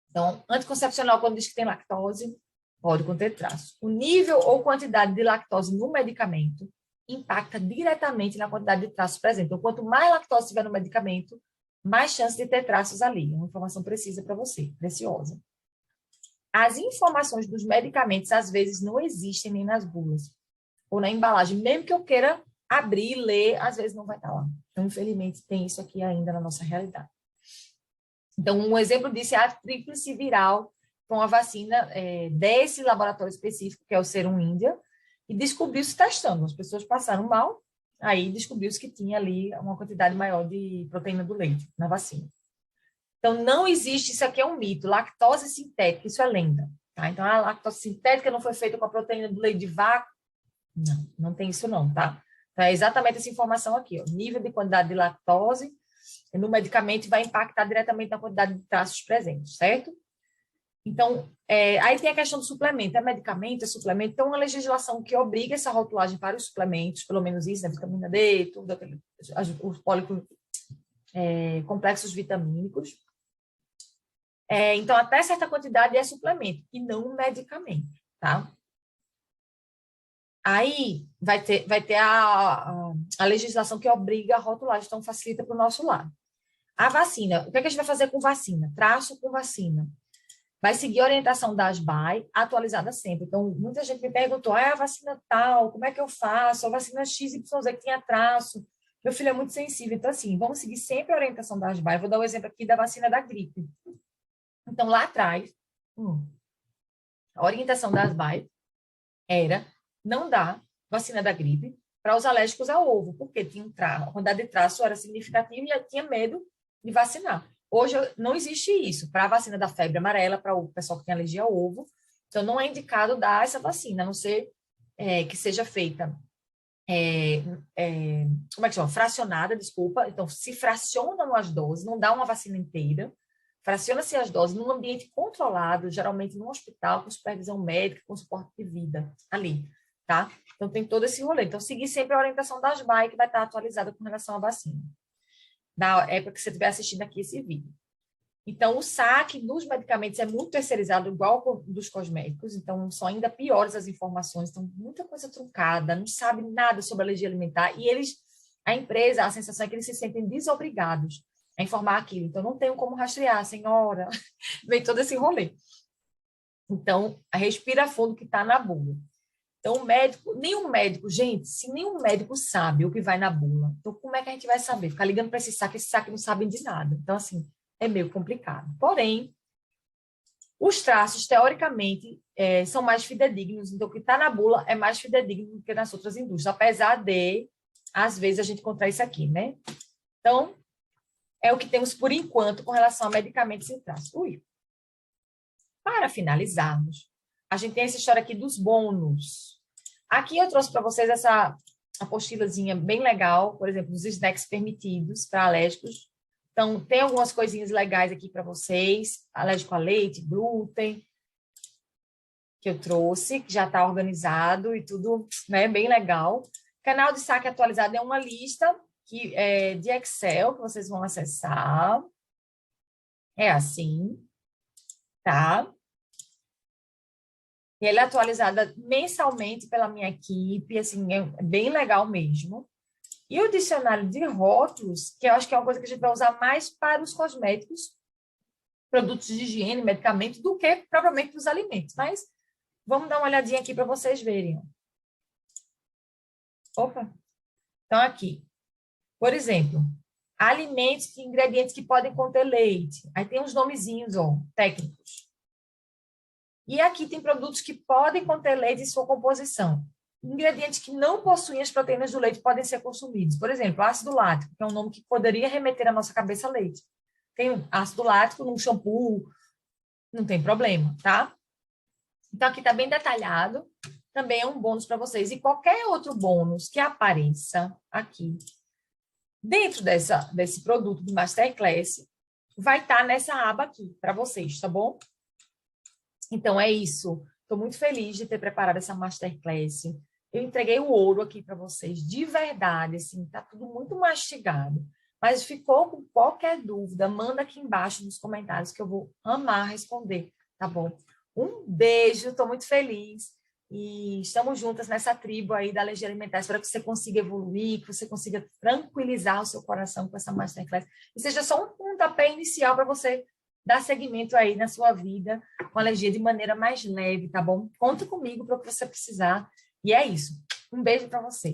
Então, anticoncepcional, quando diz que tem lactose, pode conter traços. O nível ou quantidade de lactose no medicamento impacta diretamente na quantidade de traços presentes. Então, quanto mais lactose tiver no medicamento, mais chance de ter traços ali. É uma informação precisa para você, preciosa. As informações dos medicamentos, às vezes, não existem nem nas bulas ou na embalagem. Mesmo que eu queira abrir e ler, às vezes não vai estar lá. Então, infelizmente, tem isso aqui ainda na nossa realidade. Então, um exemplo disso é a tríplice viral, com a vacina desse laboratório específico, que é o Serum Índia, e descobriu-se testando. As pessoas passaram mal, aí descobriu-se que tinha ali uma quantidade maior de proteína do leite na vacina. Então, não existe, isso aqui é um mito, lactose sintética, isso é lenda. Tá? Então, a lactose sintética não foi feita com a proteína do leite de vaca. Não, não tem isso não, tá? Então, é exatamente essa informação aqui, ó. Nível de quantidade de lactose no medicamento vai impactar diretamente na quantidade de traços presentes, certo? Então, aí tem a questão do suplemento. É medicamento, é suplemento. Então, uma legislação que obriga essa rotulagem para os suplementos, pelo menos isso, né? Vitamina D, tudo aquele, os complexos vitamínicos. Então, até certa quantidade é suplemento e não medicamento, tá? Aí vai ter a legislação que obriga a rotulagem, então facilita para o nosso lado. A vacina, o que a gente vai fazer com vacina? Traço com vacina. Vai seguir a orientação da ASBAI, atualizada sempre. Então, muita gente me perguntou, a vacina tal, como é que eu faço? A vacina XYZ que tinha traço. Meu filho é muito sensível. Então, assim, vamos seguir sempre a orientação da ASBAI. Vou dar um exemplo aqui da vacina da gripe. Então, lá atrás, a orientação da ASBAI era não dar vacina da gripe para os alérgicos ao ovo, porque tinha a quantidade de traço era significativa e tinha medo de vacinar. Hoje não existe isso. Para a vacina da febre amarela, para o pessoal que tem alergia ao ovo, então não é indicado dar essa vacina, a não ser que seja feita como é que chama? Fracionada, desculpa. Então, se fracionam as doses, não dá uma vacina inteira, fraciona-se as doses num ambiente controlado, geralmente num hospital, com supervisão médica, com suporte de vida ali, tá? Então, tem todo esse rolê. Então, seguir sempre a orientação da ASBAI, que vai estar atualizada com relação à vacina, na época que você estiver assistindo aqui esse vídeo. Então, o saque nos medicamentos é muito terceirizado, igual ao dos cosméticos, então são ainda piores as informações, então muita coisa truncada, não sabe nada sobre alergia alimentar, e a empresa, a sensação é que eles se sentem desobrigados a informar aquilo, então não tem como rastrear, senhora, vem todo esse rolê. Então, respira fundo que está na bula. Então, nenhum médico, gente, se nenhum médico sabe o que vai na bula, então como é que a gente vai saber? Ficar ligando para esse saque não sabem de nada. Então, assim, é meio complicado. Porém, os traços, teoricamente, são mais fidedignos. Então, o que está na bula é mais fidedigno do que nas outras indústrias, apesar de, às vezes, a gente encontrar isso aqui, né? Então, é o que temos por enquanto com relação a medicamentos e traços. Para finalizarmos, a gente tem essa história aqui dos bônus. Aqui eu trouxe para vocês essa apostilazinha bem legal, por exemplo, dos snacks permitidos para alérgicos. Então, tem algumas coisinhas legais aqui para vocês, alérgico a leite, glúten, que eu trouxe, que já está organizado e tudo, né, bem legal. Canal de saque atualizado é uma lista de Excel que vocês vão acessar. É assim, tá? E ela é atualizada mensalmente pela minha equipe, assim, é bem legal mesmo. E o dicionário de rótulos, que eu acho que é uma coisa que a gente vai usar mais para os cosméticos, produtos de higiene, medicamentos, do que propriamente para os alimentos. Mas vamos dar uma olhadinha aqui para vocês verem. Opa! Então, aqui. Por exemplo, alimentos, ingredientes que podem conter leite. Aí tem uns nomezinhos, ó, técnicos. E aqui tem produtos que podem conter leite em sua composição. Ingredientes que não possuem as proteínas do leite podem ser consumidos. Por exemplo, ácido lático, que é um nome que poderia remeter à nossa cabeça a leite. Tem ácido lático num shampoo, não tem problema, tá? Então, aqui está bem detalhado. Também é um bônus para vocês. E qualquer outro bônus que apareça aqui, dentro desse produto do Masterclass, vai estar nessa aba aqui para vocês, tá bom? Então, é isso. Estou muito feliz de ter preparado essa Masterclass. Eu entreguei o ouro aqui para vocês, de verdade, assim, está tudo muito mastigado. Mas ficou com qualquer dúvida, manda aqui embaixo nos comentários que eu vou amar responder, tá bom? Um beijo, estou muito feliz. E estamos juntas nessa tribo aí da alergia alimentar. Espero que você consiga evoluir, que você consiga tranquilizar o seu coração com essa Masterclass. E seja só um pontapé inicial para você dar seguimento aí na sua vida com alergia de maneira mais leve, tá bom? Conta comigo para o que você precisar. E é isso. Um beijo para você.